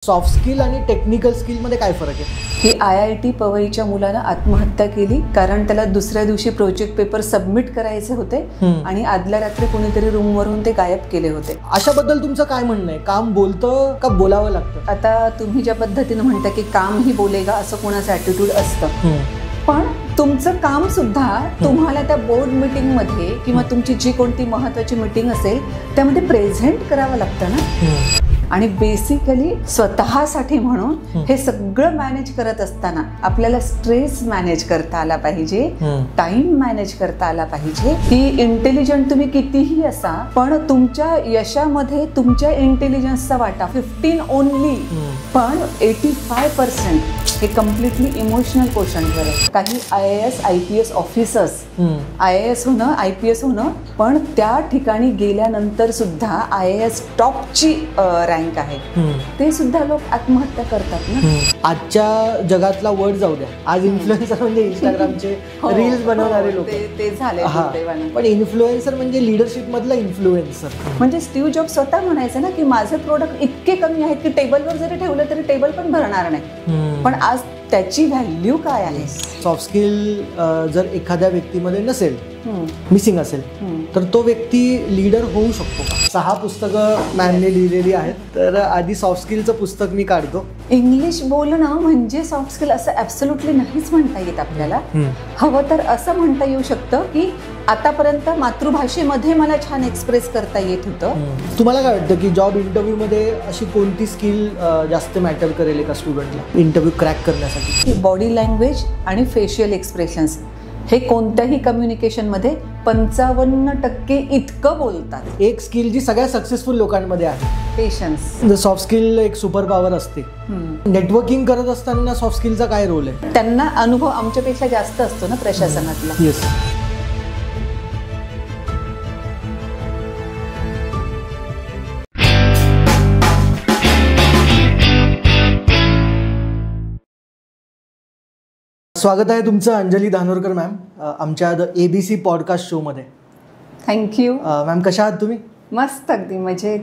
Soft skill आणि technical skill मध्ये काय फरक आहे? ही IIT पवईच्या मुलानं आत्महत्या केली कारण त्याला दुसऱ्या दिवशी प्रोजेक्ट पेपर सबमिट करायचे होते आणि आदल्या रात्री कोणीतरी रूमवरून ते गायब केले होते. अशाबद्दल तुमचं काय म्हणणं आहे? काम बोलतं का बोलावं लागतं? आता तुम्ही ज्या पद्धतीने म्हणता की काम ही बोलेगा असं कोणाचं ॲटिट्यूड असतं, पण तुमचं काम सुद्धा तुम्हाला त्या बोर्ड मीटिंग मध्ये किंवा तुमची जी कोणती महत्वाची मीटिंग असेल त्यामध्ये प्रेझेंट करावं लागतं ना. आणि बेसिकली स्वतःसाठी म्हणून हे सगळं मॅनेज करत असताना आपल्याला स्ट्रेस मॅनेज करता आला पाहिजे, टाइम मॅनेज करता आला पाहिजे. की इंटेलिजंट तुम्ही कितीही असा, पण तुमच्या यशामध्ये तुमच्या इंटेलिजन्सचा वाटा 15 ओनली, पण 85% हे कम्प्लिटली इमोशनल क्वेश्चनवर आहे. काही IAS IPS ऑफिसर्स IAS होणं IPS होणं, पण त्या ठिकाणी गेल्यानंतर सुद्धा IAS टॉपची रँक आहे, ते सुद्धा लोक आत्महत्या करतात ना. आजच्या जगातला वर्ड जाऊ द्या, आज इन्फ्लुएन्सर म्हणजे इंस्टाग्रामचे रील्स बनवणारे लोक ते झाले. पण इन्फ्लुएन्सर म्हणजे लिडरशिप मधला इन्फ्लुएन्सर. म्हणजे स्टीव्ह जॉब्स स्वतः म्हणायचं ना की माझे प्रोडक्ट इतके कमी आहेत की टेबलवर जरी ठेवलं तरी टेबल पण भरणार नाही. पण आज त्याची व्हॅल्यू काय आहे? सॉफ्ट स्किल जर एखाद्या व्यक्तीमध्ये नसेल, मिसिंग असेल, तर तो व्यक्ती लीडर होऊ शकतो का? 6 पुस्तकं मॅमने लिहिलेली आहेत, तर आधी सॉफ्ट स्किलचं पुस्तक मी काढतो. इंग्लिश बोलणं म्हणजे सॉफ्ट स्किल असं ॲब्सोल्युटली नाहीच म्हणता येत आपल्याला. हवं तर असं म्हणता येऊ शकतं की आतापर्यंत मातृभाषेमध्ये मला छान एक्सप्रेस करता येत होतं. तुम्हाला काय वाटतं की जॉब इंटरव्ह्यूमध्ये अशी कोणती स्किल जास्त मॅटर करेल एका स्टुडंटला इंटरव्ह्यू क्रॅक करण्यासाठी? बॉडी लँग्वेज आणि फेशियल एक्सप्रेशन्स हे कोणत्याही कम्युनिकेशनमध्ये 55% इतकं बोलतात. एक स्किल जी सगळ्या सक्सेसफुल लोकांमध्ये आहे, पेशन्स. सॉफ्ट स्किल एक सुपर पॉवर असते. नेटवर्किंग करत असताना सॉफ्ट स्किलचा काय रोल आहे? त्यांना अनुभव आमच्यापेक्षा जास्त असतो ना प्रशासनातला. येस. स्वागत आहे तुमचं अंजली धानोरकर मॅम आमच्या द ABC पॉडकास्ट शोमध्ये. Thank you ma'am. कशा आहात तुम्ही? मस्त, अगदी मजेत.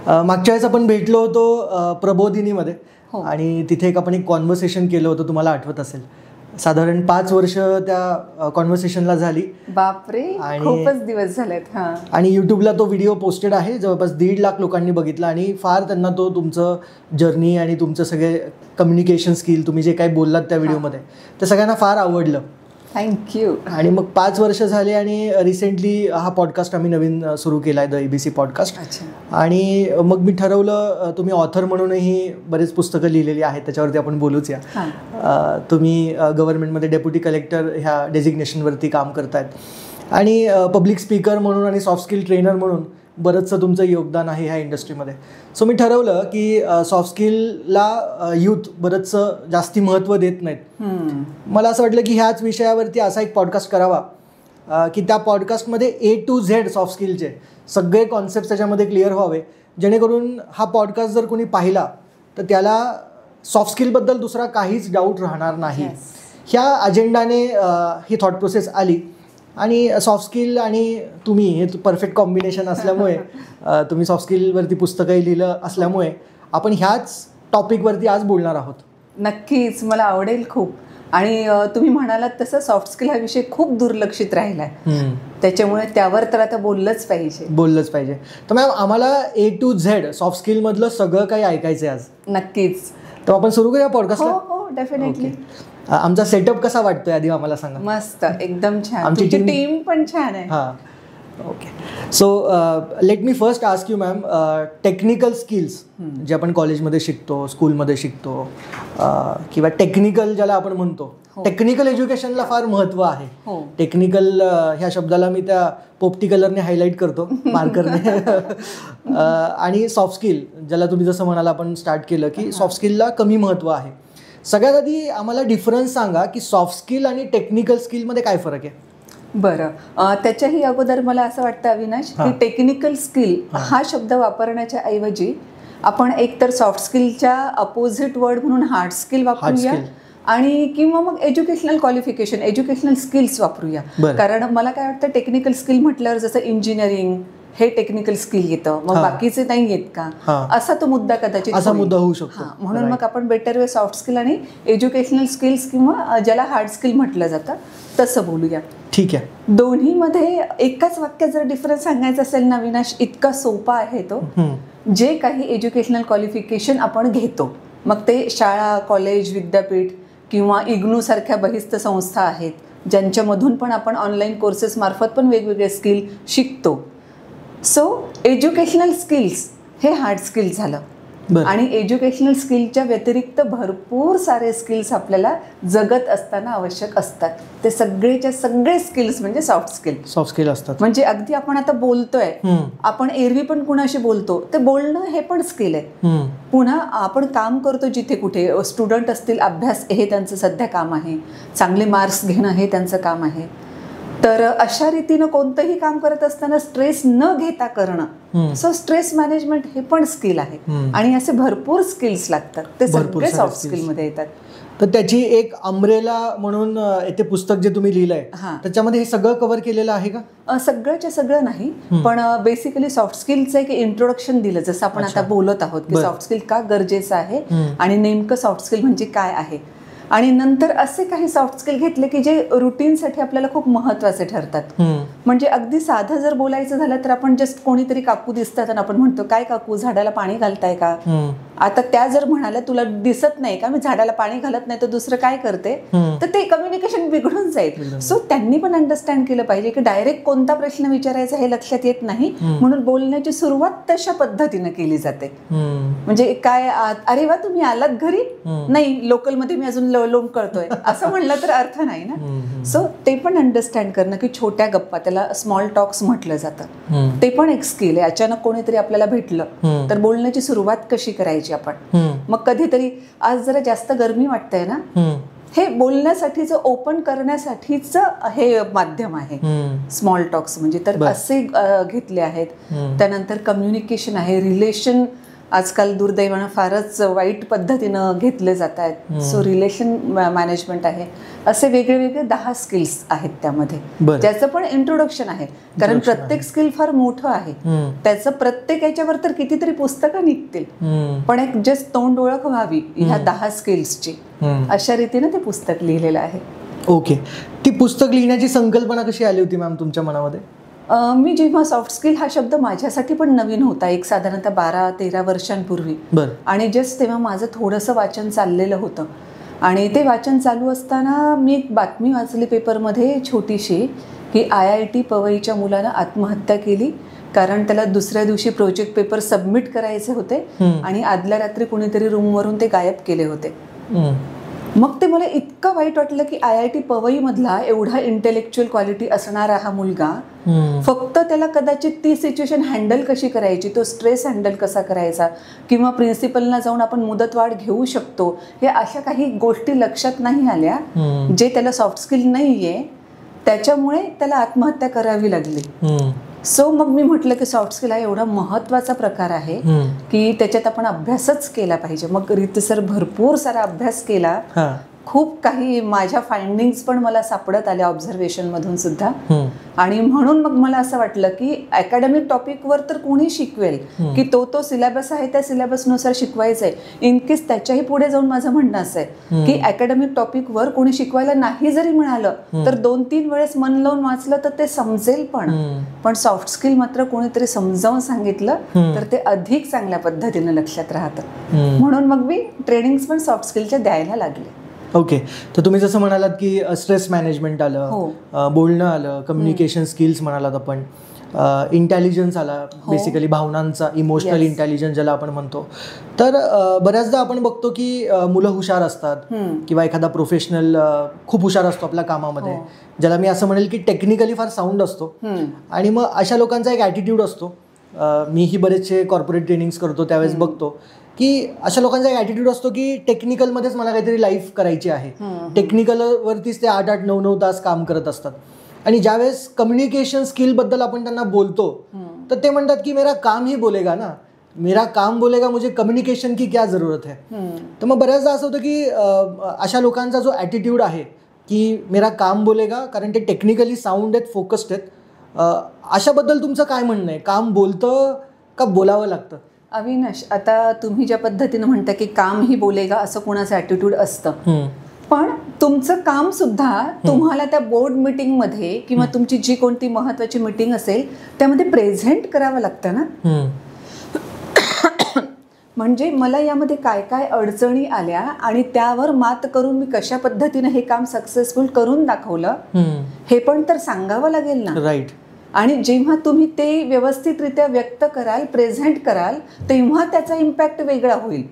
मागच्या वेळेस आपण भेटलो होतो प्रबोधिनीमध्ये, आणि तिथे आपण एक कॉन्व्हर्सेशन केलं होतं, तुम्हाला आठवत असेल. साधारण 5 वर्ष त्या कॉन्व्हर्सेशनला झाली. बापरे, खूपच दिवस झालेत. आणि यूट्यूबला तो व्हिडिओ पोस्टेड आहे. जवळपास 1.5 लाख लोकांनी बघितला आणि फार त्यांना तो तुमचं जर्नी आणि तुमचं सगळे कम्युनिकेशन स्किल, तुम्ही जे काही बोललात त्या व्हिडिओमध्ये, ते सगळ्यांना फार आवडलं. थँक्यू. आणि मग 5 वर्ष झाले आणि रिसेंटली हा पॉडकास्ट आम्ही नवीन सुरू केला आहे, द ABC पॉडकास्ट. आणि मग मी ठरवलं, तुम्ही ऑथर म्हणूनही बरेच पुस्तकं लिहिलेली आहेत, त्याच्यावरती आपण बोलूच या. तुम्ही गव्हर्नमेंटमध्ये डेप्युटी कलेक्टर ह्या डेझिग्नेशनवरती काम करतायत आणि पब्लिक स्पीकर म्हणून आणि सॉफ्ट स्किल ट्रेनर म्हणून बरंचसं तुमचं योगदान आहे ह्या इंडस्ट्रीमध्ये. सो मी ठरवलं की सॉफ्ट स्किलला यूथ बरंचसं जास्ती महत्त्व देत नाहीत. मला असं वाटलं की ह्याच विषयावरती असा एक पॉडकास्ट करावा की त्या पॉडकास्टमध्ये A to Z सॉफ्ट स्किलचे सगळे कॉन्सेप्ट त्याच्यामध्ये क्लिअर व्हावे, जेणेकरून हा पॉडकास्ट जर कोणी पाहिला तर त्याला सॉफ्ट स्किलबद्दल दुसरा काहीच डाऊट राहणार नाही. ह्या अजेंडाने ही थॉट प्रोसेस आली. आणि सॉफ्ट स्किल आणि तुम्ही हे परफेक्ट कॉम्बिनेशन असल्यामुळे, तुम्ही सॉफ्ट स्किलवरती पुस्तकंही लिहिलं असल्यामुळे आपण ह्याच टॉपिकवरती आज बोलणार आहोत. नक्कीच, मला आवडेल खूप. आणि तुम्ही म्हणालात तसं सॉफ्ट स्किल हा विषय खूप दुर्लक्षित राहिला आहे, त्याच्यामुळे त्यावर तर आता बोललंच पाहिजे. तर मॅम, आम्हाला A to Z सॉफ्ट स्किलमधलं सगळं काही ऐकायचं आहे आज. नक्कीच. तर आपण सुरू करूया पॉडकास्टला. हो, डेफिनेटली. आमचा सेटअप कसा वाटतोय आधी आम्हाला सांगा. मस्त, एकदम छान. आमची टीम पण छान आहे. Okay. So let me first ask you ma'am, technical skills जे आपण कॉलेजमध्ये शिकतो, स्कूलमध्ये शिकतो, किंवा टेक्निकल ज्याला आपण म्हणतो, टेक्निकल एज्युकेशनला फार महत्त्व आहे. टेक्निकल ह्या शब्दाला मी त्या पोपटी कलरने हायलाईट करतो, मार्करने. आणि सॉफ्ट स्किल ज्याला तुम्ही जसं म्हणाला, आपण स्टार्ट केलं की सॉफ्ट स्किलला कमी महत्त्व आहे. सगळ्यात आधी आम्हाला डिफरन्स सांगा की सॉफ्ट स्किल आणि टेक्निकल स्किलमध्ये काय फरक आहे? बरं, त्याच्याही अगोदर मला असं वाटतं अविनाश की टेक्निकल स्किल हा शब्द वापरण्याच्या ऐवजी आपण एकतर सॉफ्ट स्किलच्या अपोजिट वर्ड म्हणून हार्ड स्किल वापरूया, आणि किंवा मग एज्युकेशनल क्वालिफिकेशन, एज्युकेशनल स्किल्स वापरूया. कारण मला काय वाटतं, टेक्निकल स्किल म्हटल्यावर जसं इंजिनिअरिंग, हे टेक्निकल स्किल येतं, मग बाकीचे नाही येत का, असा तो मुद्दा कदाचित असा मुद्दा होऊ शकतो. म्हणून मग आपण बेटर वे सॉफ्ट स्किल आणि एज्युकेशनल स्किल्स किंवा ज्याला हार्ड स्किल म्हटलं जातं तसं बोलूया. ठीक आहे. दोन्हीमध्ये एकाच वाक्यात जर डिफरन्स सांगायचा असेल ना अविनाश, इतका सोपा आहे तो. जे काही एज्युकेशनल क्वालिफिकेशन आपण घेतो, मग ते शाळा, कॉलेज, विद्यापीठ किंवा इग्नू सारख्या बहिस्त संस्था आहेत, ज्यांच्यामधून पण आपण ऑनलाईन कोर्सेस मार्फत पण वेगवेगळे स्किल शिकतो. सो एज्युकेशनल स्किल्स हे हार्ड स्किल झालं. आणि एज्युकेशनल स्किलच्या व्यतिरिक्त भरपूर सारे स्किल्स आपल्याला जगत असताना आवश्यक असतात. ते सगळेच्या सगळे स्किल्स म्हणजे सॉफ्ट स्किल असतात. म्हणजे अगदी आपण आता बोलतोय, आपण एरवी पण कुणाशी बोलतो, ते बोलणं हे पण स्किल आहे. पुन्हा आपण काम करतो जिथे कुठे, स्टुडंट असतील, अभ्यास हे त्यांचं सध्या काम आहे, चांगले मार्क्स घेणं हे त्यांचं काम आहे. तर अशा रीतीनं कोणतंही काम करत असताना स्ट्रेस न घेता करणं, सो स्ट्रेस मॅनेजमेंट हे पण स्किल आहे. आणि असे भरपूर स्किल्स लागतात, ते सगळे सॉफ्ट स्किलमध्ये येतात. तर त्याची एक अम्ब्रेला म्हणून ते पुस्तक जे तुम्ही लिहिलंय त्याच्यामध्ये हे सगळं कव्हर केलेलं आहे का? सगळंच्या सगळं नाही, पण बेसिकली सॉफ्ट स्किलचं एक इंट्रोडक्शन दिलं, जसं आपण आता बोलत आहोत की सॉफ्ट स्किल का गरजेचं आहे आणि नेमकं सॉफ्ट स्किल म्हणजे काय आहे. आणि नंतर असे काही सॉफ्ट स्किल घेतले की जे रुटीनसाठी आपल्याला खूप महत्वाचे ठरतात. म्हणजे अगदी साधं जर बोलायचं झालं तर आपण जस्ट कोणीतरी काकू दिसतात आणि आपण म्हणतो, काय काकू, झाडाला पाणी घालताय का? आता त्या जर म्हणाल्या, तुला दिसत नाही का मी झाडाला पाणी घालत नाही तर दुसरं काय करते, तर ते कम्युनिकेशन बिघडून जाईल. सो त्यांनी पण अंडरस्टँड केलं पाहिजे की डायरेक्ट कोणता प्रश्न विचारायचा हे लक्षात येत नाही, म्हणून बोलण्याची सुरुवात तशा पद्धतीनं केली जाते. म्हणजे काय, अरे वा तुम्ही आलात घरी, नाही लोकलमध्ये मी अजून लोम करतोय असं म्हणलं तर अर्थ नाही ना. सो ते पण अंडरस्टँड करणं की छोट्या गप्पा, त्याला स्मॉल टॉक्स म्हटलं जातं, ते पण एक स्किल आहे. अचानक कोणीतरी आपल्याला भेटलं तर बोलण्याची सुरुवात कशी करायची आपण. मग कधीतरी आज जरा जास्त गरमी वाटतंय ना, हे बोलण्यासाठीचं, ओपन करण्यासाठीच हे माध्यम आहे स्मॉल टॉक्स म्हणजे. तर असे घेतले आहेत. त्यानंतर कम्युनिकेशन आहे, रिलेशन आजकाल दुर्दैवानं फारच वाईट पद्धतीनं घेतले जात आहेत. सो रिलेशन मॅनेजमेंट आहे. असे वेगळे वेगळे 10 स्किल्स आहेत त्यामध्ये, ज्याचं पण इंट्रोडक्शन आहे. कारण प्रत्येक स्किल फार मोठं आहे, त्याचं प्रत्येक याच्यावर तर कितीतरी पुस्तकं निघतील, पण एक जस्ट तोंड ओळख व्हावी ह्या 10 स्किल्सची, अशा रीतीने ते पुस्तक लिहिलेलं आहे. ओके. ती पुस्तक लिहिण्याची संकल्पना कशी आली होती मॅम तुमच्या मनामध्ये? मी जेव्हा सॉफ्ट स्किल हा शब्द माझ्यासाठी पण नवीन होता, एक साधारणतः 12-13 वर्षांपूर्वी, आणि जस्ट तेव्हा माझं थोडंसं वाचन चाललेलं होतं. आणि ते वाचन चालू असताना मी एक बातमी वाचली पेपरमध्ये छोटीशी, की IIT पवईच्या मुलानं आत्महत्या केली कारण त्याला दुसऱ्या दिवशी प्रोजेक्ट पेपर सबमिट करायचे होते आणि आदल्या रात्री कुणीतरी रूमवरून ते गायब केले होते. मग ते मला इतकं वाईट वाटलं की IIT पवई मधला एवढा इंटेलेक्च्युअल क्वालिटी असणारा हा मुलगा, फक्त त्याला कदाचित ती सिच्युएशन हँडल कशी करायची, तो स्ट्रेस हँडल कसा करायचा, किंवा प्रिन्सिपलला जाऊन आपण मुदतवाढ घेऊ शकतो, हे अशा काही गोष्टी लक्षात नाही आल्या, जे त्याला सॉफ्ट स्किल नाहीये, त्याच्यामुळे त्याला आत्महत्या करावी लागली. सो मग मी म्हटलं की सॉफ्ट स्किल हा एवढा महत्त्वाचा प्रकार आहे की त्याच्यात आपण अभ्यासच केला पाहिजे. मग रीतसर भरपूर सारा अभ्यास केला, खूप काही माझ्या फाइंडिंग्स पण मला सापडत आल्या ऑब्झर्वेशन मधून सुद्धा. आणि म्हणून मग मला असं वाटलं की अकॅडमिक टॉपिकवर तर कोणी शिकवेल की तो सिलेबस आहे त्या सिलेबसनुसार शिकवायचं आहे. इन केस त्याच्याही पुढे जाऊन माझं म्हणणं असं आहे की अकॅडमिक टॉपिकवर कोणी शिकवायला नाही जरी मिळालं तर 2-3 वेळेस मन लावून वाचलं तर ते समजेल. पण सॉफ्ट स्किल मात्र कोणीतरी समजावून सांगितलं तर ते अधिक चांगल्या पद्धतीनं लक्षात राहतं. म्हणून मग मी ट्रेनिंग्स पण सॉफ्ट स्किलच्या द्यायला लागले. ओके. तर तुम्ही जसं म्हणालात की स्ट्रेस मॅनेजमेंट आलं, बोलणं आलं, कम्युनिकेशन स्किल्स म्हणालात आपण, इंटेलिजन्स आला, बेसिकली भावनांचा, इमोशनल इंटेलिजन्स ज्याला आपण म्हणतो. तर बऱ्याचदा आपण बघतो की मुलं हुशार असतात किंवा एखादा प्रोफेशनल खूप हुशार असतो आपल्या कामामध्ये, ज्याला मी असं म्हणेल की टेक्निकली फार साऊंड असतो, आणि मग अशा लोकांचा एक ॲटिट्यूड असतो. मीही बरेचसे कॉर्पोरेट ट्रेनिंग्स करतो त्यावेळेस बघतो की अशा लोकांचा एक ॲटिट्यूड असतो की टेक्निकलमध्येच मला काहीतरी लाईफ करायची आहे, टेक्निकलवरतीच ते 8-8, 9-9 तास काम करत असतात. आणि ज्यावेळेस कम्युनिकेशन स्किलबद्दल आपण त्यांना बोलतो तर ते म्हणतात की मेरा काम ही बोलेगा ना, मेरा काम बोलेगा, मुझे कम्युनिकेशन की क्या जरूरत है. तर मग बऱ्याचदा असं होतं की अशा लोकांचा जो ॲटिट्यूड आहे की मेरा काम बोलेगा, कारण ते टेक्निकली साऊंड आहेत, फोकस्ड आहेत, अशाबद्दल तुमचं काय म्हणणं आहे? काम बोलतं का बोलावं लागतं? अविनाश, आता तुम्ही ज्या पद्धतीनं म्हणता की काम ही बोलेगा असं कोणाचं ॲटिट्यूड असतं, पण तुमचं काम सुद्धा तुम्हाला त्या बोर्ड मीटिंगमध्ये किंवा तुमची जी कोणती महत्त्वाची मीटिंग असेल त्यामध्ये प्रेझेंट करावं लागतं ना. म्हणजे मला यामध्ये काय काय अडचणी आल्या आणि त्यावर मात करून मी कशा पद्धतीनं हे काम सक्सेसफुल करून दाखवलं हे पण तर सांगावं लागेल ना. राईट. आणि जेव्हा तुम्ही ते व्यवस्थितरित्या व्यक्त कराल, प्रेझेंट कराल, तेव्हा त्याचा इम्पॅक्ट वेगळा होईल.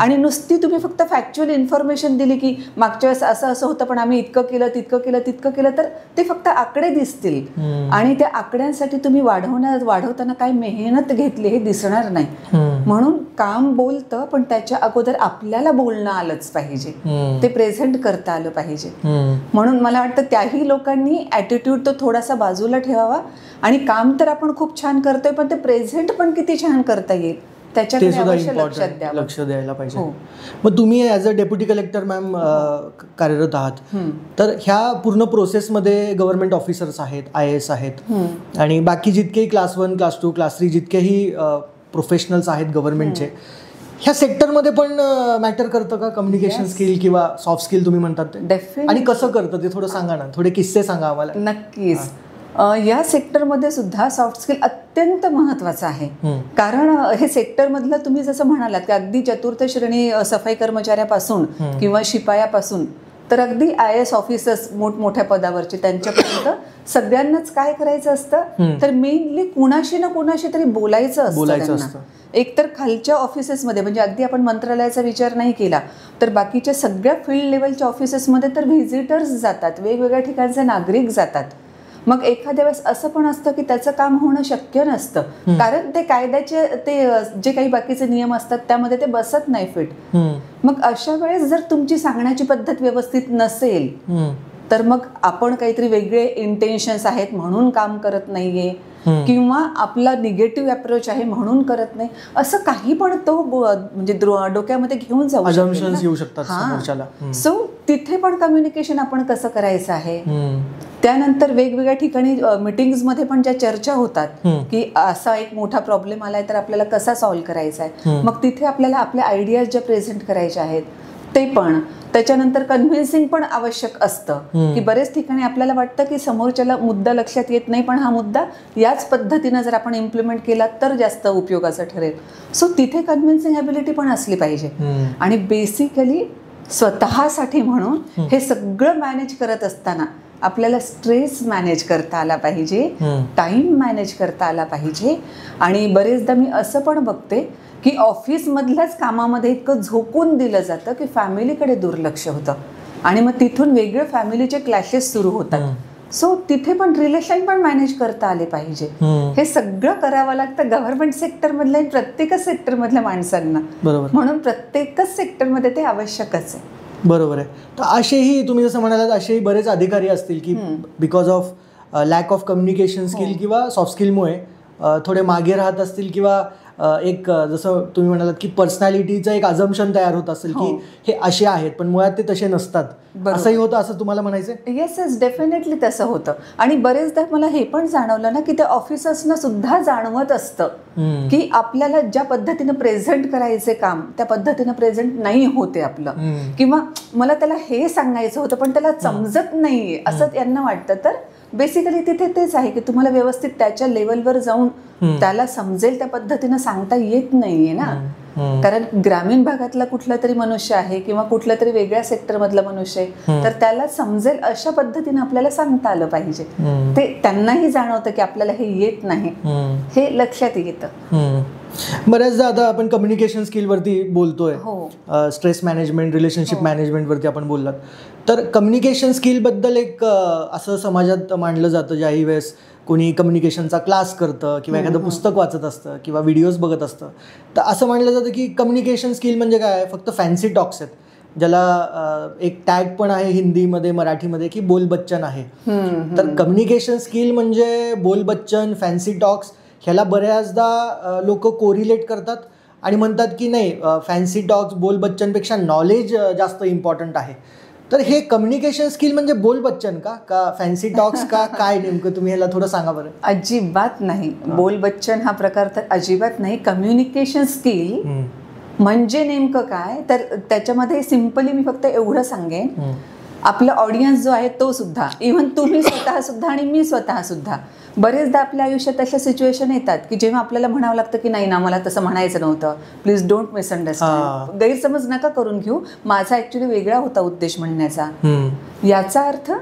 आणि नुसती तुम्ही फक्त फॅक्च्युअल इन्फॉर्मेशन दिली की मागच्या वेळेस असं असं होतं पण आम्ही इतकं केलं तितकं केलं तर ते फक्त आकडे दिसतील आणि त्या आकड्यांसाठी तुम्ही वाढवताना काय मेहनत घेतली हे दिसणार नाही. म्हणून काम बोलतं, पण त्याच्या अगोदर आपल्याला बोलणं आलंच पाहिजे, ते प्रेझेंट करता आलं पाहिजे. म्हणून मला वाटतं त्याही लोकांनी ॲटिट्यूड तो थोडासा बाजूला ठेवावा आणि काम तर आपण खूप छान करतोय पण ते प्रेझेंट पण किती छान करता येईल त्याच्याकडे लक्ष द्यायला पाहिजे. मग तुम्ही as a deputy collector ma'am कार्यरत आहात, तर ह्या पूर्ण प्रोसेसमध्ये गव्हर्नमेंट ऑफिसर्स आहेत, IAS आहेत आणि बाकी जितकेही क्लास 1, क्लास 2, क्लास 3 जितकेही प्रोफेशनल्स आहेत गव्हर्नमेंटचे, ह्या सेक्टरमध्ये पण मॅटर करतं का कम्युनिकेशन स्किल किंवा सॉफ्ट स्किल तुम्ही म्हणतात ते? डेफिनेटली. आणि कसं करतं ते थोडं सांगा ना, थोडे किस्से सांगा आम्हाला. नक्कीच. या सेक्टरमध्ये सुद्धा सॉफ्ट स्किल अत्यंत महत्त्वाचं आहे. कारण हे सेक्टरमधलं तुम्ही जसं म्हणालात की अगदी चतुर्थ श्रेणी सफाई कर्मचाऱ्यापासून किंवा शिपायापासून तर अगदी IAS ऑफिसर्स मोठमोठ्या पदावरचे त्यांच्यापर्यंत सगळ्यांनाच काय करायचं असतं तर मेनली कुणाशी ना कुणाशी तरी बोलायचं असतं. एकतर खालच्या ऑफिसेसमध्ये म्हणजे अगदी आपण मंत्रालयाचा विचार नाही केला तर बाकीच्या सगळ्या फील्ड लेवलच्या ऑफिसेसमध्ये तर व्हिजिटर्स जातात, वेगवेगळ्या ठिकाणचे नागरिक जातात. मग एखाद्या वेळेस असं पण असतं की त्याचं काम होणं शक्य नसतं कारण ते कायद्याचे ते जे काही बाकीचे नियम असतात त्यामध्ये ते बसत नाही फिट. मग अशा वेळेस जर तुमची सांगण्याची पद्धत व्यवस्थित नसेल तर मग आपण काहीतरी वेगळे इंटेन्शन्स आहेत म्हणून काम करत नाहीये किंवा आपला निगेटिव्ह अप्रोच आहे म्हणून करत नाही असं काही पण तो म्हणजे डोक्यामध्ये घेऊन जाऊ शकतात. सो तिथे पण कम्युनिकेशन आपण कसं करायचं आहे. त्यानंतर वेगवेगळ्या ठिकाणी मीटिंग्समध्ये पण ज्या चर्चा होतात की असा एक मोठा प्रॉब्लेम आलाय तर आपल्याला कसा सॉल्व्ह करायचा आहे, मग तिथे आपल्याला आपल्या आयडियाज ज्या प्रेझेंट करायच्या आहेत ते पण. त्याच्यानंतर कन्व्हिन्सिंग पण आवश्यक असतं की बरेच ठिकाणी आपल्याला वाटतं की समोरच्याला मुद्दा लक्षात येत नाही पण हा मुद्दा याच पद्धतीनं जर आपण इम्प्लिमेंट केला तर जास्त उपयोगाचं ठरेल. सो तिथे कन्व्हिन्सिंग ॲबिलिटी पण असली पाहिजे. आणि बेसिकली स्वतःसाठी म्हणून हे सगळं मॅनेज करत असताना आपल्याला स्ट्रेस मॅनेज करता आला पाहिजे, टाइम मॅनेज करता आला पाहिजे. आणि बरेचदा मी असं पण बघते की ऑफिसमधल्याच कामामध्ये इतकं झोकून दिलं जातं की फॅमिलीकडे दुर्लक्ष होतं आणि मग तिथून वेगळे फॅमिलीचे क्लॅशेस सुरू होतात. सो तिथे पण रिलेशन पण मॅनेज करता आले पाहिजे. हे सगळं करावं लागतं गव्हर्नमेंट सेक्टरमधल्या प्रत्येकच सेक्टरमधल्या माणसांना. म्हणून प्रत्येकच सेक्टरमध्ये ते आवश्यकच आहे. बरोबर आहे. तर असेही तुम्ही जसं म्हणालात असेही बरेच अधिकारी असतील की because of lack of communication skill किंवा सॉफ्ट स्किलमुळे थोडे मागे राहत असतील किंवा एक जसं तुम्ही म्हणालात की पर्सनॅलिटीचं एक अझम्पशन तयार होत असेल की हे असे आहेत पण मुळात ते तसे नसतात, असंही होतं असं तुम्हाला म्हणायचं? येस, डेफिनेटली तसं होतं. आणि बरेचदा मला हे पण जाणवलं ना की त्या ऑफिसर्सना सुद्धा जाणवत असतं की आपल्याला ज्या पद्धतीनं प्रेझेंट करायचे काम त्या पद्धतीनं प्रेझेंट नाही होते आपलं, किंवा मला त्याला हे सांगायचं होतं पण त्याला समजत नाहीये असं यांना वाटतं. तर बेसिकली तिथे तेच आहे की तुम्हाला व्यवस्थित त्याच्या लेवलवर जाऊन त्याला समजेल त्या पद्धतीनं सांगता येत नाहीये ना. कारण ग्रामीण भागातला कुठला तरी मनुष्य आहे किंवा कुठल्या तरी वेगळ्या सेक्टरमधला मनुष्य आहे तर त्याला समजेल अशा पद्धतीने आपल्याला सांगता आलं पाहिजे. ते त्यांनाही जाणवतं की आपल्याला हे येत नाही, हे लक्षात येतं. बऱ्याचदा आता आपण कम्युनिकेशन स्किलवरती बोलतोय, स्ट्रेस मॅनेजमेंट, रिलेशनशिप मॅनेजमेंटवरती आपण बोललात. तर कम्युनिकेशन स्किलबद्दल एक असं समाजात मांडलं जातं ज्याही वेळेस कोणी कम्युनिकेशनचा क्लास करतं किंवा एखादं पुस्तक वाचत असतं किंवा व्हिडिओज बघत असतं तर असं मानलं जातं की कम्युनिकेशन स्किल म्हणजे काय, फक्त फॅन्सी टॉक्स आहेत, ज्याला एक टॅग पण आहे हिंदीमध्ये मराठीमध्ये की बोलबच्चन आहे. तर कम्युनिकेशन स्किल म्हणजे बोलबच्चन, फॅन्सी टॉक्स ह्याला बऱ्याचदा लोक कोरिलेट करतात आणि म्हणतात की नाही, फॅन्सी टॉक्स बोलबच्चनपेक्षा नॉलेज जास्त इम्पॉर्टंट आहे. तर हे कम्युनिकेशन स्किल म्हणजे बोल बच्चन का फॅन्सी टॉक्स का काय नेमकं तुम्ही ह्याला थोडं सांगा बरं. अजिबात नाही, बोल बच्चन हा प्रकार तर अजिबात नाही. कम्युनिकेशन स्किल म्हणजे नेमकं काय, तर त्याच्यामध्ये सिम्पली मी फक्त एवढं सांगेन, आपला ऑडियन्स जो आहे तो सुद्धा, इव्हन तुम्ही स्वतः सुद्धा आणि मी स्वतः सुद्धा, बरेचदा आपल्या आयुष्यात अशा सिच्युएशन येतात की जेव्हा आपल्याला म्हणावं लागतं की नाही ना, मला तसं म्हणायचं नव्हतं, प्लीज डोंट मिसअंडरस्टँड, गैरसमज नका करून घेऊ, माझा ऍक्च्युली वेगळा होता उद्देश म्हणण्याचा. याचा अर्थ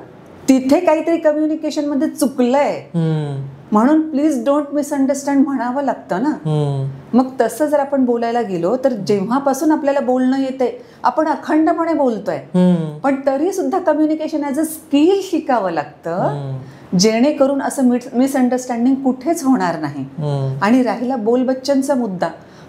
तिथे काहीतरी कम्युनिकेशन मध्ये चुकलंय, म्हणून प्लीज डोंट मिसअंडरस्टँड म्हणावं लागतं ना. मग तसं जर आपण बोलायला गेलो तर जेव्हापासून आपल्याला बोलणं येतंय, आपण अखंडपणे बोलतोय, पण तरी सुद्धा कम्युनिकेशन ॲज अ स्किल शिकावं लागतं, जेणेकरून असं मिसअंडरस्टँडिंग कुठेच होणार नाही. आणि राहिला बोल बच्चनचा मुद्दा,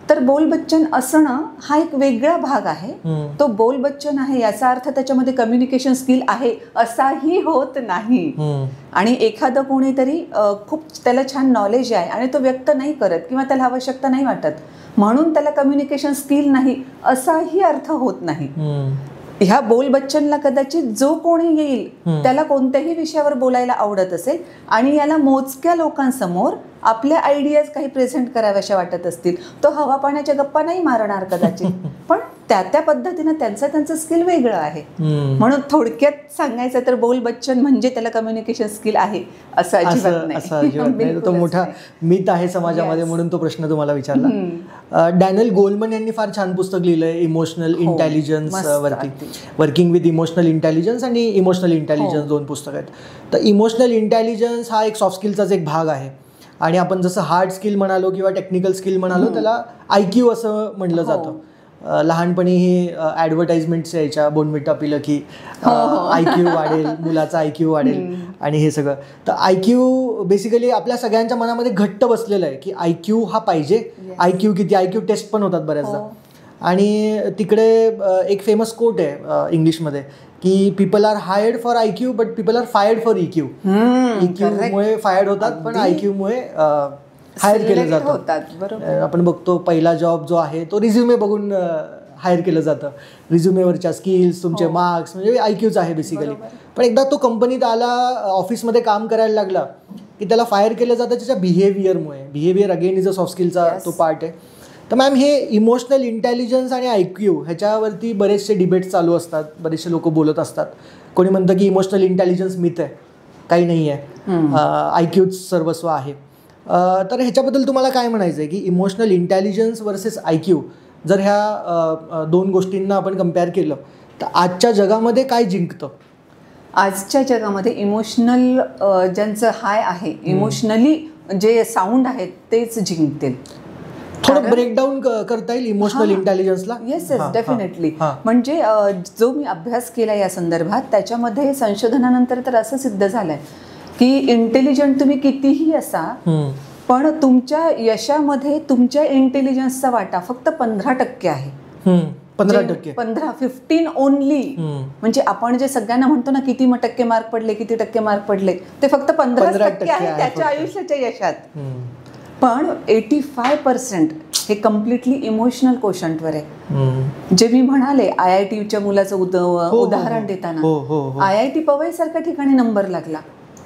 तर बोल बच्चन असणं हा एक वेगळा भाग आहे. तो बोल बच्चन आहे याचा अर्थ त्याच्यामध्ये कम्युनिकेशन स्किल आहे असाही होत नाही. आणि एखादं कोणीतरी खूप त्याला छान नॉलेज आहे आणि तो व्यक्त नाही करत किंवा त्याला आवश्यकता नाही वाटत म्हणून त्याला कम्युनिकेशन स्किल नाही असाही अर्थ होत नाही. ह्या बोल बच्चनला कदाचित जो कोणी येईल त्याला कोणत्याही विषयावर बोलायला आवडत असेल आणि याला मोजक्या लोकांसमोर आपल्या आयडियाज काही प्रेझेंट कराव्याशा वाटत असतील, तो हवा पाण्याच्या गप्पा नाही मारणार कदाचित, पण त्या पद्धतीनं त्यांचं स्किल वेगळं आहे. म्हणून थोडक्यात सांगायचं तर बोल बच्चन म्हणजे त्याला कम्युनिकेशन स्किल आहे असं अजिबात नाही. तो मोठा मिथ आहे समाजामध्ये, म्हणून तो प्रश्न तुम्हाला विचारला. डॅनियल गोलमन यांनी फार छान पुस्तक लिहिलंय इमोशनल इंटेलिजन्स वरती, वर्किंग विथ इमोशनल इंटेलिजन्स आणि इमोशनल इंटेलिजन्स, दोन पुस्तक आहेत. तर इमोशनल इंटेलिजन्स हा एक सॉफ्ट स्किलचाच एक भाग आहे. आणि आपण जसं हार्ड स्किल म्हणालो किंवा टेक्निकल स्किल म्हणालो त्याला IQ असं म्हटलं जातं. लहानपणी ही ॲडव्हर्टाइजमेंट्स यायच्या बोर्नव्हिटा पिलं की IQ वाढेल, मुलाचा IQ वाढेल आणि हे सगळं. तर IQ बेसिकली आपल्या सगळ्यांच्या मनामध्ये घट्ट बसलेलं आहे की IQ हा पाहिजे. IQ किती, IQ टेस्ट पण होतात बऱ्याचदा. आणि तिकडे एक फेमस कोट आहे इंग्लिशमध्ये की people are hired for IQ but people are fired for EQ. EQ मुळे फायर्ड होतात पण IQ मुळे हायर केलं जातं. आपण बघतो पहिला जॉब जो आहे तो रिझ्युमे बघून हायर केलं जातं. रिझ्युमेवरच्या स्किल्स, तुमचे मार्क्स, म्हणजे IQच आहे बेसिकली. पण एकदा तो कंपनीत आला, ऑफिसमध्ये काम करायला लागला की त्याला फायर केलं जातं त्याच्या बिहेवियरमुळे. Behaviour again is a soft स्किलचा तो पार्ट आहे. तर मॅम हे इमोशनल इंटेलिजन्स आणि IQ ह्याच्यावरती बरेचसे डिबेट्स चालू असतात, बरेचसे लोक बोलत असतात. कोणी म्हणतं की इमोशनल इंटेलिजन्स मिथ आहे, काही नाही आहे, IQच सर्वस्व आहे. तर ह्याच्याबद्दल तुम्हाला काय म्हणायचं आहे की इमोशनल इंटेलिजन्स वर्सेस IQ जर ह्या दोन गोष्टींना आपण कम्पेअर केलं तर आजच्या जगामध्ये काय जिंकतं? आजच्या जगामध्ये इमोशनल ज्यांचं हाय आहे, इमोशनली जे साऊंड आहेत तेच जिंकतील. थोडं ब्रेकडाऊन करता येईल इमोशनल इंटेलिजन्सला? Yes definitely. म्हणजे जो मी अभ्यास केला या संदर्भात त्याच्यामध्ये संशोधनानंतर तर असं सिद्ध झालंय की इंटेलिजंट तुम्ही कितीही असा पण तुमच्या यशामध्ये तुमच्या इंटेलिजन्सचा वाटा फक्त 15% आहे. 15 ओनली. म्हणजे आपण जे सगळ्यांना म्हणतो ना किती टक्के मार्क पडले, किती टक्के मार्क पडले, ते फक्त 15% आहे त्याच्या आयुष्याच्या यशात. पण 85% हे कम्प्लिटली इमोशनल कोशंटवर आहे. जे मी म्हणाले IITच्या मुलाचं उदाहरण देताना, IIT पवई सारख्या ठिकाणी नंबर लागला.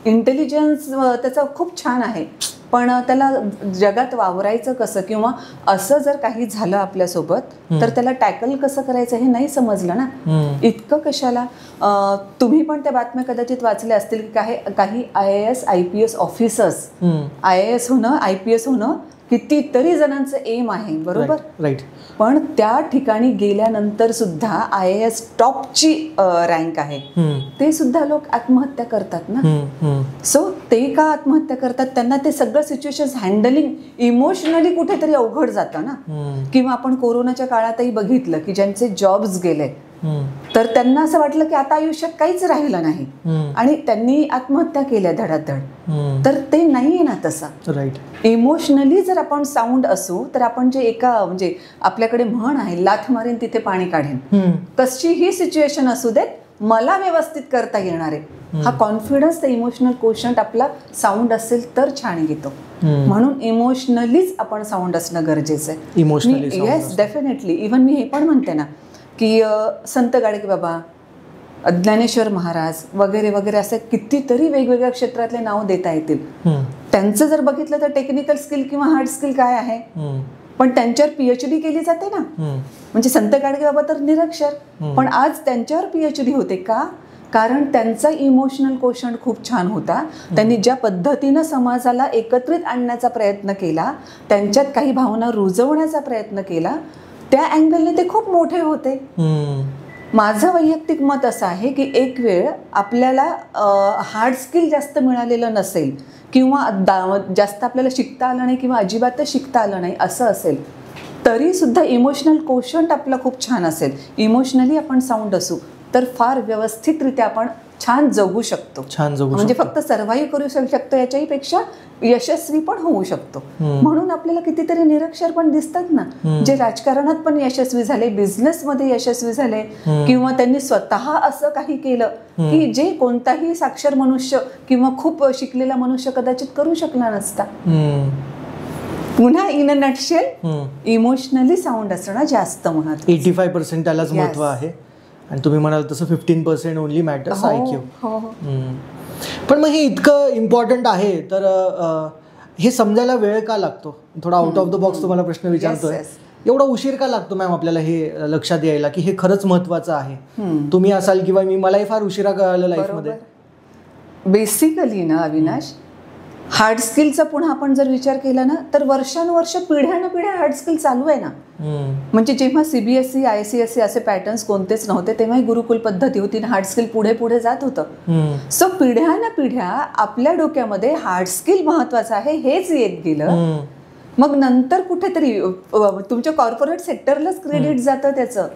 इंटेलिजन्स त्याचा खूप छान आहे पण त्याला जगात वावरायचं कसं किंवा असं जर काही झालं आपल्यासोबत तर त्याला टॅकल कसं करायचं हे नाही समजलं ना. इतकं कशाला. तुम्ही पण त्या बातम्या कदाचित वाचल्या असतील की काही IAS IPS ऑफिसर्स, IAS होणं IPS होणं कितीतरी जणांचं एम आहे, बरोबर? राईट. पण त्या ठिकाणी गेल्यानंतर सुद्धा IAS टॉपची रँक आहे, ते सुद्धा लोक आत्महत्या करतात ना. सो ते का आत्महत्या करतात? त्यांना ते सगळं सिच्युएशन हँडलिंग इमोशनली कुठेतरी अवघड जातं ना. किंवा आपण कोरोनाच्या काळातही बघितलं की ज्यांचे जॉब्स गेले तर त्यांना असं वाटलं की आता आयुष्यात काहीच राहिलं नाही आणि त्यांनी आत्महत्या केल्या धडाधड. तर ते नाहीये ना तसं. राईट. इमोशनली जर आपण साऊंड असू तर आपण जे म्हणजे आपल्याकडे म्हण आहे, लाथ मारेन तिथे पाणी काढेन, कशीही सिच्युएशन असू देत मला व्यवस्थित करता येणार आहे. हा कॉन्फिडन्स, ते इमोशनल कोशंट आपला साऊंड असेल तर छान येतो. म्हणून इमोशनलीच आपण साऊंड असणं गरजेचं आहे. Yes definitely. इव्हन मी हे पण म्हणते ना की संत गाडगे बाबा ज्ञानेश्वर महाराज वगैरे वगैरे असे कितीतरी वेगवेगळ्या क्षेत्रातले नाव देता येतील. त्यांचं जर बघितलं तर टेक्निकल स्किल किंवा हार्ड स्किल काय आहे, पण त्यांच्यावर PhD केली जाते ना. म्हणजे संत गाडगे बाबा तर निरक्षर, पण आज त्यांच्यावर PhD होते का? कारण त्यांचा इमोशनल कोशंट खूप छान होता. त्यांनी ज्या पद्धतीनं समाजाला एकत्रित आणण्याचा प्रयत्न केला, त्यांच्यात काही भावना रुजवण्याचा प्रयत्न केला, त्या अँगलने ते खूप मोठे होते. माझं वैयक्तिक मत असं आहे की एक वेळ आपल्याला हार्ड स्किल जास्त मिळालेलं नसेल किंवा जास्त आपल्याला शिकता आलं नाही किंवा अजिबातच शिकता आलं नाही असं असेल, तरी सुद्धा इमोशनल कोशंट आपलं खूप छान असेल, इमोशनली आपण साऊंड असू, तर फार व्यवस्थितरित्या आपण छान जगू शकतो. म्हणजे फक्त सर्व्हाइव्ह करू शकतो याच्याही पेक्षा यशस्वी पण होऊ शकतो. म्हणून आपल्याला कितीतरी निरक्षर पण दिसतात ना, जे राजकारणात पण यशस्वी झाले, बिझनेसमध्ये यशस्वी झाले, किंवा त्यांनी स्वतः असं काही केलं की जे कोणताही साक्षर मनुष्य किंवा खूप शिकलेला मनुष्य कदाचित करू शकला नसता. पुन्हा in a nutshell emotionally sound असणं जास्त महत्त्वाचं. 85% त्यालाच महत्त्व आहे. आणि तुम्ही म्हणाल तसं 15% ओनली मॅटर्स IQ. पण मग हे इतकं इम्पॉर्टंट आहे तर हे समजायला वेळ का लागतो? थोडा आउट ऑफ द बॉक्स तुम्हाला प्रश्न विचारतोय. एवढा उशीर का लागतो मॅम आपल्याला हे लक्षात यायला की हे खरंच महत्वाचं आहे? तुम्ही असाल किंवा मलाही फार उशिरा कळालं लाईफमध्ये. बेसिकली ना अविनाश, हार्ड स्किलचा पुन्हा आपण जर विचार केला ना तर वर्षानुवर्ष पिढ्यानपिढ्या हार्ड स्किल चालू आहे ना. म्हणजे जेव्हा CBSE ICSE असे पॅटर्न्स कोणतेच नव्हते तेव्हाही गुरुकुल पद्धती होती, हार्ड स्किल पुढे पुढे जात होतं. सो पिढ्यानपिढ्या आपल्या डोक्यामध्ये हार्ड स्किल महत्वाचं आहे हेच येत गेलं. मग नंतर कुठेतरी तुमच्या कॉर्पोरेट सेक्टरलाच क्रेडिट जातं त्याचं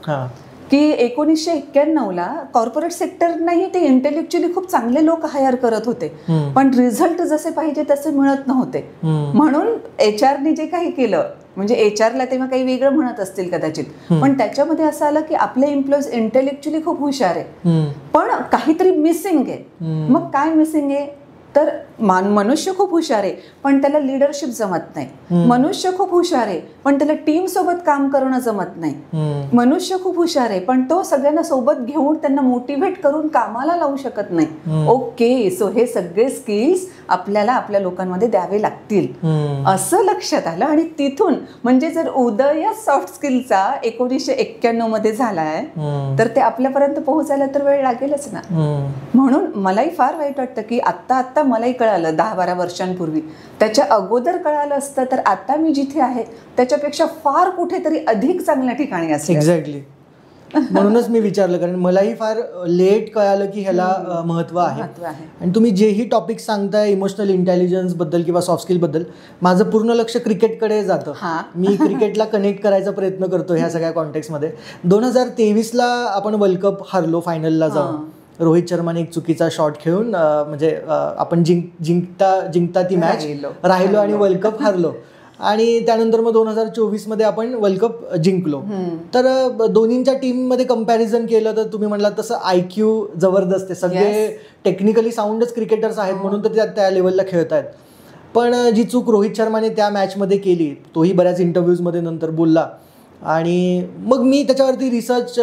की 1991ला कॉर्पोरेट सेक्टर नाही, ते इंटेलेक्च्युअली खूप चांगले लोक हायर करत होते, पण रिझल्ट जसे पाहिजे तसे मिळत नव्हते. म्हणून HRने जे काही केलं, म्हणजे HRला तेव्हा काही वेगळं म्हणत असतील कदाचित, पण त्याच्यामध्ये असं आलं की आपले एम्प्लॉईज इंटेलेक्च्युअली खूप हुशार आहे पण काहीतरी मिसिंग आहे. मग काय मिसिंग आहे तर मनुष्य खूप हुशार आहे पण त्याला लिडरशिप जमत नाही. मनुष्य खूप हुशार आहे पण त्याला टीम सोबत काम करणं जमत नाही. मनुष्य खूप हुशार आहे पण तो सगळ्यांना सोबत घेऊन त्यांना मोटिवेट करून कामाला लावू शकत नाही. ओके, सो हे सगळे स्किल्स आपल्याला आपल्या लोकांमध्ये द्यावे लागतील असं लक्षात आलं. आणि तिथून म्हणजे जर उदय सॉफ्ट स्किलचा 1991 मध्ये झालाय तर ते आपल्यापर्यंत पोहोचायला तर वेळ लागेलच ना. म्हणून मलाही फार वाईट वाटतं की आता मलाही कळालं 10-12 वर्षांपूर्वी, त्याच्या अगोदर कळालं असतं तर आता मी जिथे आहे त्याच्यापेक्षा फार कुठेतरी अधिक चांगल्या ठिकाणी असते. एक्झॅक्टली, म्हणूनच मी विचारलं कारण मलाही फार लेट कळालं की ह्याला महत्व आहे. आणि तुम्ही जेही टॉपिक सांगताय इमोशनल इंटेलिजन्स बद्दल किंवा सॉफ्ट स्किल बद्दल, माझं पूर्ण लक्ष क्रिकेटकडे जातं. मी क्रिकेटला कनेक्ट करायचा प्रयत्न करतो ह्या सगळ्या कॉन्टेक्स्टमध्ये. 2023ला आपण वर्ल्ड कप हारलो फायनलला जाऊन. रोहित शर्माने एक चुकीचा शॉट खेळून म्हणजे आपण जिंकता ती मॅच राहिलो आणि वर्ल्ड कप हारलो. आणि त्यानंतर मग 2024मध्ये आपण वर्ल्ड कप जिंकलो. तर दोन्हींच्या टीममध्ये कंपॅरिझन केलं तर तुम्ही म्हणलात तसं IQ जबरदस्त आहे, सगळे टेक्निकली साऊंडच क्रिकेटर्स आहेत म्हणून तर त्या लेवलला खेळत आहेत. पण जी चूक रोहित शर्माने त्या मॅचमध्ये केली, तोही बऱ्याच इंटरव्ह्यूजमध्ये नंतर बोलला. आणि मग मी त्याच्यावरती रिसर्च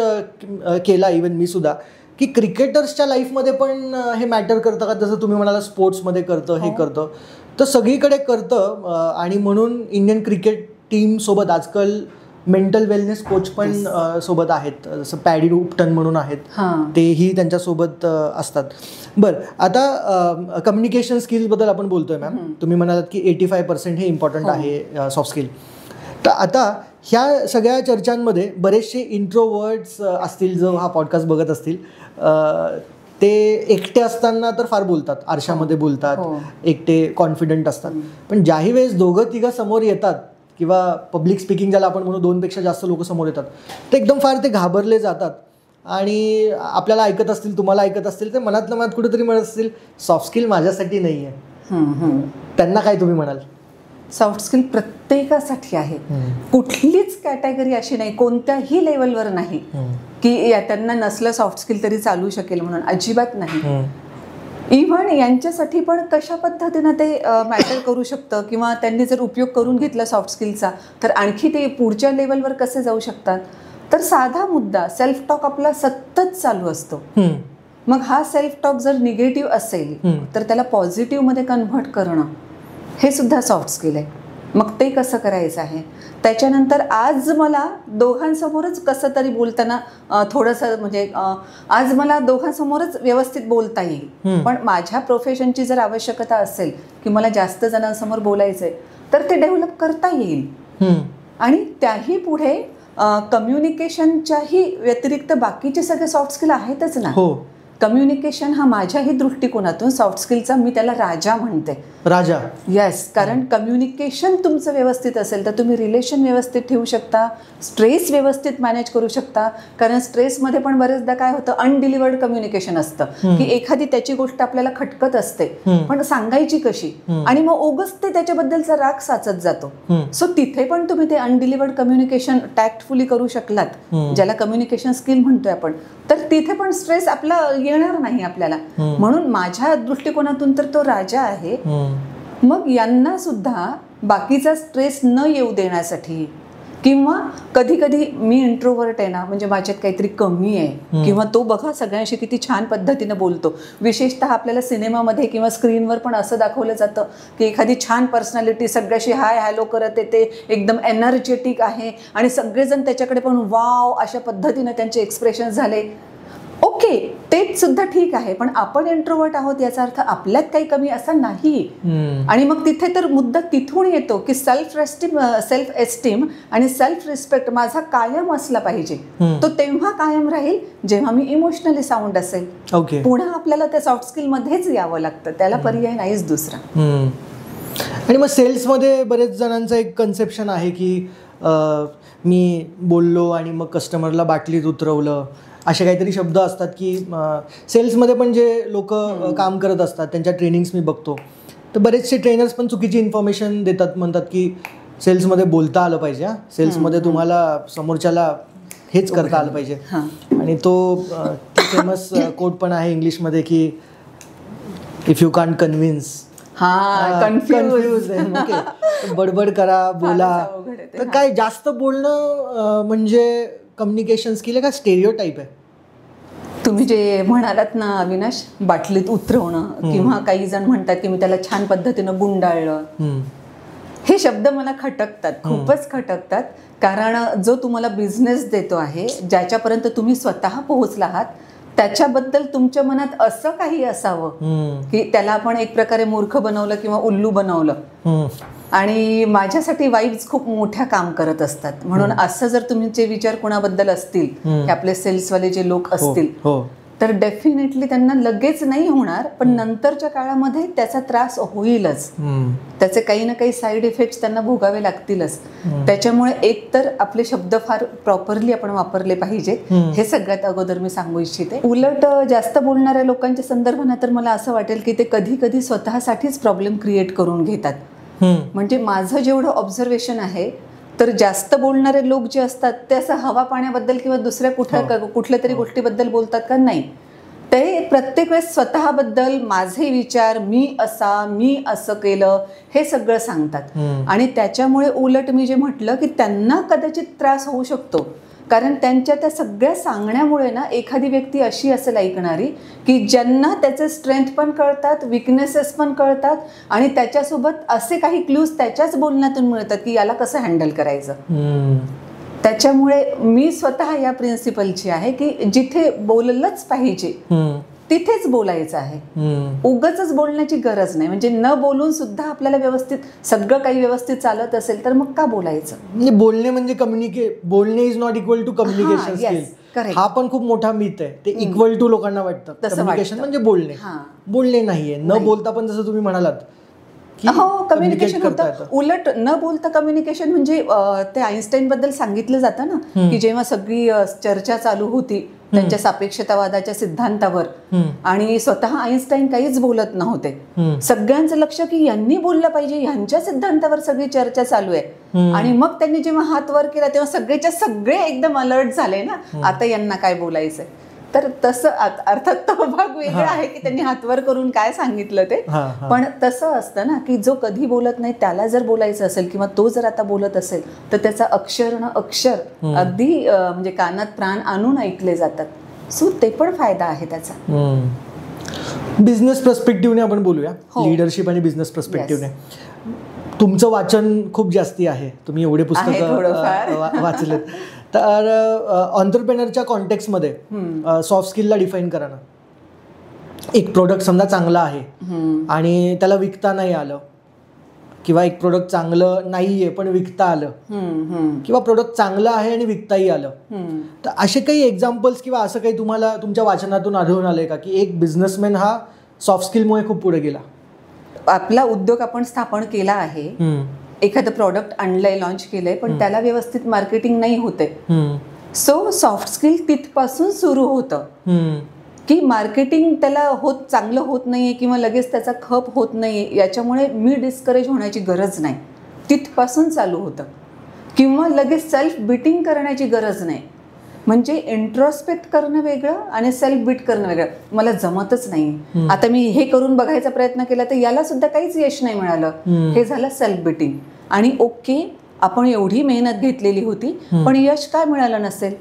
केला, इवन मी सुद्धा, की क्रिकेटर्सच्या लाईफमध्ये पण हे मॅटर करतं का? जसं तुम्ही म्हणाला स्पोर्ट्समध्ये करतं, हे करतं, तर सगळीकडे करतं. आणि म्हणून इंडियन क्रिकेट टीमसोबत आजकाल मेंटल वेलनेस कोच पण सोबत आहेत, जसं पॅडी उपटन म्हणून आहेत, तेही त्यांच्यासोबत असतात. बरं, आता कम्युनिकेशन स्किल्सबद्दल आपण बोलतोय मॅम. तुम्ही म्हणालात की 85% हे इम्पॉर्टंट आहे सॉफ्ट स्किल. तर आता ह्या सगळ्या चर्चांमध्ये बरेचसे इंट्रोवर्ड्स असतील, जो हा पॉडकास्ट बघत असतील, ते एकटे असताना तर फार बोलतात, आरशामध्ये बोलतात, एकटे कॉन्फिडंट असतात. पण ज्याही वेळेस दोघं तिघं समोर येतात किंवा पब्लिक स्पीकिंग ज्याला आपण म्हणू, 2 पेक्षा जास्त लोक समोर येतात, ते एकदम फार ते घाबरले जातात. आणि आपल्याला ऐकत असतील, तुम्हाला ऐकत असतील, तर मनातल्या मनात कुठेतरी म्हणत असतील सॉफ्ट स्किल माझ्यासाठी नाही आहे. त्यांना काय तुम्ही म्हणाल? सॉफ्ट स्किल प्रत्येकासाठी आहे. कुठलीच कॅटेगरी अशी नाही, कोणत्याही लेवलवर नाही की त्यांना नसलं सॉफ्ट स्किल तरी चालू शकेल म्हणून, अजिबात नाही. इव्हन यांच्यासाठी पण कशा पद्धतीनं ते मॅटर करू शकतं किंवा त्यांनी जर उपयोग करून घेतला सॉफ्ट स्किलचा तर आणखी ते पुढच्या लेवलवर कसे जाऊ शकतात. तर साधा मुद्दा सेल्फ टॉक आपला सतत चालू असतो. मग हा सेल्फ टॉक जर निगेटिव्ह असेल तर त्याला पॉझिटिव्हमध्ये कन्व्हर्ट करणं हे सुद्धा सॉफ्ट स्किल आहे. मग ते कसं करायचं आहे. त्याच्यानंतर आज मला दोघांसमोरच कसं तरी बोलताना थोडंसं म्हणजे आज मला दोघांसमोरच व्यवस्थित बोलता येईल, पण माझ्या प्रोफेशनची जर आवश्यकता असेल की मला जास्त जणांसमोर बोलायचं आहे तर ते डेव्हलप करता येईल. आणि त्याही पुढे कम्युनिकेशनच्याही व्यतिरिक्त बाकीचे सगळे सॉफ्ट स्किल आहेतच ना. कम्युनिकेशन हा माझ्याही दृष्टिकोनातून सॉफ्ट स्किलचा मी त्याला राजा म्हणते. राजा. येस, कारण कम्युनिकेशन तुमचं व्यवस्थित असेल तर तुम्ही रिलेशन व्यवस्थित ठेवू शकता, स्ट्रेस व्यवस्थित मॅनेज करू शकता. कारण स्ट्रेसमध्ये पण बरेचदा काय होतं, अनडिलिव्हर्ड कम्युनिकेशन असतं की एखादी त्याची गोष्ट आपल्याला खटकत असते पण सांगायची कशी, आणि मग ओगच ते त्याच्याबद्दलचा राग साचत जातो. सो तिथे पण तुम्ही ते अनडिलिव्हर्ड कम्युनिकेशन टॅक्टफुली करू शकलात, ज्याला कम्युनिकेशन स्किल म्हणतोय आपण, तर तिथे पण स्ट्रेस आपला येणार नाही आपल्याला. म्हणून माझ्या दृष्टिकोनातून तर तो राजा आहे. मग यांना सुद्धा बाकीचा स्ट्रेस न येऊ देण्यासाठी, किंवा कधी कधी मी इंट्रोवर्ट आहे ना, म्हणजे माझ्यात काहीतरी कमी आहे, किंवा तो बघा सगळ्यांशी किती छान पद्धतीने बोलतो. विशेषतः आपल्याला सिनेमामध्ये किंवा स्क्रीनवर पण असं दाखवलं जातं की एखादी छान पर्सनॅलिटी सगळ्याशी हाय हॅलो करत येते, एकदम एनर्जेटिक आहे, आणि सगळेजण त्याच्याकडे पण वाव अशा पद्धतीने त्यांचे एक्सप्रेशन झाले. ओके, तेच सुद्धा ठीक आहे, पण आपण इंट्रोवर्ट आहोत याचा अर्थ आपल्यात काही कमी असं नाही. आणि मग तिथे तर मुद्दा तिथून येतो की सेल्फ एस्टीम आणि सेल्फ रिस्पेक्ट माझा कायम असला पाहिजे. तो तेव्हा कायम राहील जेव्हा मी इमोशनली साऊंड असेल. पुन्हा आपल्याला त्या सॉफ्ट स्किल मध्येच यावं लागतं, त्याला पर्याय नाहीच दुसरा. आणि मग सेल्समध्ये बरेच जणांचं एक कन्सेप्शन आहे की मी बोललो आणि मग कस्टमरला बाटलीत उतरवलं, असे काहीतरी शब्द असतात की सेल्समध्ये पण जे लोक काम करत असतात त्यांच्या ट्रेनिंग्स मी बघतो, तर बरेचसे ट्रेनर्स पण चुकीची इन्फॉर्मेशन देतात. म्हणतात की सेल्समध्ये बोलता आलं पाहिजे, सेल्समध्ये तुम्हाला समोरच्याला हेच करता आलं पाहिजे. आणि तो फेमस कोट पण आहे इंग्लिशमध्ये की if you can't convince, confuse बडबड करा, बोला. तर काय जास्त बोलणं म्हणजे कम्युनिकेशन स्किल आहे का स्टेरिओ टाईप आहे? तुम्ही जे म्हणालात ना अविनाश, बाटलीत उतरवणं, किंवा काही जण म्हणतात की मी त्याला छान पद्धतीनं गुंडाळलं, हे शब्द मला खटकतात, खूपच खटकतात. कारण जो तुम्हाला बिझनेस देतो आहे, ज्याच्यापर्यंत तुम्ही स्वतः पोहोचला आहात, त्याच्याबद्दल तुमच्या मनात असं काही असावं की त्याला आपण एक प्रकारे मूर्ख बनवलं किंवा उल्लू बनवलं. आणि माझ्यासाठी वाईब्स खूप मोठ्या काम करत असतात. म्हणून असं जर तुमचे विचार कोणाबद्दल असतील, की आपले सेल्सवाले जे लोक असतील, तर डेफिनेटली त्यांना लगेच नाही होणार, पण नंतरच्या काळामध्ये त्याचा त्रास होईलच. त्याचे काही ना काही साईड इफेक्ट्स त्यांना भोगावे लागतीलच. त्याच्यामुळे एक तर आपले शब्द फार प्रॉपरली आपण वापरले पाहिजे, हे सगळ्यात अगोदर मी सांगू इच्छिते. उलट जास्त बोलणाऱ्या लोकांच्या संदर्भात तर मला असं वाटेल की ते कधी कधी स्वतःसाठीच प्रॉब्लेम क्रिएट करून घेतात. म्हणजे माझं जेवढं ऑब्झर्वेशन आहे, तर जास्त बोलणारे लोक जे असतात ते असं हवा पाण्याबद्दल किंवा दुसऱ्या कुठल्या तरी गोष्टीबद्दल बोलतात का नाही, ते प्रत्येक वेळेस स्वतःबद्दल माझे विचार, मी असं केलं, हे सगळं सांगतात. आणि त्याच्यामुळे उलट मी जे म्हटलं की त्यांना कदाचित त्रास होऊ शकतो, कारण त्यांच्या त्या सगळ्या सांगण्यामुळे ना एखादी व्यक्ती अशी असेल ऐकणारी की ज्यांना त्याचे स्ट्रेंथ पण कळतात, विकनेसेस पण कळतात, आणि त्याच्यासोबत असे काही क्लूज त्याच्याच बोलण्यातून मिळतात की याला कसं हँडल करायचं. त्याच्यामुळे मी स्वतः या प्रिन्सिपलची आहे की जिथे बोललंच पाहिजे तिथेच बोलायचं आहे, उगाचच बोलण्याची गरज नाही. म्हणजे न बोलून सुद्धा आपल्याला व्यवस्थित सगळं काही व्यवस्थित चालत असेल तर मग का बोलायचं. म्हणजे बोलणे म्हणजे बोलणे is not equal to communication skill. हा पण खूप मोठा मिथ आहे, ते इक्वल टू लोकांना वाटतं. कम्युनिकेशन म्हणजे बोलणे नाहीये, न बोलता पण जसं तुम्ही म्हणालात हो कम्युनिकेशन होतं. उलट न बोलता कम्युनिकेशन म्हणजे ते आईन्स्टाईन बद्दल सांगितलं जातं ना की जेव्हा सगळी चर्चा चालू होती त्यांच्या सापेक्षतावादाच्या सिद्धांतावर, आणि स्वतः आईन्स्टाईन काहीच बोलत नव्हते, सगळ्यांचं लक्ष की यांनी बोललं पाहिजे, ह्यांच्या सिद्धांतावर सगळी चर्चा चालू आहे. आणि मग त्यांनी जेव्हा हात वर केला तेव्हा सगळे एकदम अलर्ट झाले ना, आता यांना काय बोलायचंय. तर तसं अर्थात तो भाग वेगळा आहे की त्यांनी हातवर करून काय सांगितलं ते, पण तसं असतं ना की जो कधी बोलत नाही त्याला जर बोलायचं असेल किंवा तो जर आता बोलत असेल तर त्याचा अक्षर न अक्षर अगदी म्हणजे कानात प्राण आणून ऐकले जातात. सो ते पण फायदा आहे त्याचा. बिझनेस पर्स्पेक्टिव्हने आपण बोलूया, लिडरशिप आणि बिझनेस पर्स्पेक्टिव्हने. तुमचं वाचन खूप जास्ती आहे, तुम्ही एवढे पुस्तकं वाचलेत. तर एंटरप्रेन्योरच्या कॉन्टेक्स्टमध्ये सॉफ्ट स्किलला डिफाईन करा ना. एक प्रोडक्ट समजा चांगला आहे आणि त्याला विकता नाही आलं, किंवा एक प्रोडक्ट चांगलं नाहीये पण विकता आलं, किंवा प्रोडक्ट चांगलं आहे आणि विकताही आलं, तर असे काही एक्झाम्पल्स किंवा असं काही तुम्हाला तुमच्या वाचनातून आढळून आलंय का की एक बिझनेसमॅन हा सॉफ्ट स्किलमुळे खूप पुढे गेला? आपला उद्योग आपण स्थापन केला आहे, एखादं प्रॉडक्ट आणलंय, लॉन्च केलंय, पण त्याला व्यवस्थित मार्केटिंग नाही होते. सो सॉफ्ट स्किल तिथपासून सुरू होतं की मार्केटिंग त्याला चांगलं होत नाहीये किंवा लगेच त्याचा खप होत नाहीये, याच्यामुळे मी डिस्करेज होण्याची गरज नाही, तिथपासून चालू होतं. किंवा लगेच सेल्फ बिटिंग करण्याची गरज नाही. म्हणजे इंट्रोस्पेक्ट करणं वेगळं आणि सेल्फ बीट करणं वेगळं. मला जमतच नाही, आता मी हे करून बघायचा प्रयत्न केला तर याला सुद्धा काहीच यश नाही मिळालं, हे झालं सेल्फ बिटिंग. आणि ओके, आपण एवढी मेहनत घेतलेली होती पण यश काय मिळालं नसेल,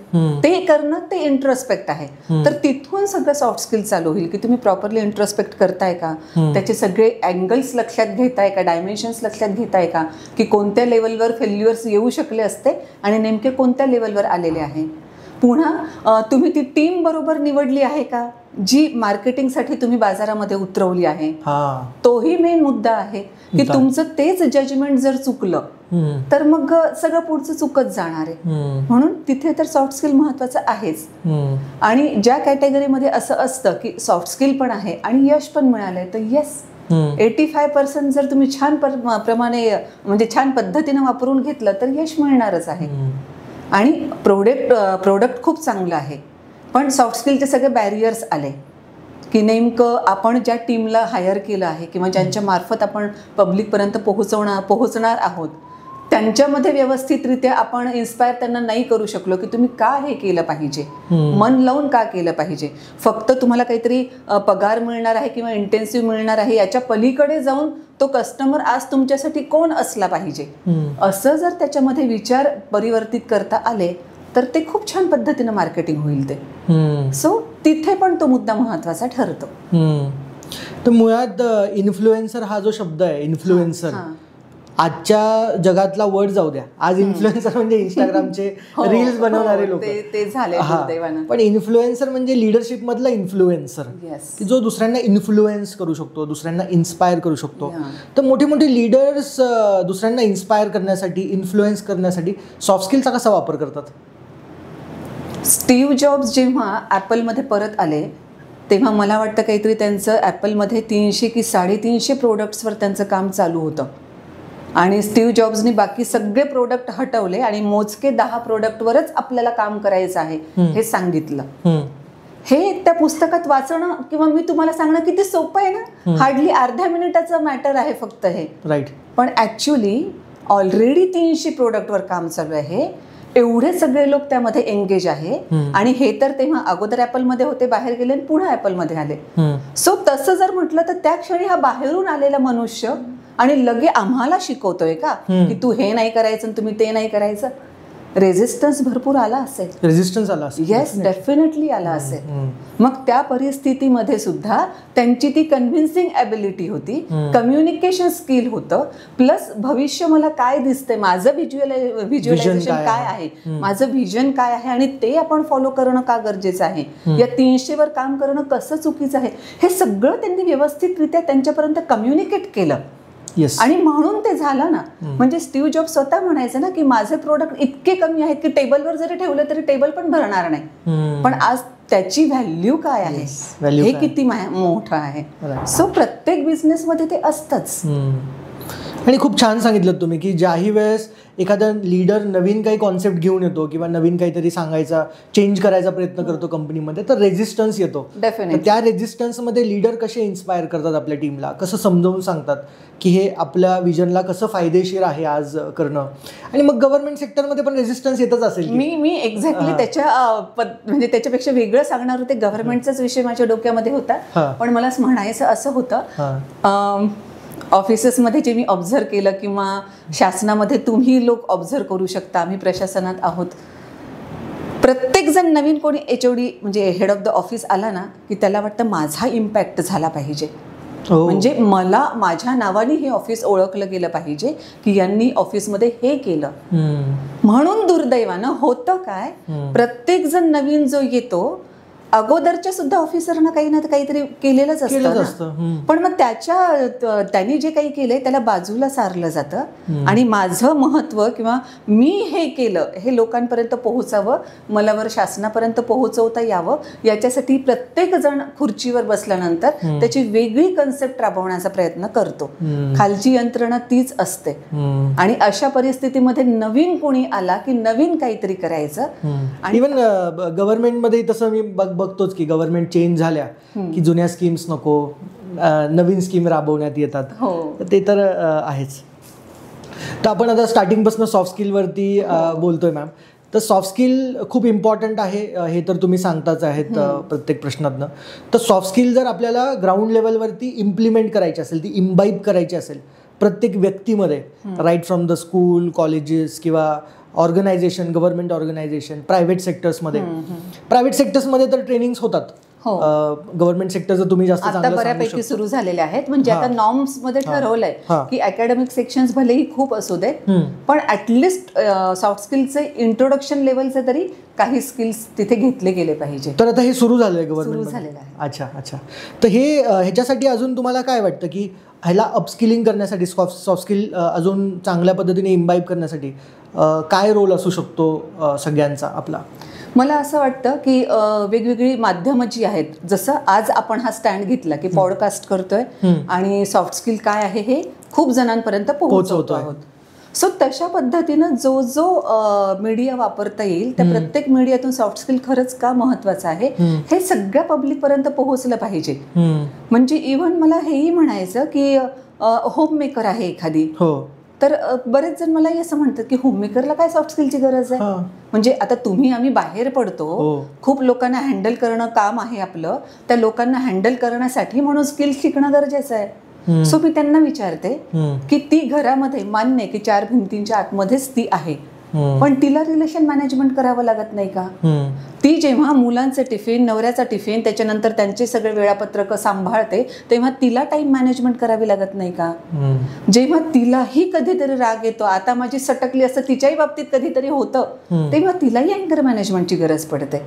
ते करणं ते इंट्रोस्पेक्ट आहे. तर तिथून सगळं सॉफ्ट स्किल चालू होईल की तुम्ही प्रॉपरली इंट्रोस्पेक्ट करताय का, त्याचे सगळे अँगल्स लक्षात घेताय का, डायमेन्शन्स लक्षात घेताय का, की कोणत्या लेवलवर फेल्युअर्स येऊ शकले असते आणि नेमके कोणत्या लेवलवर आलेले आहे. पुन्हा तुम्ही ती टीम बरोबर निवडली आहे का, जी मार्केटिंगसाठी तुम्ही बाजारामध्ये उतरवली आहे. तोही मेन मुद्दा आहे की तुमचं तेच जजमेंट जर चुकलं तर मग सगळं पुढचं चुकत जाणार आहे. म्हणून तिथे तर सॉफ्ट स्किल महत्वाचं आहेच. आणि ज्या कॅटेगरीमध्ये असं असतं की सॉफ्ट स्किल पण आहे आणि यश पण मिळालंय, तर येस 85% जर तुम्ही छान प्रमाणे म्हणजे छान पद्धतीने वापरून घेतलं तर यश मिळणारच आहे. आणि प्रोडक्ट खूप चांगलं आहे, पण सॉफ्ट स्किलचे सगळे बॅरियर्स आले की नेमकं आपण ज्या टीमला हायर केलं आहे किंवा ज्यांच्या मार्फत आपण पब्लिकपर्यंत पोहोचणार आहोत त्यांच्यामध्ये व्यवस्थितरित्या आपण इन्स्पायर त्यांना नाही करू शकलो की तुम्ही का हे केलं पाहिजे, मन लावून का केलं पाहिजे. फक्त तुम्हाला काहीतरी पगार मिळणार आहे किंवा इंटेन्सिव्ह मिळणार आहे याच्या पलीकडे जाऊन तो कस्टमर आज तुमच्यासाठी कोण असला पाहिजे, असं जर त्याच्यामध्ये विचार परिवर्तित करता आले तर ते खूप छान पद्धतीनं मार्केटिंग होईल ते. सो तिथे पण तो मुद्दा महत्वाचा ठरतो. तर मुळात इन्फ्लुएन्सर हा जो शब्द आहे, इन्फ्लुएन्सर आजच्या जगातला वर्ड जाऊ द्या, आज इन्फ्लुएन्सर म्हणजे इंस्टाग्रामचे रील्स बनवणारे लोक ते झाले. पण इन्फ्लुएन्सर म्हणजे लिडरशिप मधला इन्फ्लुएन्सर की जो दुसऱ्यांना इन्फ्लुएन्स करू शकतो, दुसऱ्यांना इन्स्पायर करू शकतो. तर मोठे मोठे लीडर्स दुसऱ्यांना इन्स्पायर करण्यासाठी, इन्फ्लुएन्स करण्यासाठी सॉफ्ट स्किलचा कसा वापर करतात? स्टीव्ह जॉब्स जेव्हा ॲपलमध्ये परत आले तेव्हा मला वाटतं काहीतरी त्यांचं ॲपलमध्ये 300 की 350 प्रोडक्ट्सवर त्यांचं काम चालू होतं. आणि स्टीव्ह जॉब्सनी बाकी सगळे प्रोडक्ट हटवले आणि मोजके 10 प्रोडक्टवरच आपल्याला काम करायचं आहे हे सांगितलं. हे त्या पुस्तकात वाचणं किंवा मी तुम्हाला सांगणं किती सोपं आहे ना, हार्डली अर्ध्या मिनिटाचं मॅटर आहे फक्त हे. राईट. पण ऍक्च्युली ऑलरेडी 300 प्रोडक्टवर काम चालू आहे, एवढे सगळे लोक त्यामध्ये एंगेज आहे. आणि हे तर तेव्हा अगोदर ॲपलमध्ये होते, बाहेर गेले आणि पुन्हा ॲपलमध्ये आले. सो तसं जर म्हटलं तर त्या क्षणी हा बाहेरून आलेला मनुष्य आणि लगे आम्हाला शिकवतोय का की तू हे नाही करायचं तुम्ही ते नाही करायचं. रेझिस्टन्स भरपूर आला असेल. रेझिस्टन्स आला असेल. येस, डेफिनेटली आला असेल. मग त्या परिस्थितीमध्ये सुद्धा त्यांची ती कन्व्हिन्सिंग ॲबिलिटी होती, कम्युनिकेशन स्किल होतं, प्लस भविष्य मला काय दिसतंय, माझं व्हिज्युअलायझेशन काय आहे, माझं व्हिजन काय आहे आणि ते आपण फॉलो करणं का गरजेचं आहे, या 300वर काम करणं कसं चुकीचं आहे, हे सगळं त्यांनी व्यवस्थितरित्या त्यांच्यापर्यंत कम्युनिकेट केलं. आणि म्हणून ते झालं ना. म्हणजे स्टीव्ह जॉब्स स्वतः म्हणायचं ना की माझे प्रोडक्ट इतके कमी आहेत की टेबलवर जरी ठेवलं तरी टेबल पण भरणार नाही, पण आज त्याची व्हॅल्यू काय आहे, हे किती मोठं आहे. सो प्रत्येक बिझनेसमध्ये ते असतंच. आणि खूप छान सांगितलं तुम्ही की ज्याही वेळेस एखादा लीडर नवीन काही कॉन्सेप्ट घेऊन येतो किंवा नवीन काहीतरी सांगायचा, चेंज करायचा प्रयत्न करतो कंपनीमध्ये, तर रेझिस्टन्स येतो. तर त्या रेझिस्टन्समध्ये लीडर कसे इन्स्पायर करतात आपल्या टीमला, कसं समजावून सांगतात की हे आपल्या विजनला कसं फायदेशीर आहे आज करणं. आणि मग गव्हर्नमेंट सेक्टरमध्ये पण रेझिस्टन्स येतच असेल. मी एक्झॅक्टली म्हणजे त्याच्यापेक्षा वेगळं सांगणार होते. गव्हर्नमेंटचाच विषय माझ्या डोक्यामध्ये होता, पण मला म्हणायचं असं होतं, ऑफिसेसमध्ये जे मी ऑब्झर्व केलं किंवा शासनामध्ये तुम्ही लोक ऑब्झर्व करू शकता, आम्ही प्रशासनात आहोत, प्रत्येक जण नवीन कोणी HOD म्हणजे हेड ऑफ द ऑफिस आला ना की त्याला वाटतं माझा इम्पॅक्ट झाला पाहिजे, म्हणजे मला माझ्या नावाने हे ऑफिस ओळखलं गेलं पाहिजे की यांनी ऑफिसमध्ये हे केलं. म्हणून दुर्दैवानं होतं काय, प्रत्येक जण नवीन जो येतो अगोदरच्या सुद्धा ऑफिसरना काही ना काहीतरी केलेलंच असतं, पण मग त्यांनी जे काही केलंय त्याला बाजूला सारलं जातं आणि माझं महत्व किंवा मी हे केलं हे लोकांपर्यंत पोहोचावं, मला वर शासनापर्यंत पोहोचवता यावं, याच्यासाठी प्रत्येक जण खुर्चीवर बसल्यानंतर त्याची वेगळी कन्सेप्ट राबवण्याचा प्रयत्न करतो. खालची यंत्रणा तीच असते आणि अशा परिस्थितीमध्ये नवीन कोणी आला की नवीन काहीतरी करायचं. आणि इव्हन गव्हर्नमेंटमध्ये तसं मी बघतोच की गव्हर्नमेंट चेंज झाल्या की जुन्या स्कीम्स नको, नवीन स्कीम राबवण्यात येतात, ते तर आहेच. तर आपण आता स्टार्टिंगपासून सॉफ्ट स्किलवरती बोलतोय मॅम. तर सॉफ्ट स्किल खूप इम्पॉर्टंट आहे हे तर तुम्ही सांगताच आहेत प्रत्येक प्रश्नातनं. तर सॉफ्ट स्किल जर आपल्याला ग्राउंड लेवलवरती इम्प्लिमेंट करायची असेल, ती इम्बाईब करायची असेल प्रत्येक व्यक्तीमध्ये, right from the school, colleges किंवा ऑर्गनायझेशन, गव्हर्नमेंट ऑर्गनायझेशन, प्रायव्हेट सेक्टर्समध्ये तर ट्रेनिंग्स होतात. गव्हर्नमेंट सेक्टरचं तुम्ही जास्त आता बऱ्यापैकी सुरू झालेले आहेत. म्हणजे आता नॉर्म्स मध्ये ठरवलंय की अकॅडमिक सेक्शन्स भलेही खूप असू दे, पण ऍटलिस्ट सॉफ्ट स्किलचे इंट्रोडक्शन लेवलचे तरी काही स्किल्स तिथे घेतले गेले पाहिजे. तर आता हे सुरू झालंय गव्हर्नमेंट. झालेलं आहे. अच्छा. तर हे ह्याच्यासाठी अजून तुम्हाला काय वाटतं की ह्याला अपस्किलिंग करण्यासाठी, सॉफ्ट स्किल अजून चांगल्या पद्धतीने इम्बाईब करण्यासाठी काय रोल असू शकतो सगळ्यांचा आपला? मला असं वाटतं की वेगवेगळी माध्यमं जी आहेत, जसं आज आपण हा स्टँड घेतला की पॉडकास्ट करतोय आणि सॉफ्ट स्किल काय आहे हे खूप जणांपर्यंत पोहोचवतो आहोत. सो तशा पद्धतीनं जो मीडिया वापरता येईल त्या प्रत्येक मीडियातून सॉफ्ट स्किल खरंच का महत्वाचं आहे हे सगळ्या पब्लिकपर्यंत पोहोचलं पाहिजे. म्हणजे इव्हन मला हेही म्हणायचं की होममेकर आहे एखादी, तर बरेच जण मलाही असं म्हणतात की होममेकरला काय सॉफ्ट स्किलची गरज आहे. म्हणजे आता आम्ही बाहेर पडतो, खूप लोकांना हँडल करणं काम आहे आपलं, त्या लोकांना हँडल करण्यासाठी म्हणून स्किल शिकणं गरजेचं आहे. सो मी त्यांना विचारते की ती घरामध्ये मान्य की 4 भिंतींच्या आतमध्येच ती आहे, पण तिला रिलेशन मॅनेजमेंट करावं लागत नाही का? ती जेव्हा मुलांचे टिफिन, नवऱ्याचा टिफिन, त्याच्यानंतर त्यांचे सगळे वेळापत्रक सांभाळते तेव्हा तिला टाइम मॅनेजमेंट करावी लागत नाही का? जेव्हा तिलाही कधीतरी राग येतो, आता माझी सटकली असं तिच्याही बाबतीत कधीतरी होतं, तेव्हा तिलाही अँगर मॅनेजमेंटची गरज पडते.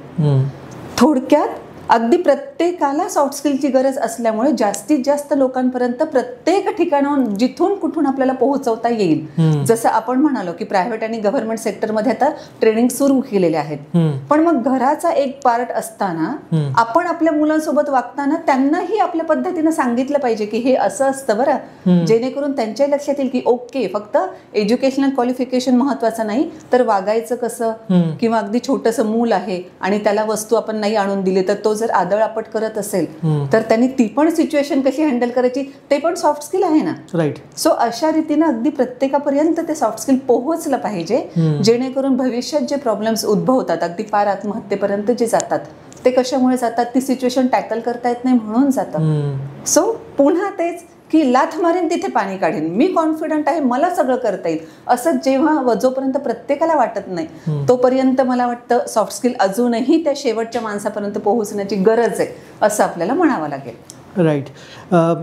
थोडक्यात अगदी प्रत्येकाला सॉफ्ट स्किलची गरज असल्यामुळे जास्तीत जास्त लोकांपर्यंत प्रत्येक ठिकाणाहून जिथून कुठून आपल्याला पोहोचवता येईल. जसं आपण म्हणालो की प्रायव्हेट आणि गव्हर्नमेंट सेक्टरमध्ये आता ट्रेनिंग सुरू केलेले आहेत, पण मग घराचा एक पार्ट असताना आपण आपल्या मुलांसोबत वागताना त्यांनाही आपल्या पद्धतीनं सांगितलं पाहिजे की हे असं असतं बरं, जेणेकरून त्यांच्या लक्षात येईल की ओके, फक्त एज्युकेशनल क्वालिफिकेशन महत्वाचं नाही, तर वागायचं कसं. किंवा अगदी छोटंसं मूल आहे आणि त्याला वस्तू आपण नाही आणून दिली तर तो जर आदळआपट करत असेल तर त्यांनी ती पण सिच्युएशन कशी हँडल करायची ते पण सॉफ्ट स्किल आहे ना. राईट. सो अशा रीतीनं अगदी प्रत्येकापर्यंत ते सॉफ्ट स्किल पोहोचलं पाहिजे, जेणेकरून भविष्यात जे प्रॉब्लेम्स उद्भवतात, अगदी पार आत्महत्येपर्यंत जे जातात, ते कशामुळे जातात, ती सिच्युएशन टॅकल करता येत नाही म्हणून जातं. सो पुन्हा तेच की लाथ मारेन तिथे पाणी काढेन, मी कॉन्फिडंट आहे, मला सगळं करता येईल, असं जेव्हा जोपर्यंत प्रत्येकाला वाटत नाही तोपर्यंत मला वाटतं सॉफ्ट स्किल अजूनही त्या शेवटच्या माणसापर्यंत पोहोचण्याची गरज आहे असं आपल्याला म्हणावं लागेल. राईट.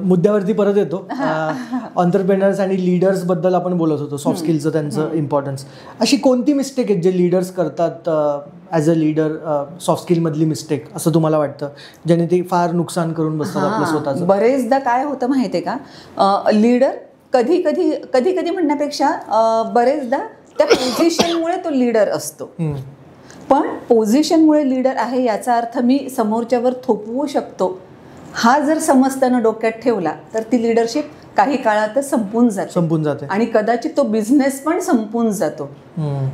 मुद्द्यावरती परत येतो. ऑन्टरप्रेनर्स आणि लीडर्स बद्दल आपण बोलत होतो, सॉफ्ट स्किलचं त्यांचं इम्पॉर्टन्स. अशी कोणती मिस्टेक आहेत जे लीडर्स करतात ॲज अ लीडर, सॉफ्ट स्किलमधली मिस्टेक असं तुम्हाला वाटतं, ज्याने ते फार नुकसान करून बसतात आपलं स्वतःचं? बरेचदा काय होतं माहिती आहे का, लीडर कधी कधी म्हणण्यापेक्षा बरेचदा त्या पोझिशनमुळे तो लीडर असतो. पण पोझिशनमुळे लीडर आहे याचा अर्थ मी समोरच्यावर थोपवू शकतो, हा जर समज त्यानं डोक्यात ठेवला तर ती लिडरशिप काही काळातच संपून जाते आणि कदाचित तो बिझनेस पण संपून जातो.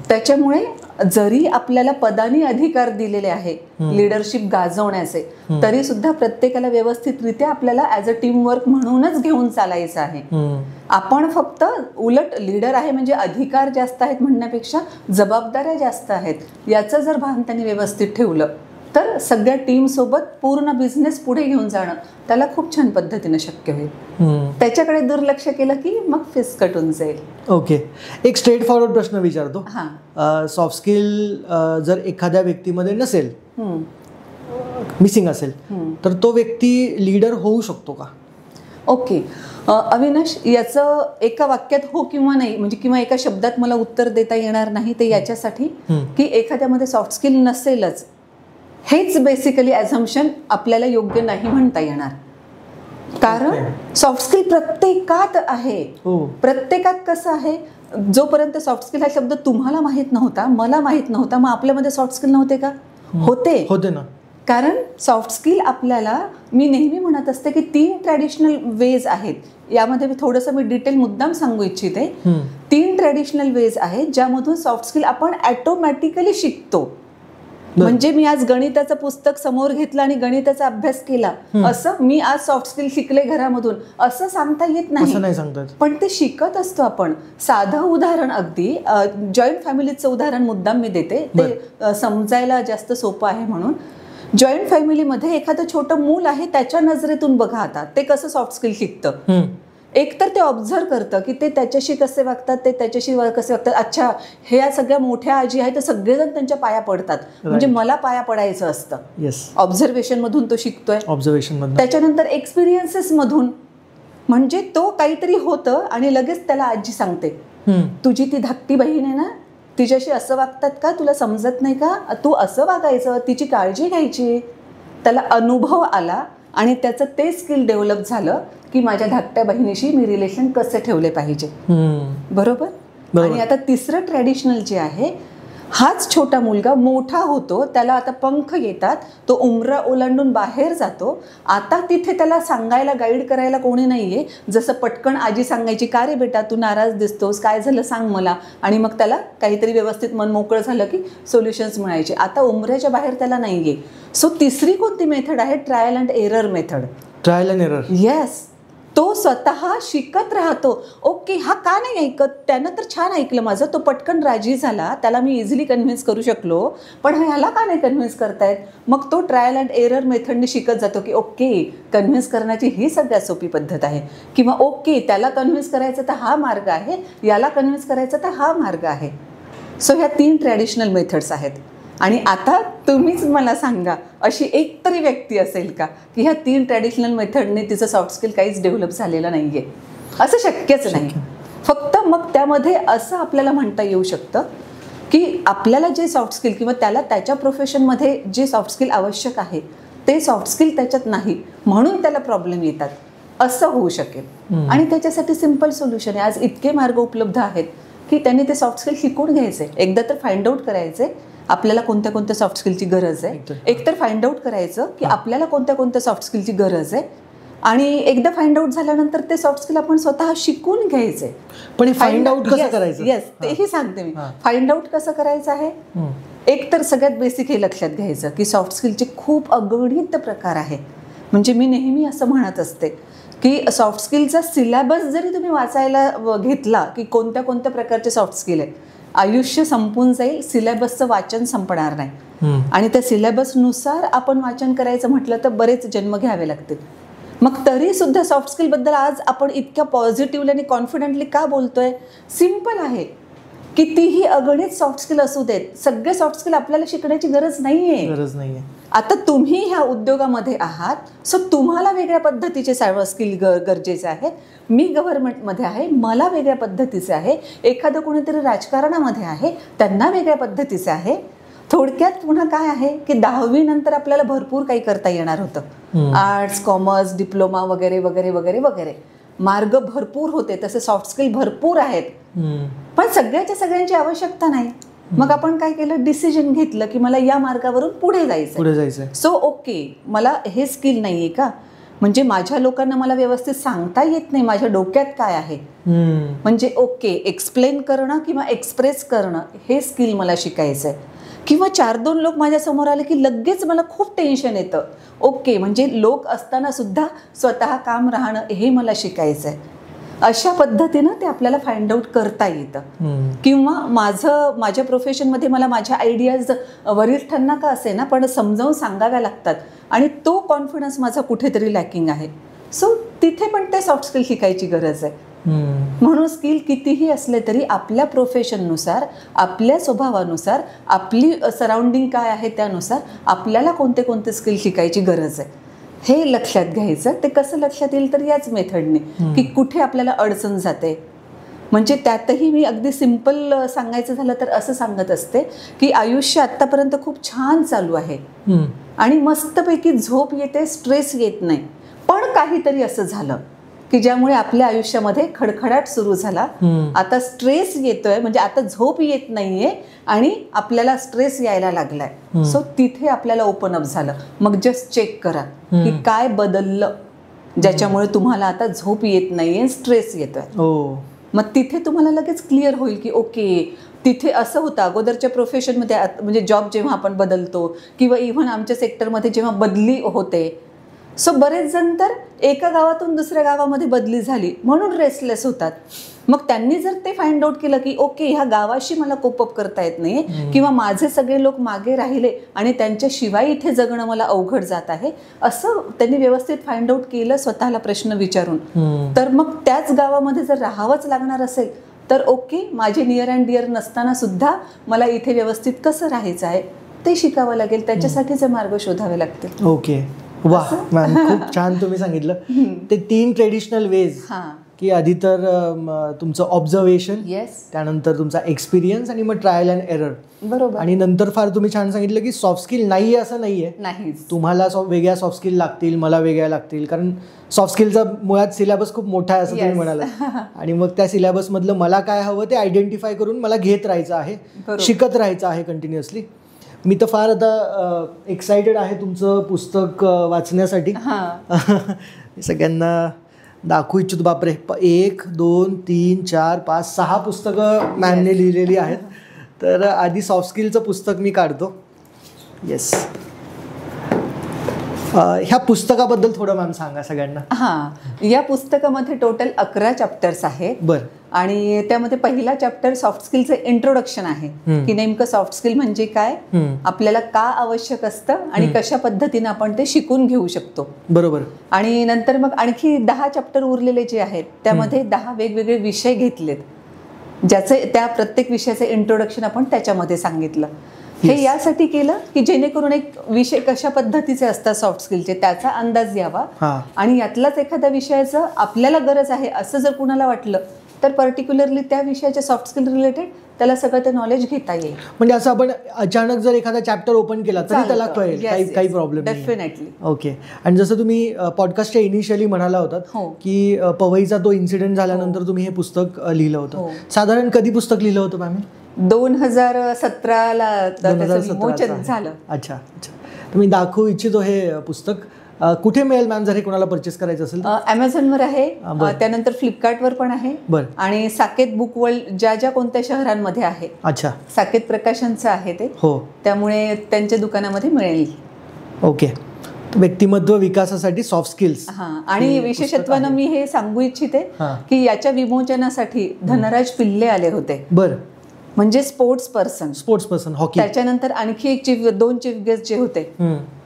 त्याच्यामुळे जरी आपल्याला पदानी अधिकार दिलेले आहे लिडरशिप गाजवण्याचे, तरी सुद्धा प्रत्येकाला व्यवस्थितरित्या आपल्याला ऍज अ टीम वर्क म्हणूनच घेऊन चालायचं आहे. आपण फक्त उलट लीडर आहे म्हणजे अधिकार जास्त आहेत म्हणण्यापेक्षा जबाबदाऱ्या जास्त आहेत याचं जर भान त्यांनी व्यवस्थित ठेवलं तर सगळ्या टीम सोबत पूर्ण बिझनेस पुढे घेऊन जाणं त्याला खूप छान पद्धतीने शक्य होईल. त्याच्याकडे दुर्लक्ष केलं की मग फिसकटून जाईल. ओके, एक स्ट्रेट फॉरवर्ड प्रश्न विचारतो. सॉफ्ट स्किल जर एखाद्या व्यक्तीमध्ये नसेल, मिसिंग असेल, तर तो व्यक्ती लीडर होऊ शकतो का? ओके, अविनाश, याचं एका वाक्यात हो किंवा नाही म्हणजे किंवा एका शब्दात मला उत्तर देता येणार नाही. ते याच्यासाठी की एखाद्यामध्ये सॉफ्ट स्किल नसेलच हेच बेसिकली ॲझम्पशन आपल्याला योग्य नाही म्हणता येणार. कारण सॉफ्ट स्किल प्रत्येकात आहे. प्रत्येकात कसं आहे, जोपर्यंत सॉफ्ट स्किल हा शब्द तुम्हाला माहीत नव्हता, मला माहीत नव्हता, मग आपल्यामध्ये सॉफ्ट स्किल नव्हते का? होते ना. कारण सॉफ्ट स्किल आपल्याला, मी नेहमी म्हणत असते की 3 ट्रॅडिशनल वेज आहेत. यामध्ये मी डिटेल मुद्दाम सांगू इच्छिते. 3 ट्रॅडिशनल वेज आहेत ज्यामधून सॉफ्ट स्किल आपण ॲटोमॅटिकली शिकतो. म्हणजे मी आज गणिताचं पुस्तक समोर घेतलं आणि गणिताचा अभ्यास केला असं मी आज सॉफ्ट स्किल शिकले घरामधून असं सांगता येत नाही. पण ते शिकत असतो आपण. साधं उदाहरण, अगदी जॉईंट फॅमिलीचं उदाहरण मुद्दाम मी देते, ते समजायला जास्त सोपं आहे म्हणून. जॉईंट फॅमिलीमध्ये एखादं छोटं मूल आहे, त्याच्या नजरेतून बघा आता ते कसं सॉफ्ट स्किल शिकतं. एक तर ते ऑब्झर्व करतं की ते त्याच्याशी कसे वागतात, ते त्याच्याशी कसे वागतात. अच्छा, हे या सगळ्या मोठ्या आजी आहेत तर सगळेजण त्यांच्या पाया पडतात, म्हणजे मला पाया पडायचं असतं. ऑब्झर्वेशन मधून तो शिकतोय. त्याच्यानंतर एक्सपिरियन्सेस मधून, म्हणजे तो काहीतरी होतं आणि लगेच त्याला आजी सांगते, तुझी ती धाकटी बहीण आहे ना, तिच्याशी असं वागतात का, तुला समजत नाही का, तू असं वागायचं, तिची काळजी घ्यायची. त्याला अनुभव आला आणि त्याचं ते स्किल डेव्हलप झालं की माझ्या धाकट्या बहिणीशी मी रिलेशन कसे ठेवले पाहिजे. बरोबर. आणि आता तिसरं ट्रॅडिशनल जे आहे, हाच छोटा मुलगा मोठा होतो, त्याला आता पंख येतात, तो उमरा ओलांडून बाहेर जातो. आता तिथे त्याला सांगायला, गाईड करायला कोणी नाहीये. जसं पटकन आजी सांगायची, का रे बेटा तू नाराज दिसतोस, काय झालं सांग मला, आणि मग त्याला काहीतरी व्यवस्थित मन मोकळं झालं की सोल्युशन्स मिळायचे. आता उमऱ्याच्या बाहेर त्याला नाहीये. सो तिसरी कोणती मेथड आहे? Trial and error method. Trial and error. Yes. तो स्वतः शिकत राहतो. ओके, हा का नाही ऐकत, त्यानं तर छान ऐकलं माझं, तो पटकन राजी झाला, त्याला मी इझिली कन्व्हिन्स करू शकलो, पण ह्याला का नाही कन्व्हिन्स करतायत. मग तो ट्रायल अँड एरर मेथडने शिकत जातो की ओके, कन्व्हिन्स करण्याची ही सगळ्यात सोपी पद्धत आहे, किंवा ओके त्याला कन्व्हिन्स करायचं तर हा मार्ग आहे, याला कन्व्हिन्स करायचं तर हा मार्ग आहे. सो ह्या 3 ट्रॅडिशनल मेथड्स आहेत. आणि आता तुम्हीच मला सांगा, अशी एक तरी व्यक्ती असेल का की ह्या 3 ट्रॅडिशनल मेथडने तिचं सॉफ्ट स्किल काहीच डेव्हलप झालेलं नाहीये? असं शक्यच नाही. फक्त मग त्यामध्ये असं आपल्याला म्हणता येऊ शकतं की आपल्याला जे सॉफ्ट स्किल किंवा त्याला त्याच्या प्रोफेशनमध्ये जे सॉफ्ट स्किल आवश्यक आहे ते सॉफ्ट स्किल त्याच्यात नाही, म्हणून त्याला प्रॉब्लेम येतात, असं होऊ शकेल. आणि त्याच्यासाठी सिम्पल सोल्युशन आहे. आज इतके मार्ग उपलब्ध आहेत की त्यांनी ते सॉफ्ट स्किल शिकून घ्यायचे. एकदा तर फाइंड आउट करायचे आपल्याला कोणत्या कोणत्या सॉफ्ट स्किलची गरज आहे. एकतर फाइंड आउट करायचं की आपल्याला कोणत्या कोणत्या सॉफ्ट स्किलची गरज आहे, आणि एकदा फाइंड आउट झाल्यानंतर ते सॉफ्ट स्किल आपण स्वतः शिकून घ्यायचे. पण फाइंड आउट कसं करायचं? येस, तेही सांगते मी. फाइंड आउट कसं करायचं आहे, एक तर सगळ्यात बेसिक हे लक्षात घ्यायचं की सॉफ्ट स्किलचे खूप अगणित प्रकार आहे. म्हणजे मी नेहमी असं म्हणत असते की सॉफ्ट स्किलचा सिलेबस जरी तुम्ही वाचायला घेतला की कोणत्या कोणत्या प्रकारचे सॉफ्ट स्किल आहे, आयुष्य संपून जाईल, सिलेबसचं वाचन संपणार नाही. आणि त्या सिलेबसनुसार आपण वाचन करायचं म्हटलं तर बरेच जन्म घ्यावे लागतील. मग तरी सुद्धा सॉफ्ट स्किल बद्दल आज आपण इतक्या पॉझिटिव्हली आणि कॉन्फिडेंटली का बोलतोय? सिम्पल आहे. कितीही अगणित सॉफ्ट स्किल असू देत, सगळे सॉफ्ट स्किल आपल्याला शिकण्याची गरज नाहीये. आता तुम्ही ह्या उद्योगामध्ये आहात, सो तुम्हाला वेगळ्या पद्धतीचे स्किल गरजेचे आहेत. मी गव्हर्नमेंटमध्ये आहे, मला वेगळ्या पद्धतीचे आहे. एखादं कोणीतरी राजकारणामध्ये आहे, त्यांना वेगळ्या पद्धतीचे आहे. थोडक्यात पुन्हा काय आहे की 10वी नंतर आपल्याला भरपूर काही करता येणार होतं. आर्ट्स, कॉमर्स, डिप्लोमा वगैरे वगैरे वगैरे वगैरे मार्ग भरपूर होते, तसे सॉफ्ट स्किल भरपूर आहेत, पण सगळ्यांची आवश्यकता नाही. मग आपण काय केलं, डिसिजन घेतलं की मला या मार्गावरून पुढे जायचं. सो ओके, मला हे स्किल नाहीये का, म्हणजे माझ्या लोकांना मला व्यवस्थित सांगता येत नाही माझ्या डोक्यात काय आहे. म्हणजे ओके, एक्सप्लेन करणं किंवा एक्सप्रेस करणं हे स्किल मला शिकायचं आहे. किंवा 4-2 लोक माझ्यासमोर आले की लगेच मला खूप टेन्शन येतं. ओके, म्हणजे लोक असताना सुद्धा स्वतः काम राहणं हे मला शिकायचं आहे. अशा पद्धतीनं ते आपल्याला फाइंड आउट करता येतं. किंवा माझ्या प्रोफेशनमध्ये मला माझ्या आयडियाज वरिष्ठांना का असे ना पण समजावून सांगाव्या लागतात आणि तो कॉन्फिडन्स माझा कुठेतरी लॅकिंग आहे. सो तिथे पण ते सॉफ्ट स्किल शिकायची गरज आहे. म्हणून स्किल कितीही असले तरी आपल्या प्रोफेशननुसार, आपल्या स्वभावानुसार, आपली सराउंडिंग काय आहे त्यानुसार आपल्याला कोणते कोणते स्किल शिकायची गरज आहे हे लक्षात घ्यायचं. ते कसं लक्षात येईल तर याच मेथडने की कुठे आपल्याला अडचण जाते. म्हणजे त्यातही मी अगदी सिम्पल सांगायचं झालं तर असं सांगत असते की आयुष्य आत्तापर्यंत खूप छान चालू आहे आणि मस्तपैकी झोप येते, स्ट्रेस येत नाही. पण काहीतरी असं झालं की ज्यामुळे आपल्या आयुष्यामध्ये खडखडाट सुरू झाला. आता स्ट्रेस येतोय, म्हणजे आता झोप येत नाहीये आणि आपल्याला स्ट्रेस यायला लागलाय. सो तिथे आपल्याला ओपन अप झालं. मग जस्ट चेक करा की काय बदललं ज्याच्यामुळे तुम्हाला आता झोप येत नाहीये, स्ट्रेस येतोय. मग तिथे तुम्हाला लगेच क्लिअर होईल की ओके, तिथे असं होतं अगोदरच्या प्रोफेशनमध्ये. म्हणजे जॉब जेव्हा आपण बदलतो किंवा इव्हन आमच्या सेक्टरमध्ये जेव्हा बदली होते, सो बरेच जण तर एका गावातून दुसऱ्या गावामध्ये बदली झाली म्हणून रेस्टलेस होतात. मग त्यांनी जर ते फाइंड आउट केलं की ओके, ह्या गावाशी मला कोप अप करता येत नाही किंवा माझे सगळे लोक मागे राहिले आणि त्यांच्याशिवाय इथे जगणं मला अवघड जात आहे, असं त्यांनी व्यवस्थित फाइंड आउट केलं स्वतःला प्रश्न विचारून, तर मग त्याच गावामध्ये जर राहावंच लागणार असेल तर ओके, माझे नियर अँड डिअर नसताना सुद्धा मला इथे व्यवस्थित कसं राहायचं आहे ते शिकावं लागेल. त्याच्यासाठीचे मार्ग शोधावे लागतील. ओके, वा मॅम, खूप छान तुम्ही सांगितलं. ते 3 ट्रेडिशनल वेज की आधी तर तुमचं ऑब्झर्वेशन, त्यानंतर तुमचा एक्सपिरियन्स आणि मग ट्रायल अँड एरर. बरोबर. आणि नंतर फार तुम्ही छान सांगितलं की सॉफ्ट स्किल नाही असं नाहीये, तुम्हाला वेगळ्या सॉफ्ट स्किल लागतील, मला वेगळ्या लागतील. कारण सॉफ्ट स्किलचा मुळात सिलेबस खूप मोठा आहे असं तुम्ही म्हणाला. आणि मग त्या सिलेबस मधलं मला काय हवं ते आयडेंटिफाय करून मला घेत राहायचं आहे, शिकत राहायचं आहे कंटिन्युअसली. मी तर फार आता एक्सायटेड आहे तुमचं पुस्तक वाचण्यासाठी. सगळ्यांना दाखवू इच्छितो. बापरे, 1, 2, 3, 4, 5, 6 पुस्तकं मॅमने लिहिलेली आहेत. तर आधी सॉफ्ट स्किलचं पुस्तक मी काढतो. येस, ह्या पुस्तकाबद्दल थोडं मॅम सांगा सगळ्यांना. या पुस्तकामध्ये टोटल 11 चॅप्टर्स आहेत. बरं. आणि त्यामध्ये पहिला चॅप्टर सॉफ्ट स्किलचं इंट्रोडक्शन आहे की नेमकं सॉफ्ट स्किल म्हणजे काय, आपल्याला का आवश्यक असतं आणि कशा पद्धतीने आपण ते शिकून घेऊ शकतो. बरोबर. आणि नंतर मग आणखी 10 चॅप्टर उरलेले जे आहेत त्यामध्ये 10 वेगवेगळे विषय घेतलेत, ज्याचे त्या प्रत्येक विषयाचे इंट्रोडक्शन आपण त्याच्यामध्ये सांगितलं. हे यासाठी केलं की जेणेकरून एक विषय कशा पद्धतीचे असतात सॉफ्ट स्किलचे त्याचा अंदाज यावा आणि यातलाच एखाद्या विषयाचं आपल्याला गरज आहे असं जर कुणाला वाटलं तर पर्टिक्युलरली त्या विषयाच्या सॉफ्ट स्किल रिलेटेड त्याला सगळं ते नॉलेज घेता येईल. म्हणजे असं आपण अचानक जर एखादा चॅप्टर ओपन केला तरी त्याला कळेल, काही प्रॉब्लेम नाही. डेफिनेटली. ओके. आणि जसं तुम्ही पॉडकास्टच्या इनिशियली म्हणाला होतात की पवईचा तो इन्सिडेंट झाल्यानंतर तुम्ही हे पुस्तक लिहिलं होतं. साधारण कधी पुस्तक लिहिलं होतं मॅम? 2017ला विमोचन झालं. अच्छा अच्छा. तुम्ही दाखवू इच्छितो हे पुस्तक. कुठे मिळेल मॅम जर हे कोणाला परचेस करायचं असेल? अमेझॉनवर आहे, त्यानंतर फ्लिपकार्टवर पण आहे आणि साकेत बुक वर्ल्ड ज्या कोणत्या शहरांमध्ये आहे. अच्छा. साकेत प्रकाशनचं आहे ते, त्यामुळे त्यांच्या दुकानामध्ये मिळेल. ओके. व्यक्तिमत्व विकासासाठी सॉफ्ट स्किल्स. आणि विशेषत्वानं मी हे सांगू इच्छिते की याच्या विमोचनासाठी धनराज पिल्ले आले होते. बरं. म्हणजे स्पोर्ट्स पर्सन हॉकी. त्याच्यानंतर आणखी 2 चीफ गेस्ट जे होते,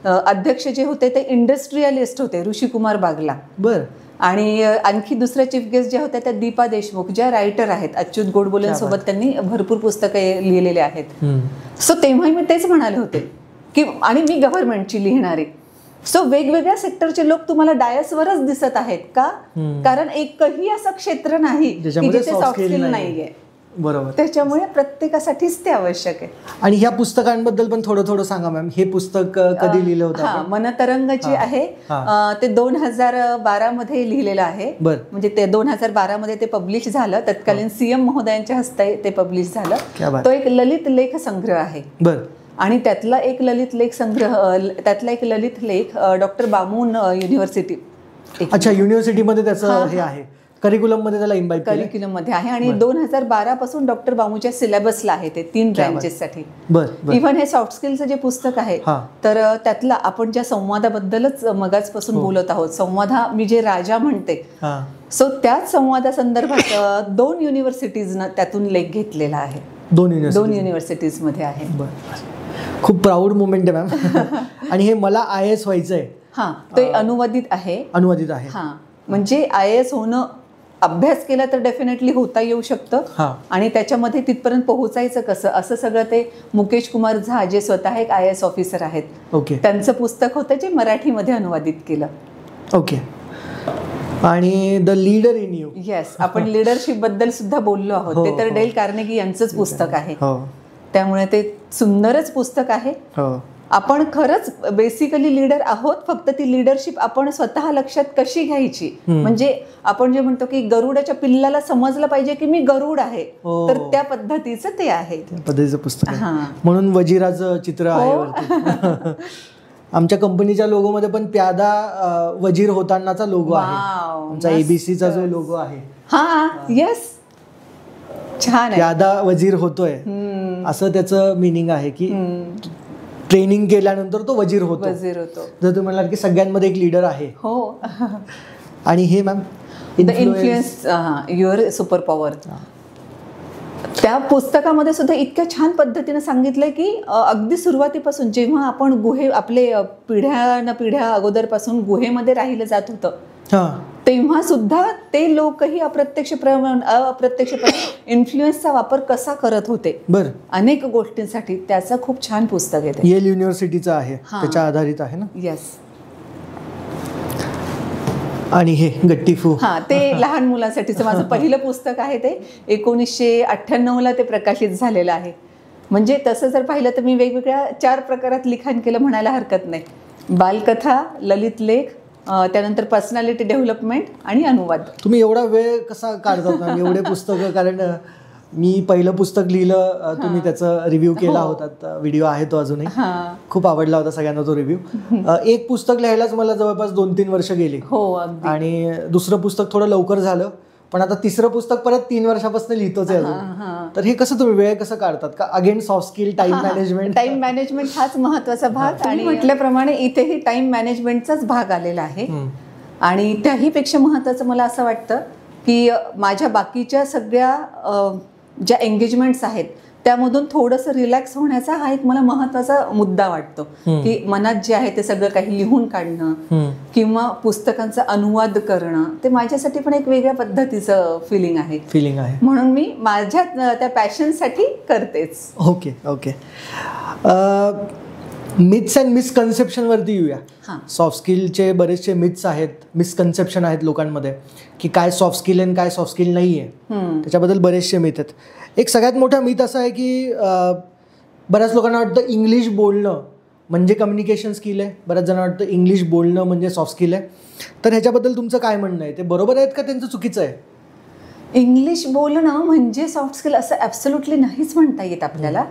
अध्यक्ष जे होते ते इंडस्ट्रियलिस्ट होते, ऋषिकुमार बागला. बरं. आणि आणखी दुसऱ्या चीफ गेस्ट ज्या होत्या त्या दीपा देशमुख, ज्या रायटर आहेत. अच्युत गोडबोलेंसोबत त्यांनी भरपूर पुस्तके लिहिलेली आहेत. सो तेव्हा मी तेच म्हणाले होते की आणि मी गव्हर्नमेंटची लिहिणारी. सो वेगवेगळ्या सेक्टरचे लोक तुम्हाला डायसवरच दिसत आहेत का, कारण एकही असं क्षेत्र नाही की जिथे सॉफ्ट स्किल नाहीये. बरोबर. त्याच्यामुळे प्रत्येकासाठीच ते आवश्यक आहे. आणि ह्या पुस्तकांबद्दल पण थोडं सांगा मॅम. हे पुस्तक कधी लिहिलं होतं? मनतरंग जे आहे ते 2012 मध्ये लिहिलेलं आहे. म्हणजे ते 2012 मध्ये ते पब्लिश झालं. तत्कालीन CM महोदयांच्या हस्ते ते पब्लिश झालं. तो एक ललित लेख संग्रह आहे. आणि त्यातला एक ललित लेख डॉक्टर बामून युनिव्हर्सिटी अच्छा, युनिव्हर्सिटीमध्ये त्याचं हे आहे, करिक्युलम मध्ये त्याला इन्व्हाइट केलं. करिक्युलम मध्ये आहे आणि 2012 पासून डॉक्टर बामूच्या सिलेबसला आहे ते 3 ब्रँचेससाठी. इव्हन हे सॉफ्ट स्किलचं जे पुस्तक आहे तर त्यातलं आपण ज्या संवादाबद्दलच मगाचपासून बोलत आहोत, संवाद हा मी जे राजा म्हणते, सो त्याच संवादासंदर्भात 2 युनिव्हर्सिटीजनं त्यातून लेख घेतलेला आहे. 2 युनिव्हर्सिटीज मध्ये आहे. खूप प्राऊड मोमेंट आहे मॅम. आणि हे मला IAS व्हायचंय. ते अनुवादित आहे. म्हणजे IAS होणं, अभ्यास केला तर डेफिनेटली होता येऊ शकतं. आणि त्याच्यामध्ये तिथपर्यंत पोहोचायचं कसं, असं सगळं ते मुकेश कुमार झा जे स्वतः एक IAS ऑफिसर आहेत, त्यांचं पुस्तक होतं जे मराठीमध्ये अनुवादित केलं. ओके. आणि the leader in you. Yes, आपण लिडरशिप बद्दल सुद्धा बोललो आहोत. ते तर डेल कार्नेगी यांचंच पुस्तक आहे. त्यामुळे ते सुंदरच पुस्तक आहे. आपण खरंच बेसिकली लीडर आहोत, फक्त ती लीडरशिप आपण स्वतः लक्षात कशी घ्यायची. म्हणजे आपण जे म्हणतो की गरुडाच्या पिल्लाला समजलं पाहिजे की मी गरुड आहे, तर त्या पद्धतीचं ते आहे. पद्धतीचं पुस्तक आहे. म्हणून वजीराचं चित्र आहे. आमच्या कंपनीच्या लोगो मध्ये पण प्यादा वजीर होतानाचा लोगो आहे. आमचा ABCचा जो लोगो आहे. येस, छान आहे. प्यादा वजीर होतोय असं त्याचं मिनिंग आहे की ट्रेनिंग केल्यानंतर तो वजीर होतो. जर तुम्ही म्हणाल की सगळ्यांमध्ये एक लीडर आहे. आणि हे ma'am influence your super power. त्या पुस्तकामध्ये सुद्धा इतक्या छान पद्धतीने सांगितलंय की अगदी सुरुवातीपासून जेव्हा आपण आपले पिढ्या अगोदरपासून गुहेमध्ये राहिलं जात होतं, तेव्हा सुद्धा ते लोकही अप्रत्यक्षपणे इन्फ्लुएन्सचा वापर कसा करत होते अनेक गोष्टींसाठी. त्याचं खूप छान पुस्तक आहे. येल युनिव्हर्सिटीचं आहे, त्याच्या आधारित आहे ना. येस. आणि हे गट्टीफू, ते लहान मुलांसाठीचं माझं पहिलं पुस्तक आहे. ते 1998ला ते प्रकाशित झालेलं आहे. म्हणजे तसं जर पाहिलं तर मी वेगवेगळ्या 4 प्रकारात लिखाण केलं म्हणायला हरकत नाही. बालकथा, ललित लेख, त्यानंतर पर्सनॅलिटी डेव्हलपमेंट आणि अनुवाद. तुम्ही एवढा वेळ कसा काढतात ना एवढे पुस्तकं? कारण मी पहिलं पुस्तक लिहिलं, तुम्ही त्याचा रिव्ह्यू केला होता, व्हिडिओ आहे तो अजूनही. खूप आवडला होता सगळ्यांना तो रिव्ह्यू. एक पुस्तक लिहायलाच मला जवळपास 2-3 वर्ष गेली. आणि दुसरं पुस्तक थोडं लवकर झालं, पण आता तिसरं पुस्तक परत 3 वर्षापासून लिहितोच आहे अजून. तर हे कसं तुम्ही वेळ कसं काढतात? का again soft skill, time management हाच महत्वाचा भाग. आणि म्हटल्याप्रमाणे इथेही टाइम मॅनेजमेंटचाच भाग आलेला आहे. आणि त्याही पेक्षा महत्वाचं मला असं वाटतं की माझ्या बाकीच्या सगळ्या ज्या एंगेजमेंट्स आहेत त्यामधून थोडंसं रिलॅक्स होण्याचा हा एक मला महत्वाचा मुद्दा वाटतो. की मनात जे आहे ते सगळं काही लिहून काढणं किंवा पुस्तकांचा अनुवाद करणं, ते माझ्यासाठी पण एक वेगळ्या पद्धतीचं फिलिंग आहे. म्हणून मी माझ्या त्या पॅशनसाठी करतेच. ओके. मिथ्स अँड मिसकन्सेप्शन वरती येऊया. सॉफ्ट स्किलचे बरेचसे मिथ्स आहेत, मिसकन्सेप्शन आहेत लोकांमध्ये की काय सॉफ्ट स्किल आणि काय सॉफ्ट स्किल नाही आहे. त्याच्याबद्दल बरेचसे मिथ आहेत. एक सगळ्यात मोठा मिथ असा आहे की बऱ्याच लोकांना वाटतं इंग्लिश बोलणं म्हणजे कम्युनिकेशन स्किल आहे, बऱ्याच जणांना वाटतं इंग्लिश बोलणं म्हणजे सॉफ्ट स्किल आहे. तर ह्याच्याबद्दल तुमचं काय म्हणणं आहे? ते बरोबर आहेत का त्यांचं चुकीचं आहे? इंग्लिश बोलणं म्हणजे सॉफ्ट स्किल असं ॲब्सोल्युटली नाहीच म्हणता येत आपल्याला.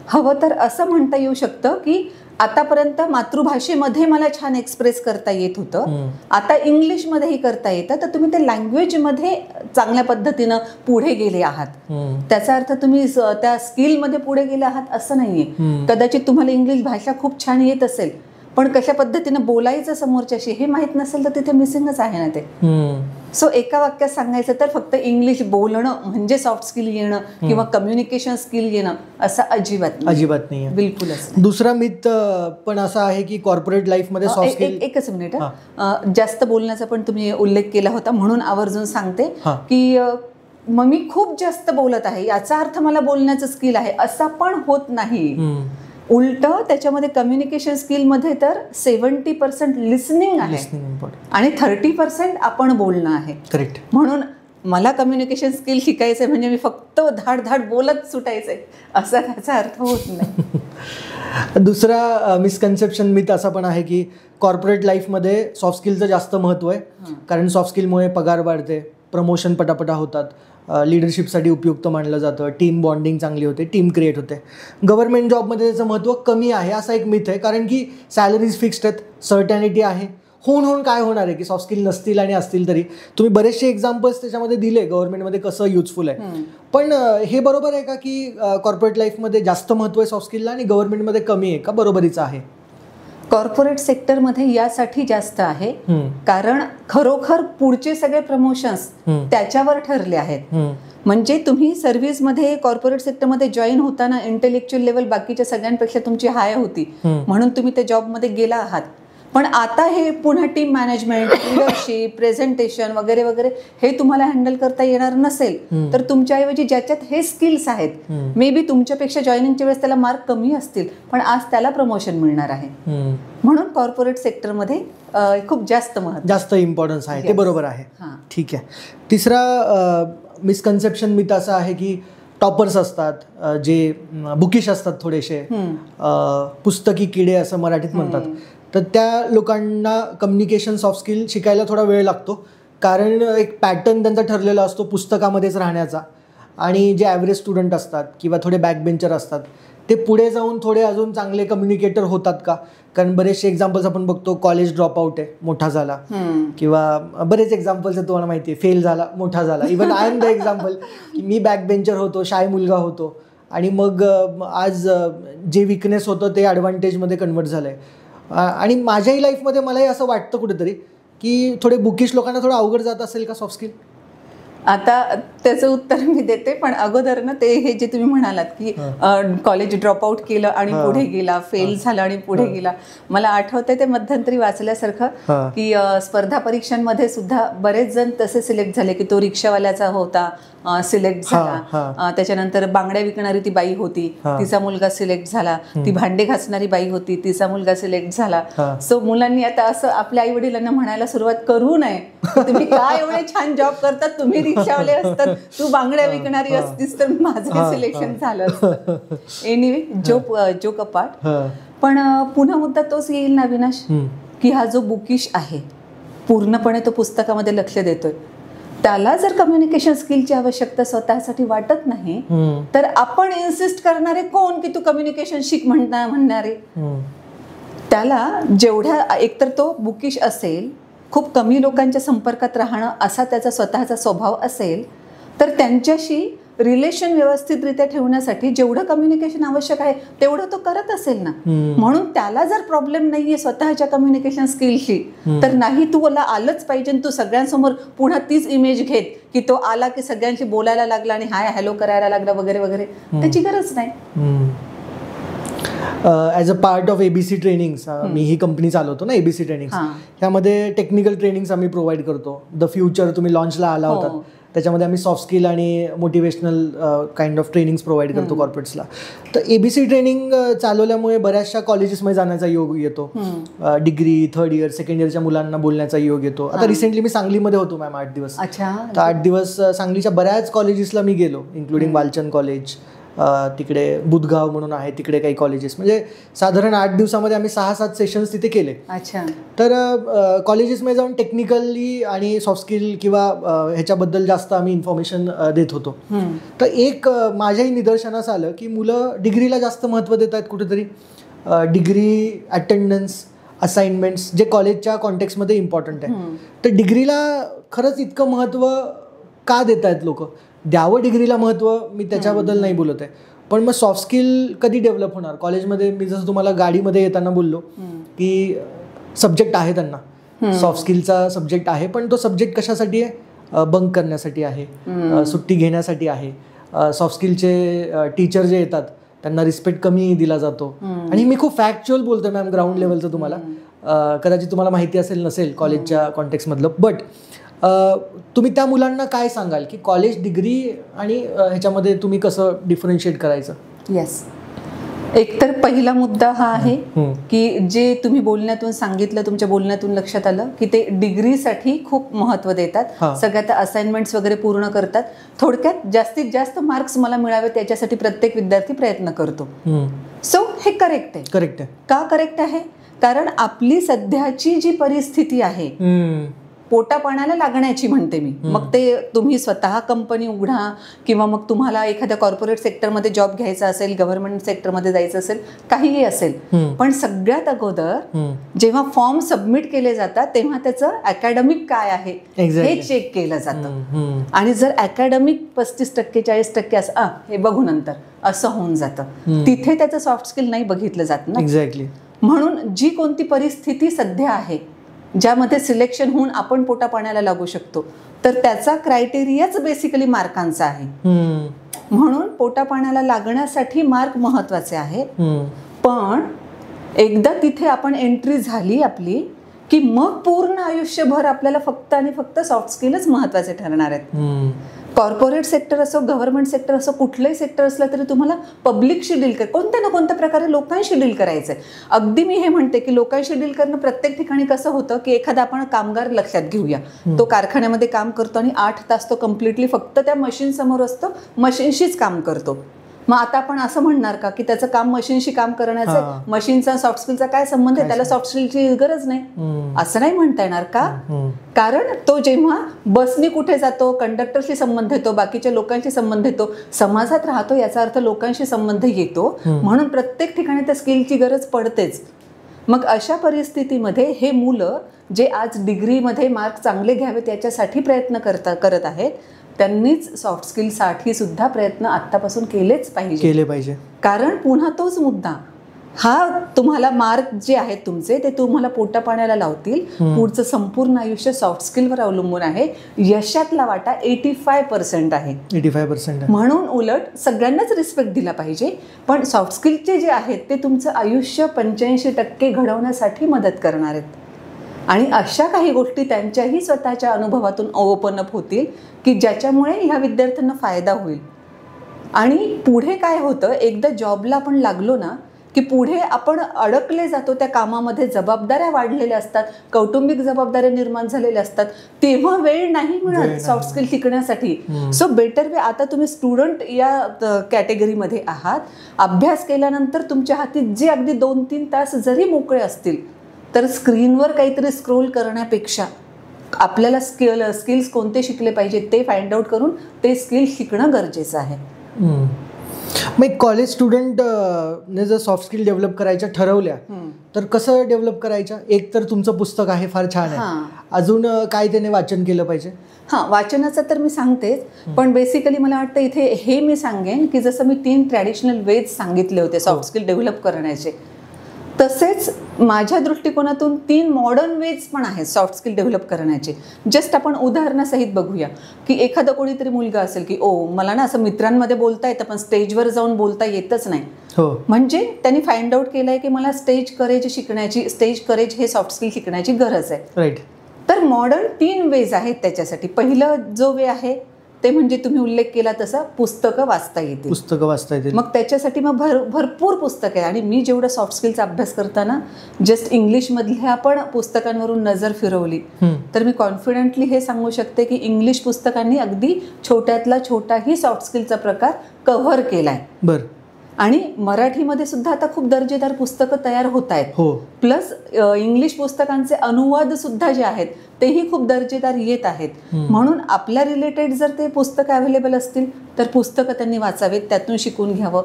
हवं तर असं म्हणता येऊ शकतं की आतापर्यंत मातृभाषेमध्ये मला छान एक्सप्रेस करता येत होतं, आता इंग्लिशमध्येही करता येतं, तर तुम्ही त्या लँग्वेजमध्ये चांगल्या पद्धतीनं पुढे गेले आहात. त्याचा अर्थ तुम्ही त्या स्किलमध्ये पुढे गेले आहात असं नाहीये. कदाचित तुम्हाला इंग्लिश भाषा खूप छान येत असेल, पण कशा पद्धतीनं बोलायचं समोरच्याशी हे माहीत नसेल तर तिथे मिसिंगच आहे ना ते. सो एका वाक्यात सांगायचं तर फक्त इंग्लिश बोलणं म्हणजे सॉफ्ट स्किल येणं किंवा कम्युनिकेशन स्किल येणं असं अजिबात नाही, बिलकुलच. दुसरा मिथ पण असा आहे की कॉर्पोरेट लाईफमध्ये सॉफ्ट स्किल. एकच मिनिट, जास्त बोलण्याचा पण तुम्ही उल्लेख केला होता म्हणून आवर्जून सांगते की मग मी खूप जास्त बोलत आहे याचा अर्थ मला बोलण्याचं स्किल आहे असा पण होत नाही. उलट त्याच्यामध्ये कम्युनिकेशन स्किलमध्ये तर 70% लिसनिंग आहे आणि 30% आपण बोलणं आहे. करेक्ट. म्हणून मला कम्युनिकेशन स्किल शिकायचंय म्हणजे मी फक्त धाड बोलत सुटायचंय असा त्याचा अर्थ होत नाही. दुसरा मिसकन्सेप्शन मिथ असा पण आहे की कॉर्पोरेट लाईफमध्ये सॉफ्ट स्किलचं जास्त महत्त्व आहे, कारण सॉफ्ट स्किलमुळे पगार वाढते, प्रमोशन पटापटा होतात, लिडरशिपसाठी उपयुक्त मानलं जातं, टीम बॉन्डिंग चांगली होते, टीम क्रिएट होते. गव्हर्नमेंट जॉबमध्ये त्याचं महत्त्व कमी आहे असा एक मिथ आहे, कारण की सॅलरीज फिक्स्ड आहेत, सर्टॅनिटी आहे, होऊन काय होणार आहे की सॉफ्ट स्किल नसतील आणि असतील तरी. तुम्ही बरेचसे एक्झाम्पल्स त्याच्यामध्ये दिले गव्हर्नमेंटमध्ये कसं युजफुल आहे. पण हे बरोबर आहे का की कॉर्पोरेट लाईफमध्ये जास्त महत्त्व आहे सॉफ्ट स्किलला आणि गव्हर्नमेंटमध्ये कमी आहे का, बरोबरीचं आहे? कॉर्पोरेट सेक्टरमध्ये यासाठी जास्त आहे कारण खरोखर पुढचे सगळे प्रमोशन्स त्याच्यावर ठरले आहेत. म्हणजे तुम्ही सर्व्हिसमध्ये कॉर्पोरेट सेक्टरमध्ये जॉईन होताना इंटेलेक्च्युअल लेवल बाकीच्या सगळ्यांपेक्षा तुमची हाय होती म्हणून तुम्ही त्या जॉबमध्ये गेला आहात. पण आता हे पुन्हा टीम मॅनेजमेंट, लिडरशिप, प्रेझेंटेशन वगैरे वगैरे हे तुम्हाला हँडल करता येणार नसेल तर तुमच्याऐवजी ज्याच्यात हे स्किल्स आहेत मे बी तुमच्यापेक्षा जॉईनिंगच्या वेळेस त्याला मार्क कमी असतील पण आज त्याला प्रमोशन मिळणार आहे. म्हणून कॉर्पोरेट सेक्टरमध्ये खूप जास्त इम्पॉर्टन्स आहे. ते बरोबर आहे. ठीक आहे. तिसरा मिसकन्सेप्शन मिथ असं आहे की टॉपर्स असतात जे बुकिश असतात थोडेसे, पुस्तकी किडे असं मराठीत म्हणतात, तर त्या लोकांना कम्युनिकेशन सॉफ्ट स्किल शिकायला थोडा वेळ लागतो कारण एक पॅटर्न त्यांचा ठरलेला असतो पुस्तकामध्येच राहण्याचा. आणि जे ॲव्हरेज स्टुडंट असतात किंवा थोडे बॅकबेंचर असतात ते पुढे जाऊन थोडे अजून चांगले कम्युनिकेटर होतात का? कारण बरेचसे एक्झाम्पल्स आपण बघतो, कॉलेज ड्रॉपआउट आहे मोठा झाला, किंवा बरेच एक्झाम्पल्स आहेत तुम्हाला माहिती आहे, फेल झाला मोठा झाला. Even I am the example की मी बॅकबेंचर होतो, शाय मुलगा होतो आणि मग आज जे विकनेस होतं ते ॲडव्हान्टेजमध्ये कन्वर्ट झालं आहे. आणि माझ्याही लाईफमध्ये मलाही असं वाटतं कुठेतरी की थोडे बुकिश लोकांना थोडं अवघड जात असेल का सॉफ्ट स्किल? आता त्याचं उत्तर मी देते पण अगोदर ना ते हे जे तुम्ही म्हणालात की कॉलेज ड्रॉपआउट केलं आणि पुढे गेला, फेल झाला आणि पुढे गेला, मला आठवतंय ते मध्यंतरी वाचल्यासारखं की स्पर्धा परीक्षांमध्ये सुद्धा बरेच जण तसे सिलेक्ट झाले की तो रिक्षावाल्याचा होता सिलेक्ट झाला, त्याच्यानंतर बांगड्या विकणारी ती बाई होती तिचा मुलगा सिलेक्ट झाला, ती भांडे घासणारी बाई होती तिचा मुलगा सिलेक्ट झाला. सो मुलांनी आता असं आपल्या आई वडिलांना म्हणायला सुरुवात करू नये तुम्ही काय एवढे छान जॉब करतात, तुम्ही रिक्षावाले असतात, तू बांगड्या विकणारी असतीस तर माझं सिलेक्शन झालं असतं. एनिवे जोक अपार्ट, पण पुन्हा मुद्दा तोच येईल ना अविनाश की हा जो बुकिश आहे पूर्णपणे तो पुस्तकामध्ये लक्ष देतोय, त्याला जर कम्युनिकेशन स्किलची आवश्यकता स्वतःसाठी वाटत नाही तर आपण इन्सिस्ट करणारे कोण की तू कम्युनिकेशन शिक म्हणणारे? त्याला जेवढ्या, एकतर तो बुकिश असेल, खूप कमी लोकांच्या संपर्कात राहणं असा त्याचा स्वतःचा स्वभाव असेल तर त्यांच्याशी रिलेशन व्यवस्थितरित्या ठेवण्यासाठी जेवढं कम्युनिकेशन आवश्यक आहे तेवढं तो करत असेल ना. म्हणून त्याला जर प्रॉब्लेम नाहीये स्वतःच्या कम्युनिकेशन स्किलशी तर नाही तुला आलंच पाहिजे, तू सगळ्यांसमोर पुन्हा तीच इमेज घेत की तो आला की सगळ्यांशी बोलायला लागला आणि हाय हॅलो करायला लागला वगैरे वगैरे, त्याची गरज नाही. As a part of ABC trainings, me he company चालवतो ना एबीसी ट्रेनिंग्स, ह्यामध्ये टेक्निकल ट्रेनिंग्स आम्ही प्रोव्हाइड करतो. द फ्युचर तुम्ही लॉन्चला आला होता त्याच्यामध्ये आम्ही सॉफ्ट स्किल आणि motivational kind of trainings provide करतो कॉर्पोरेट्सला. तर एबीसी ट्रेनिंग चालवल्यामुळे बऱ्याचशा कॉलेजेसमध्ये जाण्याचा योग येतो, डिग्री 3rd इयर 2nd इयरच्या मुलांना बोलण्याचा योग येतो. आता रिसेंटली मी सांगलीमध्ये होतो मॅम 8 दिवस, तर 8 दिवस सांगलीच्या बऱ्याच कॉलेजेसला मी गेलो, इन्क्लुडिंग वालचंद कॉलेज, तिकडे बुधगाव म्हणून आहे तिकडे काही कॉलेजेस, म्हणजे साधारण 8 दिवसामध्ये आम्ही 6-7 सेशन्स तिथे केले. तर कॉलेजेसमध्ये जाऊन टेक्निकली आणि सॉफ्ट स्किल किंवा ह्याच्याबद्दल जास्त आम्ही इन्फॉर्मेशन देत होतो. तर एक माझ्याही निदर्शनास आलं की मुलं डिग्रीला जास्त महत्त्व देत आहेत कुठेतरी. डिग्री, अटेंडन्स, असाइनमेंट्स जे कॉलेजच्या कॉन्टेक्स्टमध्ये इम्पॉर्टंट आहे, तर डिग्रीला खरंच इतकं महत्त्व का देत आहेत लोक? द्यावं डिग्रीला महत्त्व, मी त्याच्याबद्दल नाही बोलत आहे, पण मग सॉफ्ट स्किल कधी डेव्हलप होणार? कॉलेजमध्ये मी जसं तुम्हाला गाडीमध्ये येताना बोललो की सब्जेक्ट आहे त्यांना, सॉफ्ट स्किलचा सब्जेक्ट आहे, पण तो सब्जेक्ट कशासाठी आहे? बंक करण्यासाठी आहे, सुट्टी घेण्यासाठी आहे. सॉफ्ट स्किलचे टीचर जे येतात त्यांना रिस्पेक्ट कमी दिला जातो. आणि मी खूप फॅक्च्युअल बोलतोय मॅम, ग्राउंड लेवलचं तुम्हाला कदाचित तुम्हाला माहिती असेल नसेल कॉलेजच्या कॉन्टेक्स्टमधलं, बट तुम्ही त्या मुलांना काय सांगाल की कॉलेज डिग्री आणि ह्याच्यामध्ये तुम्ही कसं डिफरन्शिएट करायचं? येस, एकतर पहिला मुद्दा हा आहे की जे तुम्ही बोलण्यातून सांगितलं, तुमच्या बोलण्यातून लक्षात आलं की ते डिग्रीसाठी खूप महत्त्व देतात, सगळ्यात असाइनमेंट्स वगैरे पूर्ण करतात. थोडक्यात जास्तीत जास्त मार्क्स मला मिळावे त्याच्यासाठी प्रत्येक विद्यार्थी प्रयत्न करतो. सो हे करेक्ट आहे. करेक्ट आहे. का करेक्ट आहे? कारण आपली सध्याची जी परिस्थिती आहे पोटापाण्याला लागण्याची म्हणते मी. मग ते तुम्ही स्वतः कंपनी उघडा किंवा मग तुम्हाला एखाद्या कॉर्पोरेट सेक्टरमध्ये जॉब घ्यायचा असेल, गव्हर्नमेंट सेक्टरमध्ये जायचं असेल, काहीही असेल, पण सगळ्यात अगोदर जेव्हा फॉर्म सबमिट केले जातात तेव्हा त्याचं अकॅडमिक काय आहे हे चेक केलं जातं. आणि जर अकॅडमिक 35% 40% असं हे बघू नंतर असं होऊन जातं, तिथे त्याचं सॉफ्ट स्किल नाही बघितलं जात ना. एक्झॅक्टली. म्हणून जी कोणती परिस्थिती सध्या आहे ज्यामध्ये सिलेक्शन होऊन आपण पोटापाण्याला लागू शकतो, तर त्याचा क्रायटेरियाच बेसिकली मार्कांचा आहे. म्हणून पोटापाण्याला लागण्यासाठी मार्क महत्वाचे आहेत. पण एकदा तिथे आपण एंट्री झाली आपली की मग पूर्ण आयुष्यभर आपल्याला फक्त आणि फक्त सॉफ्ट स्किलच महत्वाचे ठरणार आहेत. कॉर्पोरेट सेक्टर असो, गव्हर्नमेंट सेक्टर असो, कुठलंही सेक्टर असलं तरी तुम्हाला पब्लिकशी डील कोणत्या ना कोणत्या प्रकारे लोकांशी डील करायचंय. अगदी मी हे म्हणते की लोकांशी डील करणं प्रत्येक ठिकाणी कसं होतं की एखादा आपण कामगार लक्षात घेऊया, तो कारखान्यामध्ये काम करतो आणि 8 तास तो कम्प्लिटली फक्त त्या मशीन समोर असतो, मशीनशीच काम करतो. मग आता आपण असं म्हणणार का की त्याचं काम मशीनशी काम करण्याचं, मशीनचा सॉफ्ट स्किलचा काय संबंध आहे, त्याला सॉफ्ट स्किलची गरज नाही, असं नाही म्हणता येणार का? कारण तो जेव्हा बसनी कुठे जातो, कंडक्टरशी संबंध येतो, बाकीच्या लोकांशी संबंध येतो, समाजात राहतो, याचा अर्थ लोकांशी संबंध येतो. म्हणून प्रत्येक ठिकाणी त्या स्किलची गरज पडतेच. मग अशा परिस्थितीमध्ये हे मुलं जे आज डिग्रीमध्ये मार्क चांगले घ्यावेत याच्यासाठी प्रयत्न करत आहेत, त्यांनीच सॉफ्ट स्किलसाठी सुद्धा प्रयत्न आत्तापासून केले पाहिजे. कारण पुन्हा तोच मुद्दा, हा तुम्हाला मार्क जे आहेत तुमचे ते तुम्हाला पोटापाण्याला लावतील. पुढचं संपूर्ण आयुष्य सॉफ्ट स्किलवर अवलंबून आहे. यशातला वाटा 85% आहे. 85%. म्हणून उलट सगळ्यांनाच रिस्पेक्ट दिला पाहिजे, पण सॉफ्ट स्किलचे जे आहेत ते तुमचं आयुष्य 85% घडवण्यासाठी मदत करणार आहेत. आणि अशा काही गोष्टी त्यांच्याही स्वतःच्या अनुभवातून ओपन अप होतील की ज्याच्यामुळे ह्या विद्यार्थ्यांना फायदा होईल. आणि पुढे काय होतं, एकदा जॉबला आपण लागलो ना की पुढे आपण अडकले जातो त्या कामामध्ये, जबाबदाऱ्या वाढलेल्या असतात, कौटुंबिक जबाबदाऱ्या निर्माण झालेल्या असतात, तेव्हा वेळ नाही मिळत सॉफ्ट स्किल शिकण्यासाठी. सो बेटर वे, आता तुम्ही स्टुडंट या कॅटेगरीमध्ये आहात, अभ्यास केल्यानंतर तुमच्या हाती जे अगदी 2-3 तास जरी मोकळे असतील तर स्क्रीनवर काहीतरी स्क्रोल करण्यापेक्षा आपल्याला स्किल्स कोणते शिकले पाहिजे ते फाइंड आउट करून ते स्किल शिकणं गरजेचं आहे. मग कॉलेज स्टुडंट ने जर सॉफ्ट स्किल डेव्हलप करायच्या ठरवल्या तर कसं डेव्हलप करायच्या? एक तर तुमचं पुस्तक आहे, फार छान आहे, अजून काय त्याने वाचन केलं पाहिजे? वाचनाचं तर मी सांगतेच, पण बेसिकली मला वाटतं इथे हे मी सांगेन की जसं मी 3 ट्रॅडिशनल वेज सांगितले होते सॉफ्ट स्किल डेव्हलप करण्याचे, तसेच माझ्या दृष्टिकोनातून 3 मॉडर्न वेज पण आहेत सॉफ्ट स्किल डेव्हलप करण्याचे. जस्ट आपण उदाहरणासहित बघूया की एखादा कोणीतरी मुलगा असेल की मला ना असं मित्रांमध्ये बोलता येतं पण स्टेजवर जाऊन बोलता येतच नाही, म्हणजे त्यांनी फाइंड आउट केलंय की मला स्टेज करेज हे सॉफ्ट स्किल शिकण्याची गरज आहे. राईट. तर मॉडर्न 3 वेज आहेत त्याच्यासाठी. पहिलं जो वे आहे ते म्हणजे तुम्ही उल्लेख केला तसं पुस्तकं वाचता येतील. मग त्याच्यासाठी मग भरपूर पुस्तकं आहे. आणि मी जेवढं सॉफ्ट स्किलचा अभ्यास करताना जस्ट इंग्लिशमधल्या पण पुस्तकांवरून नजर फिरवली तर मी कॉन्फिडेंटली हे सांगू शकते की इंग्लिश पुस्तकांनी अगदी छोट्यातला छोटाही सॉफ्ट स्किलचा प्रकार कव्हर केलाय. बरं. आणि मराठीमध्ये सुद्धा आता खूप दर्जेदार पुस्तकं तयार होत आहेत. प्लस इंग्लिश पुस्तकांचे अनुवाद सुद्धा जे आहेत तेही खूप दर्जेदार येत आहेत. म्हणून आपल्या रिलेटेड जर ते पुस्तकं अवेलेबल असतील तर पुस्तकं त्यांनी वाचावेत, त्यातून शिकून घ्यावं.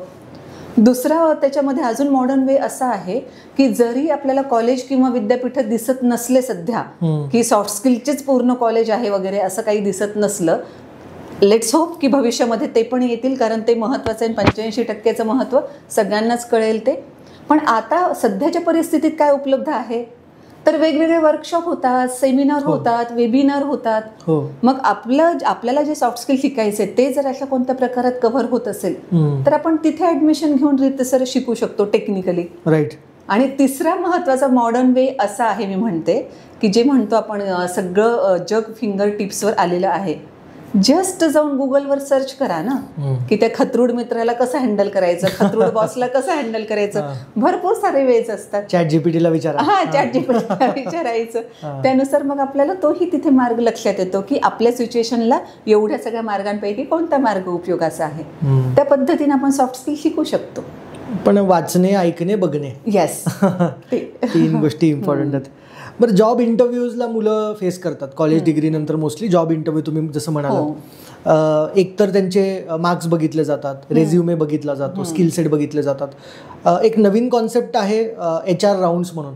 दुसरा त्याच्यामध्ये अजून मॉडर्न वे असा आहे की जरी आपल्याला कॉलेज किंवा विद्यापीठ दिसत नसले सध्या की सॉफ्ट स्किलचेच पूर्ण कॉलेज आहे वगैरे असं काही दिसत नसलं, लेट्स होप की भविष्यामध्ये ते पण येतील, कारण ते महत्त्वाचं आहे. 85% महत्त्व सगळ्यांनाच कळेल ते. पण आता सध्याच्या परिस्थितीत काय उपलब्ध आहे तर वेगवेगळे वर्कशॉप होतात, सेमिनार होतात, वेबिनार होतात. मग आपल्याला जे सॉफ्ट स्किल शिकायचे ते जर अशा कोणत्या प्रकारात कव्हर होत असेल तर आपण तिथे ऍडमिशन घेऊन रितसर शिकू शकतो टेक्निकली. राईट. आणि तिसरा महत्त्वाचा मॉडर्न वे असा आहे, मी म्हणते की जे म्हणतो आपण सगळं जग फिंगर टिप्सवर आलेलं आहे. जस्ट जाऊन गुगलवर सर्च करा ना की त्या खतरूड मित्राला कसं हँडल करायचं, खतरूड बॉसला कसं हँडल करायचं. भरपूर सारे वेज असतात. ChatGPTला विचारा. ChatGPTला विचारायचं. त्यानुसार मग आपल्याला तोही तिथे मार्ग लक्षात येतो की आपल्या सिच्युएशनला एवढ्या सगळ्या मार्गांपैकी कोणता मार्ग उपयोगाचा आहे. त्या पद्धतीने आपण सॉफ्ट स्किल शिकू शकतो. पण वाचणे, ऐकणे, बघणे, येस, 3 गोष्टी इम्पॉर्टंट आहेत. बरं, जॉब इंटरव्ह्यूजला मुलं फेस करतात कॉलेज डिग्री नंतर मोस्टली जॉब इंटरव्ह्यू. तुम्ही जसं म्हणालात, एकतर त्यांचे मार्क्स बघितले जातात, रेझ्युमे बघितला जातो, स्किल सेट बघितले जातात. एक नवीन कॉन्सेप्ट आहे HR राऊंड्स म्हणून,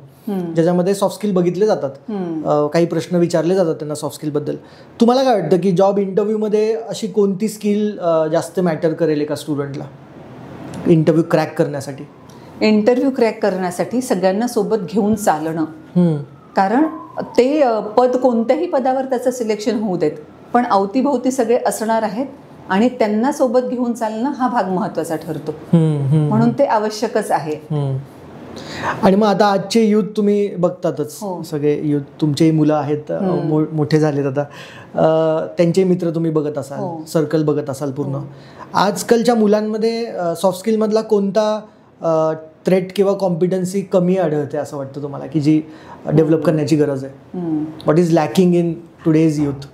ज्याच्यामध्ये सॉफ्ट स्किल बघितले जातात. काही प्रश्न विचारले जातात त्यांना सॉफ्ट स्किल बद्दल. तुम्हाला काय वाटतं की जॉब इंटरव्ह्यूमध्ये अशी कोणती स्किल जास्त मॅटर करेल एका स्टुडंटला इंटरव्ह्यू क्रॅक करण्यासाठी? इंटरव्ह्यू क्रॅक करण्यासाठी सगळ्यांना सोबत घेऊन चालणं. कारण ते पद कोणत्याही पदावर त्याचं सिलेक्शन होऊ देत, पण अवतीभोवती सगळे असणार आहेत आणि त्यांना सोबत घेऊन चालणं हा भाग महत्त्वाचा ठरतो. म्हणून ते आवश्यकच आहे. आणि मग आता आजचे युथ तुम्ही बघतातच, सगळे युथ तुमचेही मुलं आहेत, मोठे झालेत आता, त्यांचे मित्र तुम्ही बघत असाल, सर्कल बघत असाल पूर्ण. आजकालच्या मुलांमध्ये सॉफ्ट स्किलमधला कोणता थ्रेट किंवा कॉम्पिटन्सी कमी आढळते असं वाटतं तुम्हाला, की जी डेव्हलप करण्याची गरज आहे? What is lacking in today's youth?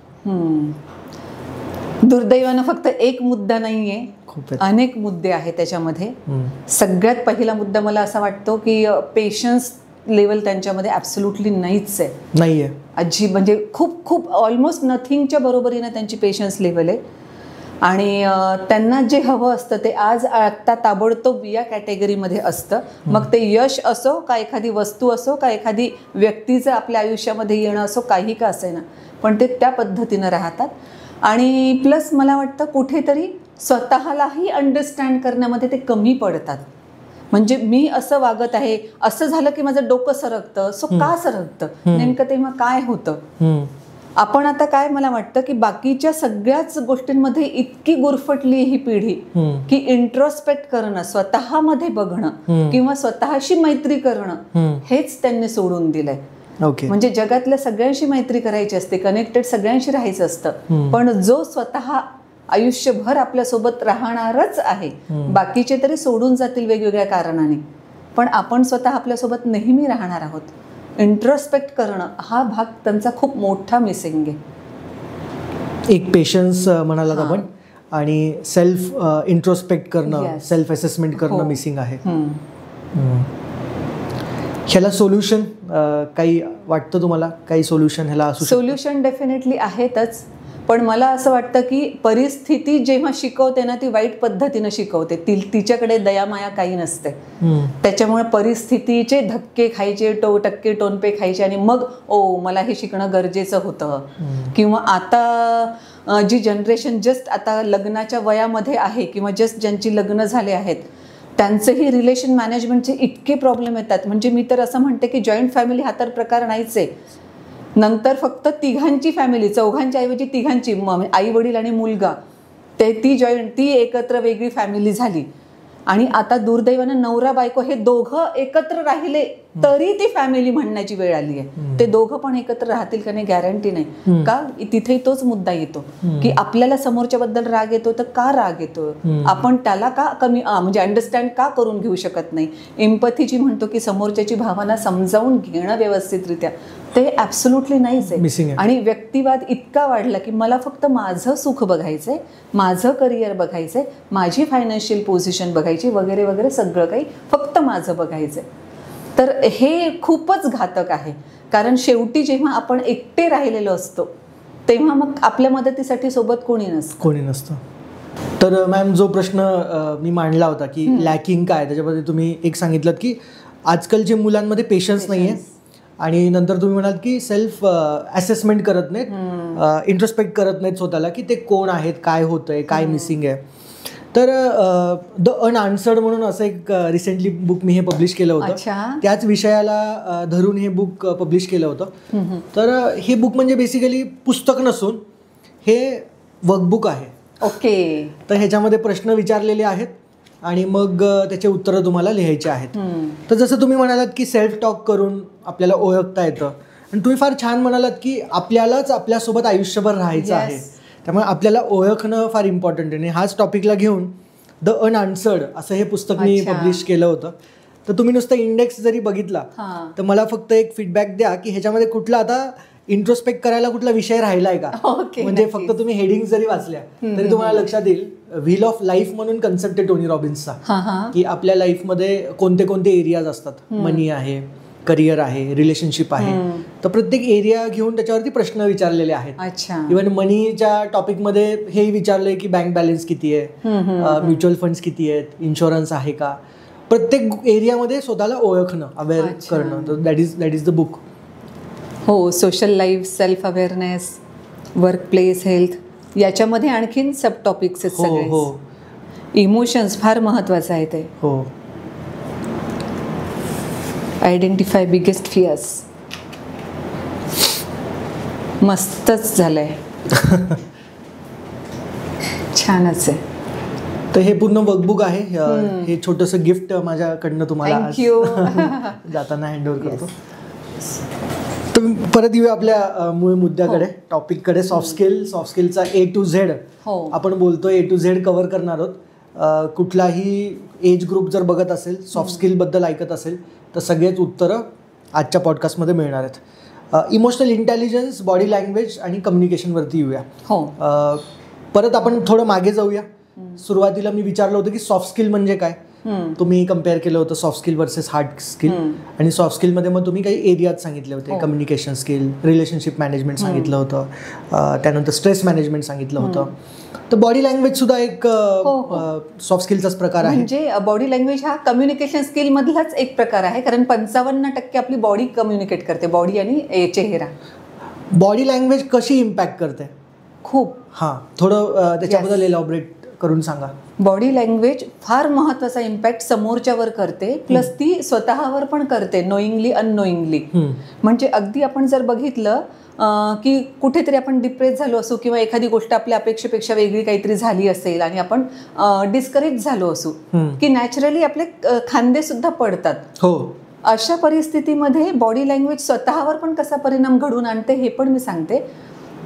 दुर्दैवानं फक्त एक मुद्दा नाहीये, अनेक मुद्दे आहेत त्याच्यामध्ये. सगळ्यात पहिला मुद्दा मला असा वाटतो की पेशन्स लेवल त्यांच्यामध्ये ॲब्सोल्युटली नाहीये. आजी म्हणजे खूप खूप ऑलमोस्ट नथिंगच्या बरोबरीनं त्यांची पेशन्स लेवल आहे. आणि त्यांना जे हवं असतं ते आज आत्ता ताबडतोब या कॅटेगरीमध्ये असतं. मग ते यश असो का एखादी वस्तू असो का एखादी व्यक्तीचं आपल्या आयुष्यामध्ये येणं असो, काही का असेना, पण ते त्या पद्धतीनं राहतात. आणि प्लस मला वाटतं कुठेतरी स्वतःलाही अंडरस्टँड करण्यामध्ये ते कमी पडतात. म्हणजे मी असं वागत आहे, असं झालं की माझं डोकं सरकतं, सो का सरकतं, नेमकं तेव्हा काय होतं. आपण आता काय मला वाटतं की बाकीच्या सगळ्याच गोष्टींमध्ये इतकी गुरफटली ही पिढी की इंट्रोस्पेक्ट करणं, स्वतःमध्ये बघणं किंवा स्वतःशी मैत्री करणं हेच त्यांनी सोडून दिलंय. म्हणजे जगातल्या सगळ्यांशी मैत्री करायची असते, कनेक्टेड सगळ्यांशी राहायचं असतं, पण जो स्वतः आयुष्यभर आपल्यासोबत राहणारच आहे, बाकीचे तरी सोडून जातील वेगवेगळ्या कारणाने, पण आपण स्वतः आपल्यासोबत नेहमी राहणार आहोत. इंट्रोस्पेक्ट करणं हा भाग त्यांचा खूप मोठा मिसिंग आहे. एक पेशन्स म्हणालात आपण, आणि सेल्फ इंट्रोस्पेक्ट करणं, सेल्फ असेसमेंट करणं मिसिंग आहे. ह्याला सोल्युशन काही वाटतं तुम्हाला? काही सोल्युशन ह्याला असू? सोल्युशन डेफिनेटली आहेतच, पण मला असं वाटतं की परिस्थिती जेव्हा शिकवते ना ती वाईट पद्धतीनं शिकवते. तिच्याकडे दयामाया काही नसते. त्याच्यामुळे परिस्थितीचे धक्के खायचे, टक्के टोनपे खायचे आणि मग मला हे शिकणं गरजेचं होतं. किंवा आता जी जनरेशन जस्ट आता लग्नाच्या वयामध्ये आहे किंवा जस्ट ज्यांची लग्न झाले आहेत त्यांचंही रिलेशन मॅनेजमेंटचे इतके प्रॉब्लेम येतात. म्हणजे मी तर असं म्हणते की जॉईंट फॅमिली हा तर प्रकार नाहीच आहे. नंतर फक्त तिघांची फॅमिली, चौघांच्या ऐवजी तिघांची, आई वडील आणि मुलगा, ती एकत्र वेगळी फॅमिली झाली. आणि आता दुर्दैवानं नवरा बायको हे दोघं एकत्र राहिले तरी ती फॅमिली म्हणण्याची वेळ आली आहे. ते दोघं पण एकत्र राहतील का नाही गॅरंटी नाही. का? तिथे तोच मुद्दा येतो की आपल्याला समोरच्या बद्दल राग येतो, तर का राग येतो, आपण त्याला का कमी म्हणजे अंडरस्टँड का करून घेऊ शकत नाही. एम्पॅथी जी म्हणतो की समोरच्याची भावना समजावून घेणं व्यवस्थितरित्या, ते ॲब्सोल्युटली नाहीच आहे. आणि व्यक्तिवाद इतका वाढला की मला फक्त माझं सुख बघायचंय, माझं करिअर बघायचंय, माझी फायनान्शियल पोझिशन बघायची, वगैरे वगैरे, सगळं काही फक्त माझं बघायचंय. तर हे खूपच घातक आहे. कारण शेवटी जेव्हा आपण एकटे राहिलेलो असतो तेव्हा मग आपल्या मदतीसाठी सोबत कोणी नसतं. तर मॅम, जो प्रश्न मी मांडला होता की लॅकिंग काय, त्याच्यामध्ये तुम्ही एक सांगितलं की आजकालच्या मुलांमध्ये पेशन्स नाही आहे, आणि नंतर तुम्ही म्हणाल की सेल्फ असेसमेंट करत नाहीत, इंट्रोस्पेक्ट करत नाहीत स्वतःला की ते कोण आहेत, काय होतंय, काय मिसिंग आहे. तर द अनआन्सर्ड म्हणून असं एक रिसेंटली बुक मी हे पब्लिश केलं होतं, त्याच विषयाला धरून हे बुक पब्लिश केलं होतं. तर हे बुक म्हणजे बेसिकली पुस्तक नसून हे वर्कबुक आहे. ओके. तर ह्याच्यामध्ये प्रश्न विचारलेले आहेत आणि मग त्याचे उत्तरं तुम्हाला लिहायचे आहेत. तर जसं तुम्ही म्हणालात की सेल्फ टॉक करून आपल्याला ओळखता येतं, आणि तुम्ही फार छान म्हणालात की आपल्यालाच आपल्यासोबत आयुष्यभर राहायचं आहे, त्यामुळे आपल्याला ओळखणं फार इम्पॉर्टंट आहे. आणि हाच टॉपिकला घेऊन द अनआन्सर्ड असं हे पुस्तक मी पब्लिश केलं होतं. तर तुम्ही नुसतं इंडेक्स जरी बघितला तर मला फक्त एक फीडबॅक द्या की ह्याच्यामध्ये कुठला आता इंट्रोस्पेक्ट करायला कुठला विषय राहिलाय का. म्हणजे फक्त तुम्ही हेडिंग जरी वाचल्या तरी तुम्हाला लक्षात येईल. व्हील ऑफ लाईफ म्हणून कन्सेप्ट आहे टोनी रॉबिन्सचा, की आपल्या लाईफमध्ये कोणते कोणते एरियाज असतात. मनी आहे, करिअर आहे, रिलेशनशिप आहे, तर प्रत्येक एरिया घेऊन त्याच्यावरती प्रश्न विचारलेले आहेत. अच्छा. इव्हन मनीच्या टॉपिकमध्ये हेही विचारलंय की बँक बॅलन्स किती आहे, म्युच्युअल फंड्स किती आहेत, इन्शुरन्स आहे का, प्रत्येक एरियामध्ये स्वतःला ओळखणं, अवेअर करणं. That is the book. हो, social life, self awareness, work place, health, याच्यामध्ये आणखीन सब टॉपिक्स आहेत सगळे. हो, इमोशन्स फार महत्वाचं आहे ते. हो. Identify biggest fears. मस्तच झालंय. छानच आहे. तर हे पूर्ण वर्कबुक आहे. हे छोटंसं गिफ्ट माझ्याकडनं तुम्हाला जाताना हँडओव्हर करतो. तर परत येऊया आपल्या मूळ मुद्द्याकडे, टॉपिककडे. सॉफ्ट स्किलचा A to Z आपण बोलतोय, A to Z कव्हर करणार आहोत. कुठलाही एज ग्रुप जर बघत असेल, सॉफ्ट स्किलबद्दल ऐकत असेल, तर सगळेच उत्तरं आजच्या पॉडकास्टमध्ये मिळणार आहेत. इमोशनल इंटेलिजन्स, बॉडी लँग्वेज आणि कम्युनिकेशनवरती येऊया. परत आपण थोडं मागे जाऊया. सुरुवातीला मी विचारलं होतं की सॉफ्ट स्किल म्हणजे काय. तुम्ही कम्पेअर केलं होतं soft skill versus hard skill. आणि सॉफ्ट स्किलमध्ये मग तुम्ही काही एरियाज सांगितले होते. कम्युनिकेशन स्किल, रिलेशनशिप मॅनेजमेंट सांगितलं होतं, त्यानंतर स्ट्रेस मॅनेजमेंट सांगितलं होतं. तर बॉडी लँग्वेज सुद्धा एक सॉफ्ट स्किलचाच प्रकार आहे. म्हणजे बॉडी लँग्वेज हा कम्युनिकेशन स्किल मधलाच एक प्रकार आहे, कारण 55% आपली बॉडी कम्युनिकेट करते, बॉडी आणि चेहरा. बॉडी लँग्वेज कशी इम्पॅक्ट करते खूप. थोडं त्याच्याबद्दल एलॅबोरेट करून सांगा. बॉडी लँग्वेज फार महत्वाचा इम्पॅक्ट समोरच्यावर करते, प्लस ती स्वतःवर पण करते, नोईंगली अननोईंगली. म्हणजे अगदी आपण जर बघितलं की कुठेतरी आपण डिप्रेस झालो असू किंवा एखादी गोष्ट आपल्या अपेक्षेपेक्षा वेगळी काहीतरी झाली असेल आणि आपण डिस्करेज झालो असू, की नॅचरली आपले खांदे सुद्धा पडतात. अशा परिस्थितीमध्ये बॉडी लँग्वेज स्वतःवर पण कसा परिणाम घडवून आणते हे पण मी सांगते.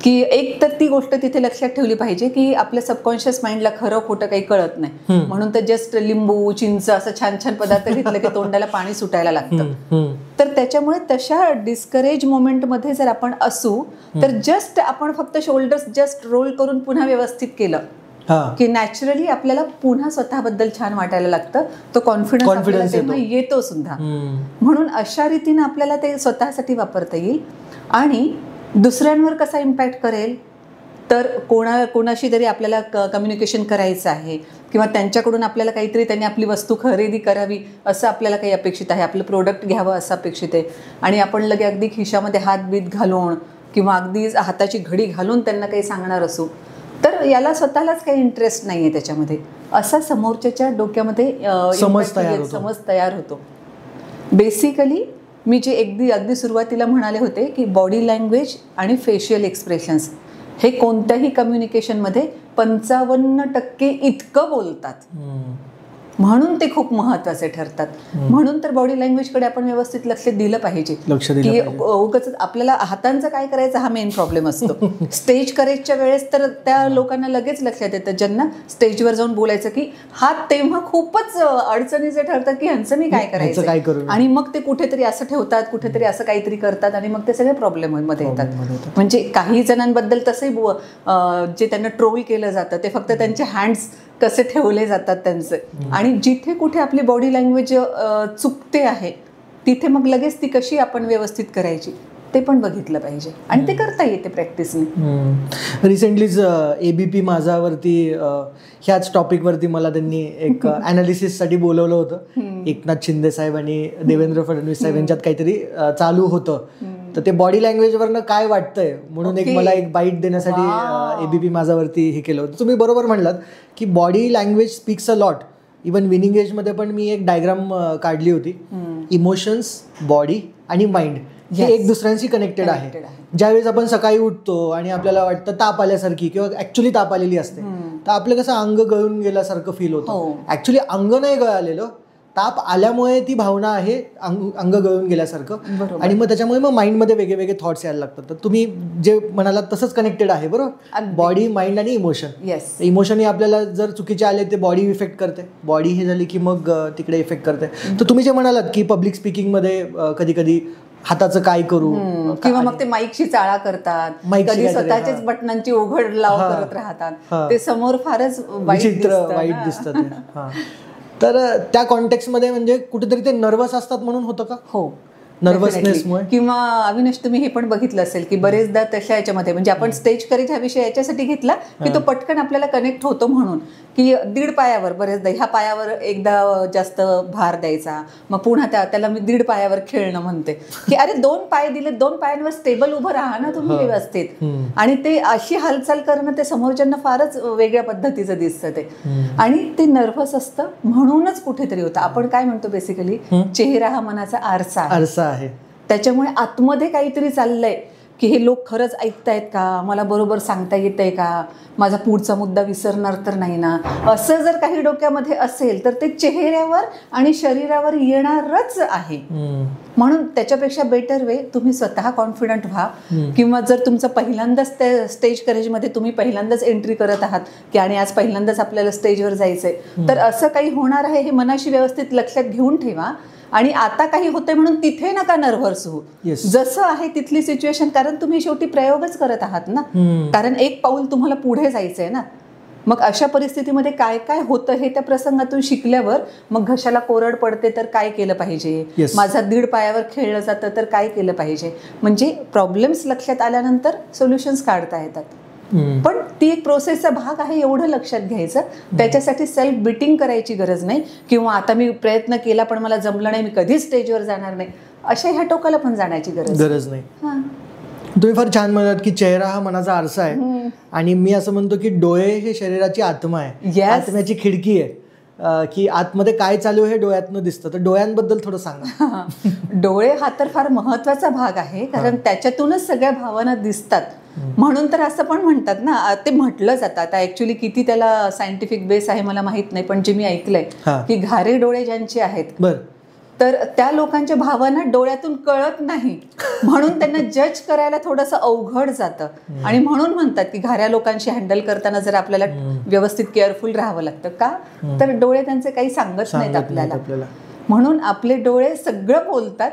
की एक तर ती गोष्ट तिथे लक्षात ठेवली पाहिजे की आपल्या सबकॉन्शियस माइंडला खरं खोटं काही कळत नाही, म्हणून तर जस्ट लिंबू, चिंच असं छान छान पदार्थ घेतले की तोंडाला पाणी सुटायला लागतं. तर त्याच्यामुळे तशा डिस्करेज मोमेंटमध्ये जर आपण असू तर जस्ट आपण फक्त शोल्डर्स जस्ट रोल करून पुन्हा व्यवस्थित केलं की नॅचरली आपल्याला पुन्हा स्वतःबद्दल छान वाटायला लागतं. तो कॉन्फिडन्स येतो सुद्धा. म्हणून अशा रीतीने आपल्याला ते स्वतःसाठी वापरता येईल. आणि दुसऱ्यांवर कसा इम्पॅक्ट करेल तर कोणाशी तरी आपल्याला कम्युनिकेशन करायचं आहे किंवा त्यांच्याकडून आपल्याला काहीतरी, त्यांनी आपली वस्तू खरेदी करावी असं आपल्याला काही अपेक्षित आहे, आपलं प्रोडक्ट घ्यावं असं अपेक्षित आहे, आणि आपण लगे अगदी खिशामध्ये हात बीत घालून किंवा अगदी हाताची घडी घालून त्यांना काही सांगणार असू, तर याला स्वतःलाच काही इंटरेस्ट नाही आहे त्याच्यामध्ये, असा समोरच्याच्या डोक्यामध्ये समज तयार होतो. बेसिकली मी जे अगदी सुरुवातीला म्हणाले होते की बॉडी लँग्वेज आणि फेशियल एक्सप्रेशन्स हे कोणत्याही कम्युनिकेशनमध्ये 55% इतकं बोलतात, म्हणून ते खूप महत्वाचे ठरतात. म्हणून तर बॉडी लँग्वेजकडे आपण व्यवस्थित लक्ष दिलं पाहिजे की उगाच आपल्याला हातांचं काय करायचं हा मेन प्रॉब्लेम असतो. स्टेज करेजच्या वेळेस तर त्या लोकांना लगेच लक्षात येतं ज्यांना स्टेजवर जाऊन बोलायचं की हात तेव्हा खूपच अडचणीचे ठरतात की ह्यांचं मी काय करायचं, आणि मग ते कुठेतरी असं ठेवतात, कुठेतरी असं काहीतरी करतात आणि मग ते सगळे प्रॉब्लेम मध्ये येतात. म्हणजे काही जणांबद्दल तसंही जे त्यांना ट्रोल केलं जातं ते फक्त त्यांचे हँड्स कसे ठेवले जातात त्यांचे, आणि जिथे कुठे आपली बॉडी लँग्वेज चुकते आहे तिथे मग लगेच ती कशी आपण व्यवस्थित करायची ते पण बघितलं पाहिजे, आणि ते करता येते प्रॅक्टिसने. रिसेंटलीच ABP माझावरती ह्याच टॉपिकवरती मला त्यांनी एक ॲनालिसिससाठी बोलवलं होतं. एकनाथ शिंदे साहेब आणि देवेंद्र फडणवीस साहेब यांच्यात काहीतरी चालू होतं, तर ते बॉडी लँग्वेजवरनं काय वाटतंय म्हणून मला एक बाईट देण्यासाठी ABP माझावरती हे केलं होतं. तुम्ही बरोबर म्हणलात की body language speaks a lot. Even winning एजमध्ये पण मी एक डायग्राम काढली होती. इमोशन्स, बॉडी आणि माइंड हे एक दुसऱ्यांशी कनेक्टेड आहे. ज्यावेळेस आपण सकाळी उठतो आणि आपल्याला वाटतं ताप आल्यासारखी किंवा ऍक्च्युली ताप आलेली असते, तर आपलं कसं अंग गळून गेल्यासारखं फील होतं. ऍक्च्युली अंग नाही गळालेलं, ताप आल्यामुळे ती भावना आहे अंग गळून गेल्यासारखं, आणि मग त्याच्यामुळे मग माइंडमध्ये वेगळे वेगळे थॉट्स यायला लागतात. तर तुम्ही जे म्हणालात तसंच कनेक्टेड आहे बरोबर, बॉडी, माइंड आणि इमोशन. इमोशन हे आपल्याला जर चुकीचे आले ते बॉडी इफेक्ट करते, बॉडी हे झाली की मग तिकडे इफेक्ट करते. तर तुम्ही जे म्हणालात की पब्लिक स्पीकिंगमध्ये कधी कधी हाताचं काय करू, किंवा मग ते माईकशी चाळा करतात, कधी स्वतःच्याच बटनांची उघड लाव करत राहतात, ते समोर फारच वाईट दिसतं. तर त्या कॉन्टेक्स्टमध्ये म्हणजे कुठेतरी ते नर्वस असतात म्हणून होतं का? हो, नर्वसनेसमुळे. किंवा अविनाश तुम्ही हे पण बघितलं असेल की बरेचदा तशा याच्यामध्ये म्हणजे आपण स्टेज करेज हा विषय याच्यासाठी घेतला की तो पटकन आपल्याला कनेक्ट होतो म्हणून, की दीड पायावर बरेचदा ह्या पायावर एकदा जास्त भार द्यायचा, मग पुन्हा त्याला मी दीड पायावर खेळणं म्हणते की अरे 2 पाय दिले, 2 पायांवर स्टेबल उभं राहा ना तुम्ही व्यवस्थित. आणि ते अशी हालचाल करणं ते समोरच्यांना फारच वेगळ्या पद्धतीचं दिसतं ते, आणि ते नर्व्हस असतं म्हणूनच कुठेतरी होतं. आपण काय म्हणतो बेसिकली, चेहरा हा मनाचा आरसा आहे. त्याच्यामुळे आतमध्ये काहीतरी चाललंय की हे लोक खरंच ऐकतायत का, मला बरोबर सांगता येतंय का, माझा पुढचा मुद्दा विसरणार तर नाही ना, असं जर काही डोक्यामध्ये असेल तर ते चेहऱ्यावर आणि शरीरावर येणारच आहे. म्हणून त्याच्यापेक्षा बेटर वे तुम्ही स्वतः कॉन्फिडंट व्हा, किंवा जर तुमचं पहिल्यांदाच त्या स्टेज करेजमध्ये तुम्ही पहिल्यांदाच एंट्री करत आहात की आणि आज पहिल्यांदाच आपल्याला स्टेजवर जायचंय, तर असं काही होणार आहे हे मनाशी व्यवस्थित लक्षात घेऊन ठेवा. आणि आता काही होते म्हणून तिथे नका नर्व्हस हो, जसं आहे तिथली सिच्युएशन, कारण तुम्ही शेवटी प्रयोगच करत आहात ना, कारण एक पाऊल तुम्हाला पुढे जायचंय ना. मग अशा परिस्थितीमध्ये काय काय होतं हे त्या प्रसंगातून शिकल्यावर मग घशाला कोरड पडते तर काय केलं पाहिजे, माझा दीड पायावर खेळलं जातं तर काय केलं पाहिजे, म्हणजे प्रॉब्लेम्स लक्षात आल्यानंतर सोल्युशन्स काढता येतात. पण ती एक प्रोसेसचा भाग आहे एवढं लक्षात घ्यायचं. त्याच्यासाठी सेल्फ बिटिंग करायची गरज नाही, किंवा आता मी प्रयत्न केला पण मला जमलं नाही, मी कधीच स्टेजवर जाणार नाही, अशा ह्या टोकाला पण जाण्याची गरज नाही. तुम्ही फार छान म्हणालात की चेहरा हा मनाचा आरसा आहे, आणि मी असं म्हणतो की डोळे हे शरीराची आत्मा आहे, आत्म्याची खिडकी आहे, की आतमध्ये काय चालू आहे हे डोळ्यातनं दिसतं. तर डोळ्यांबद्दल थोडं सांगा. डोळे हा तर फार महत्वाचा भाग आहे, कारण त्याच्यातूनच सगळ्या भावना दिसतात. म्हणून तर असं पण म्हणतात ना, ते म्हटलं जातं, आता ऍक्च्युली किती त्याला सायंटिफिक बेस आहे मला माहित नाही, पण जे मी ऐकलंय की घारे डोळे ज्यांचे आहेत तर त्या लोकांच्या भावना डोळ्यातून कळत नाही, म्हणून त्यांना जज करायला थोडंसं अवघड जातं. आणि म्हणून म्हणतात की घाऱ्या लोकांशी हँडल करताना जर आपल्याला व्यवस्थित केअरफुल राहावं लागतं का, तर डोळे त्यांचे काही सांगत नाहीत आपल्याला, म्हणून आपले डोळे सगळं बोलतात.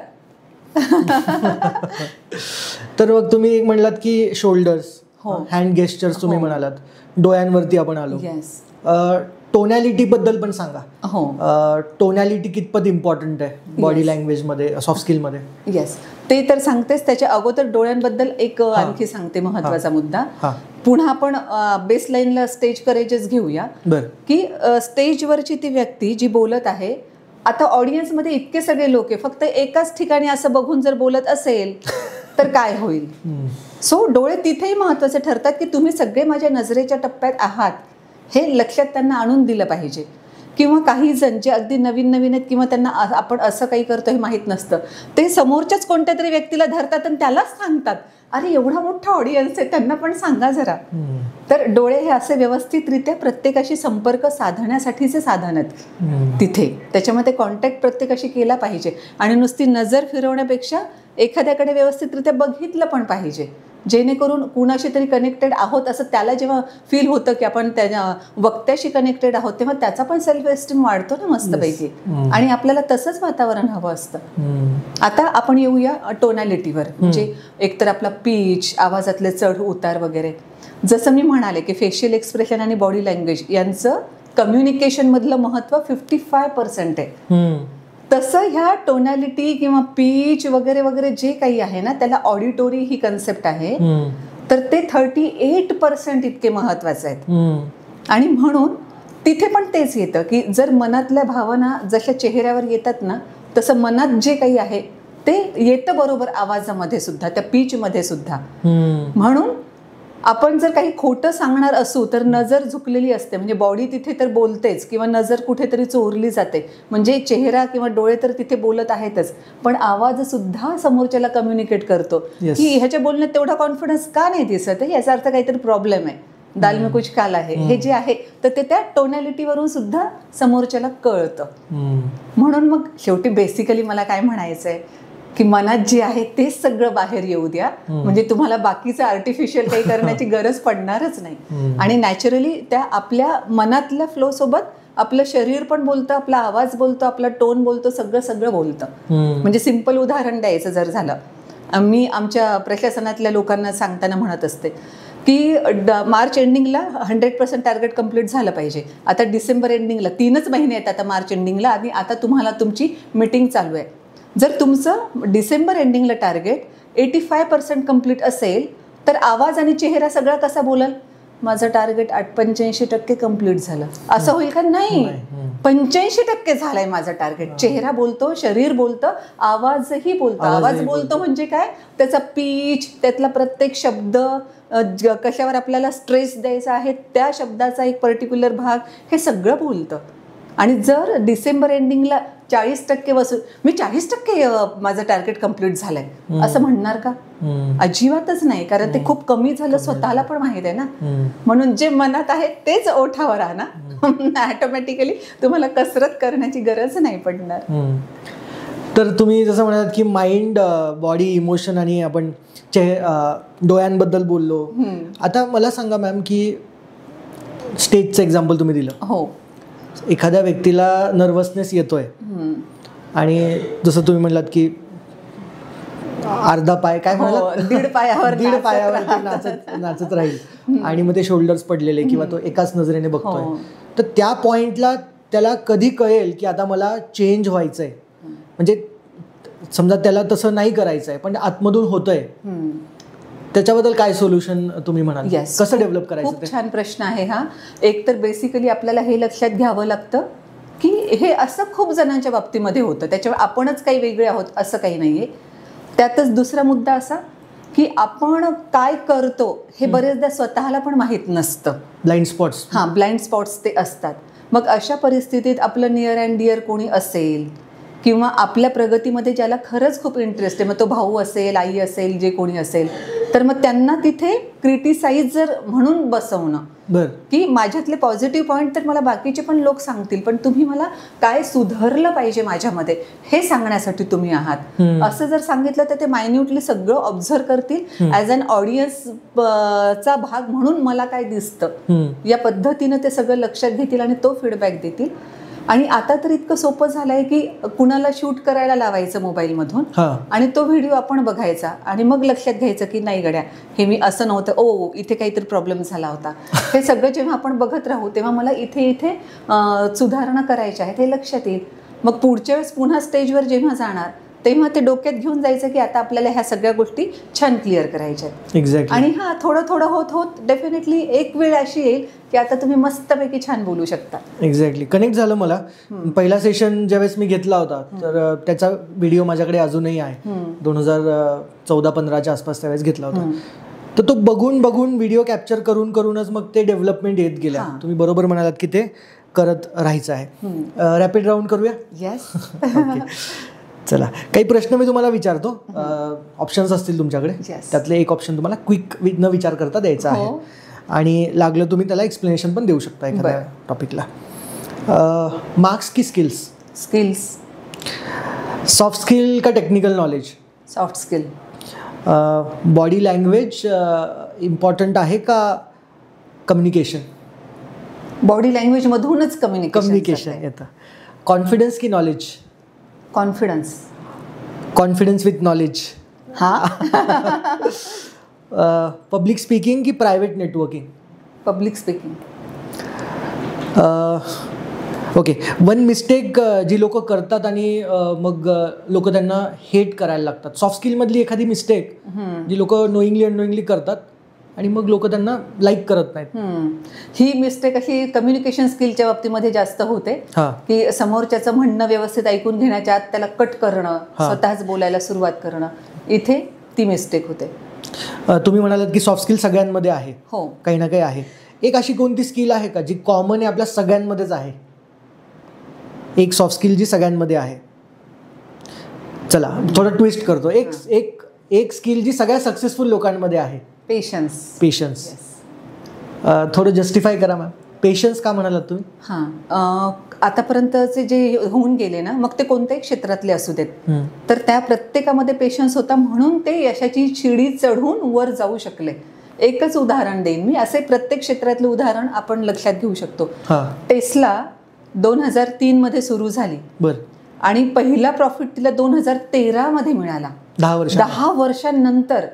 तर मग तुम्ही म्हणलात की शोल्डर्स, हँड गेस्चर्स तुम्ही म्हणालात, डोळ्यांवरती आपण आलो. टोनॅलिटी बद्दल पण सांगा. टोनॅलिटी कितपत इम्पॉर्टंट आहे बॉडी लँग्वेज मध्ये, सॉफ्ट स्किल मध्ये? येस, ते तर सांगतेच. त्याच्या अगोदर डोळ्यांबद्दल एक आणखी सांगते महत्वाचा मुद्दा. पुन्हा आपण बेसलाईनला स्टेज करेजेस घेऊया की स्टेजवरची ती व्यक्ती जी बोलत आहे, आता ऑडियन्समध्ये इतके सगळे लोक आहे, फक्त एकाच ठिकाणी असं बघून जर बोलत असेल तर काय होईल. सो डोळे तिथेही महत्वाचे ठरतात की तुम्ही सगळे माझ्या नजरेच्या टप्प्यात आहात हे लक्षात त्यांना आणून दिलं पाहिजे. किंवा काही जण जे अगदी नवीन आहेत किंवा त्यांना आपण असं काही करतो हे माहीत नसतं, ते समोरच्याच कोणत्या तरी व्यक्तीला धरतात आणि त्यालाच सांगतात, अरे एवढा मोठा ऑडियन्स आहे त्यांना पण सांगा जरा. तर डोळे हे असे व्यवस्थितरित्या प्रत्येकाशी संपर्क साधण्यासाठीचे साधन आहेत तिथे, त्याच्यामध्ये कॉन्टॅक्ट प्रत्येकाशी केला पाहिजे. आणि नुसती नजर फिरवण्यापेक्षा एखाद्याकडे व्यवस्थितरित्या बघितलं पण पाहिजे, जेणेकरून कुणाशी तरी कनेक्टेड आहोत असं त्याला जेव्हा फील होतं की आपण त्या वक्त्याशी कनेक्टेड आहोत, तेव्हा त्याचा पण सेल्फ एस्टीम वाढतो ना मस्तपैकी. आणि आपल्याला तसंच वातावरण हवं असतं. आता आपण येऊया टोनॅलिटीवर, म्हणजे एकतर आपला पीच, आवाजातले चढ उतार वगैरे. जसं मी म्हणाले की फेशियल एक्सप्रेशन आणि बॉडी लँग्वेज यांचं कम्युनिकेशन मधलं महत्व 55% आहे. तसं ह्या टोनॅलिटी किंवा पीच वगैरे वगैरे जे काही आहे ना, त्याला ऑडिटोरी ही कन्सेप्ट आहे, तर ते 38% इतके महत्वाचे आहेत. आणि म्हणून तिथे पण तेच येतं की जर मनातल्या भावना जशा चेहऱ्यावर येतात ना, तसं मनात जे काही आहे ते येतं बरोबर आवाजामध्ये सुद्धा, त्या पीच मध्ये सुद्धा. म्हणून आपण जर काही खोटं सांगणार असू तर नजर झुकलेली असते, म्हणजे बॉडी तिथे तर बोलतेच किंवा नजर कुठेतरी चोरली जाते, म्हणजे चेहरा किंवा डोळे तर तिथे बोलत आहेतच, पण आवाज सुद्धा समोरच्याला कम्युनिकेट करतो की ह्याच्या बोलण्यात तेवढा कॉन्फिडन्स का नाही दिसत आहे, याचा अर्थ काहीतरी प्रॉब्लेम आहे, दाल में कुछ काला आहे, हे जे आहे तर ते त्या टोनॅलिटीवरून सुद्धा समोरच्याला कळतं. म्हणून मग शेवटी बेसिकली मला काय म्हणायचं आहे की मनात जे आहे तेच सगळं बाहेर येऊ द्या, म्हणजे तुम्हाला बाकीचं आर्टिफिशियल काही करण्याची गरज पडणारच नाही. आणि नॅचरली त्या आपल्या मनातल्या फ्लो सोबत आपलं शरीर पण बोलतं, आपला आवाज बोलतो, आपला टोन बोलतो, सगळं बोलतं. म्हणजे सिंपल उदाहरण द्यायचं जर झालं, मी आमच्या प्रशासनातल्या लोकांना सांगताना म्हणत असते की मार्च एंडिंगला 100% टार्गेट कम्प्लीट झालं पाहिजे. आता डिसेंबर एंडिंगला 3च महिने आहेत आता मार्च एंडिंगला, आणि आता तुम्हाला तुमची मीटिंग चालू आहे. जर तुमचं डिसेंबर एंडिंगला टार्गेट 85% कम्प्लीट असेल तर आवाज आणि चेहरा सगळा कसा बोलाल, माझं टार्गेट 85% कम्प्लीट झालं असं होईल का? नाही, 85% झालंय माझं टार्गेट. चेहरा बोलतो, शरीर बोलतं, आवाजही बोलतो. आवाज बोलतो म्हणजे काय, त्याचा पीच, त्यातला प्रत्येक शब्द, कशावर आपल्याला स्ट्रेस द्यायचा आहे त्या शब्दाचा एक पर्टिक्युलर भाग, हे सगळं बोलतं. आणि जर डिसेंबर एंडिंगला 40% बसून मी 40% माझं टार्गेट कम्प्लीट झालंय असं म्हणणार का? अजिबातच नाही, कारण ते खूप कमी झालं, स्वतःला पण माहित आहे ना. म्हणून जे मनात आहे तेच ओठावर आणा, ऑटोमॅटिकली तुम्हाला कसरत करण्याची गरज नाही पडणार. तर तुम्ही जसं म्हणालात की माइंड, बॉडी, इमोशन आणि आपण डोळ्यांबद्दल बोललो. आता मला सांगा मॅम की स्टेजचं एक्झाम्पल तुम्ही दिलं. हो, एखाद्या व्यक्तीला नर्वसनेस येतोय आणि जसं तुम्ही म्हणलात की अर्धा पाय काय म्हणालात, दीड पायावर नाचत राहील आणि मग ते शोल्डर्स पडलेले किंवा तो एकाच नजरेने बघतोय, तर त्या पॉइंटला त्याला कधी कळेल की आता मला चेंज व्हायचंय, म्हणजे समजा त्याला तसं नाही करायचंय पण आतमधून होतंय, त्याच्याबद्दल काय सोल्युशन तुम्ही म्हणाल, कसं डेव्हलप करायचं? खूप छान प्रश्न आहे हा. एक तर बेसिकली आपल्याला हे लक्षात घ्यावं लागतं की हे असं खूप जणांच्या बाबतीमध्ये होतं, त्याच्यावर आपणच काही वेगळे आहोत असं काही नाहीये. त्यातच दुसरा मुद्दा असा की आपण काय करतो हे बरेचदा स्वतःला पण माहीत नसतं. Blind spots. ब्लाइंड स्पॉट्स ते असतात. मग अशा परिस्थितीत आपलं नियर अँड डिअर कोणी असेल किंवा आपल्या प्रगतीमध्ये ज्याला खरंच खूप इंटरेस्ट आहे, मग तो भाऊ असेल, आई असेल, जे कोणी असेल, तर मग त्यांना तिथे क्रिटिसाइजर म्हणून बसवणं की माझ्यातले पॉझिटिव्ह पॉईंट तर मला बाकीचे पण लोक सांगतील, पण तुम्ही मला काय सुधारलं पाहिजे माझ्यामध्ये हे सांगण्यासाठी तुम्ही आहात, असं जर सांगितलं तर ते मायन्यूटली सगळं ऑब्झर्व करतील. ॲज अन ऑडियन्स चा भाग म्हणून मला काय दिसतं या पद्धतीनं ते सगळं लक्षात घेतील आणि तो फीडबॅक देतील. आणि आता तर इतकं सोपं झालंय की कुणाला शूट करायला लावायचं मोबाईलमधून आणि तो व्हिडिओ आपण बघायचा आणि मग लक्षात घ्यायचं की नाही गड्या, हे मी असं नव्हतं, ओ इथे काहीतरी प्रॉब्लेम झाला होता. हे सगळं जेव्हा आपण बघत राहू तेव्हा मला इथे सुधारणा करायच्या आहेत हे लक्षात येईल. मग पुढच्या वेळेस पुन्हा स्टेजवर जेव्हा जाणार तेव्हा ते डोक्यात घेऊन जायचं की आता आपल्याला ह्या सगळ्या गोष्टी छान क्लिअर करायच्या आहेत. एक्झॅक्टली. आणि थोडं थोडं होत डेफिनेटली एक वेळ अशी येईल की आता तुम्ही मस्तपैकी छान बोलू शकता. एक्झॅक्टली. कनेक्ट झालं मला. पहिला सेशन ज्यावेळेस मी घेतला होता तर त्याचा व्हिडिओ माझ्याकडे अजूनही आहे, 2014-15च्या आसपास त्यावेळेस घेतला होता. तर तो बघून व्हिडिओ कॅप्चर करूनच मग ते डेव्हलपमेंट येत गेल्या. तुम्ही बरोबर म्हणालात की ते करत राहायचं आहे. रॅपिड राऊंड करूया. येस. चला, काही प्रश्न मी तुम्हाला विचारतो, ऑप्शन्स असतील तुमच्याकडे, त्यातले एक ऑप्शन तुम्हाला क्विक न विचार करता द्यायचा आहे आणि लागलं तुम्ही त्याला एक्सप्लेनेशन पण देऊ शकता एखाद्या टॉपिकला. मार्क्स की स्किल्स? स्किल्स. सॉफ्ट स्किल का technical knowledge? Soft skill. Body language important आहे का कम्युनिकेशन? बॉडी लँग्वेज मधूनच कम्युनिकेशन येतं. कॉन्फिडन्स की knowledge? Confidence with knowledge. Public speaking की private networking? Public speaking. Okay. One mistake जी लोक करतात आणि मग लोक त्यांना हेट करायला लागतात, सॉफ्ट स्किलमधली एखादी मिस्टेक जी लोक नोईंगली अननोईंगली करतात आणि मग लोक त्यांना लाईक करत नाहीत. ही मिस्टेक अशी कम्युनिकेशन स्किलच्या बाबतीमध्ये जास्त होते की समोरच्याचं म्हणणं व्यवस्थित ऐकून घेण्याच्या आत त्याला कट करणं, स्वतःच बोलायला सुरुवात करणं, इथे ती मिस्टेक होते. तुम्ही म्हणालात की सॉफ्ट स्किल सगळ्यांमध्ये आहे. हो, काही ना काही आहे. एक अशी कोणती स्किल आहे का जी कॉमन आहे, आपल्या सगळ्यांमध्येच आहे? एक सॉफ्ट स्किल जी सगळ्यांमध्ये आहे. चला थोडं ट्विस्ट करतो. एक स्किल जी सगळ्या सक्सेसफुल लोकांमध्ये आहे. पेशन्स. थोडं जस्टिफाय करा मॅम. पेशन्स का म्हणालात तुम्ही? आतापर्यंतचे जे होऊन गेले ना, मग ते कोणत्याही क्षेत्रातले असू देत, तर त्या प्रत्येकामध्ये पेशन्स होता म्हणून ते यशाची शिडी चढून वर जाऊ शकले. एकच उदाहरण देईन मी, असे प्रत्येक क्षेत्रातलं उदाहरण आपण लक्षात घेऊ शकतो. टेस्ला 2003 मध्ये सुरू झाली आणि पहिला प्रॉफिट तिला 2013 मध्ये मिळाला. 10 वर्षांनंतर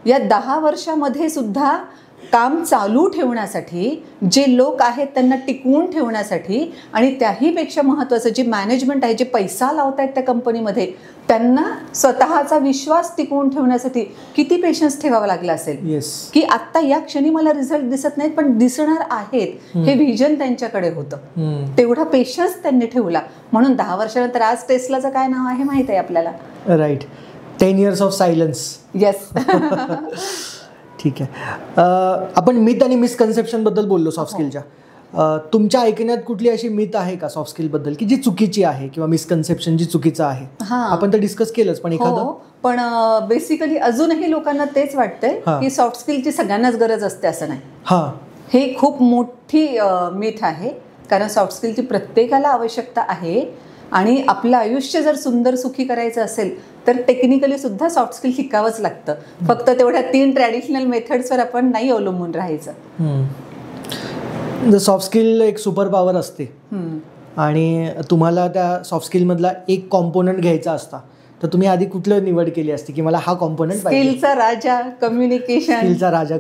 या 10 वर्षामध्ये सुद्धा काम चालू ठेवण्यासाठी, जे लोक आहेत त्यांना टिकवून ठेवण्यासाठी, आणि त्याहीपेक्षा महत्त्वाचं जे मॅनेजमेंट आहे, जे पैसा लावत आहेत त्या कंपनीमध्ये, त्यांना स्वतःचा विश्वास टिकवून ठेवण्यासाठी किती पेशन्स ठेवावा लागला असेल. की आत्ता या क्षणी मला रिझल्ट दिसत नाहीत पण दिसणार आहेत, हे व्हिजन त्यांच्याकडे होतं. तेवढा पेशन्स त्यांनी ठेवला. म्हणून 10 वर्षानंतर आज टेस्लाचं काय नाव आहे माहित आहे आपल्याला. Right. 10 years of silence. Yes. ठीक आहे. आपण मिथ आणि मिसकन्सेप्शन बद्दल बोललो सॉफ्ट स्किलच्या. तुमच्या ऐकण्यात कुठली अशी मिथ आहे का सॉफ्ट स्किल बद्दल की जी चुकीची आहे, किंवा मिसकन्सेप्शन जी चुकीचं आहे? आपण तर डिस्कस केलंच, पण एखादं. पण बेसिकली अजूनही लोकांना तेच वाटतंय की सॉफ्ट स्किलची सगळ्यांनाच गरज असते, असं नाही. हे खूप मोठी मिथ आहे. कारण सॉफ्ट स्किलची प्रत्येकाला आवश्यकता आहे. आणि आपलं आयुष्य जर सुंदर सुखी करायचं असेल तर टेक्निकली सुद्धा सॉफ्ट स्किल शिकावंच लागतं. फक्त तेवढ्या 3 ट्रॅडिशनल मेथड्सवर आपण नाही अवलंबून राहायचं. सॉफ्ट स्किल एक सुपर पॉवर असते, आणि तुम्हाला त्या सॉफ्ट स्किलमधला एक कॉम्पोनंट घ्यायचा असता, तर तुम्ही आधी कुठलं निवड केली असती की मला हा कॉम्पोनंट पाहिजे? स्किलचा राजा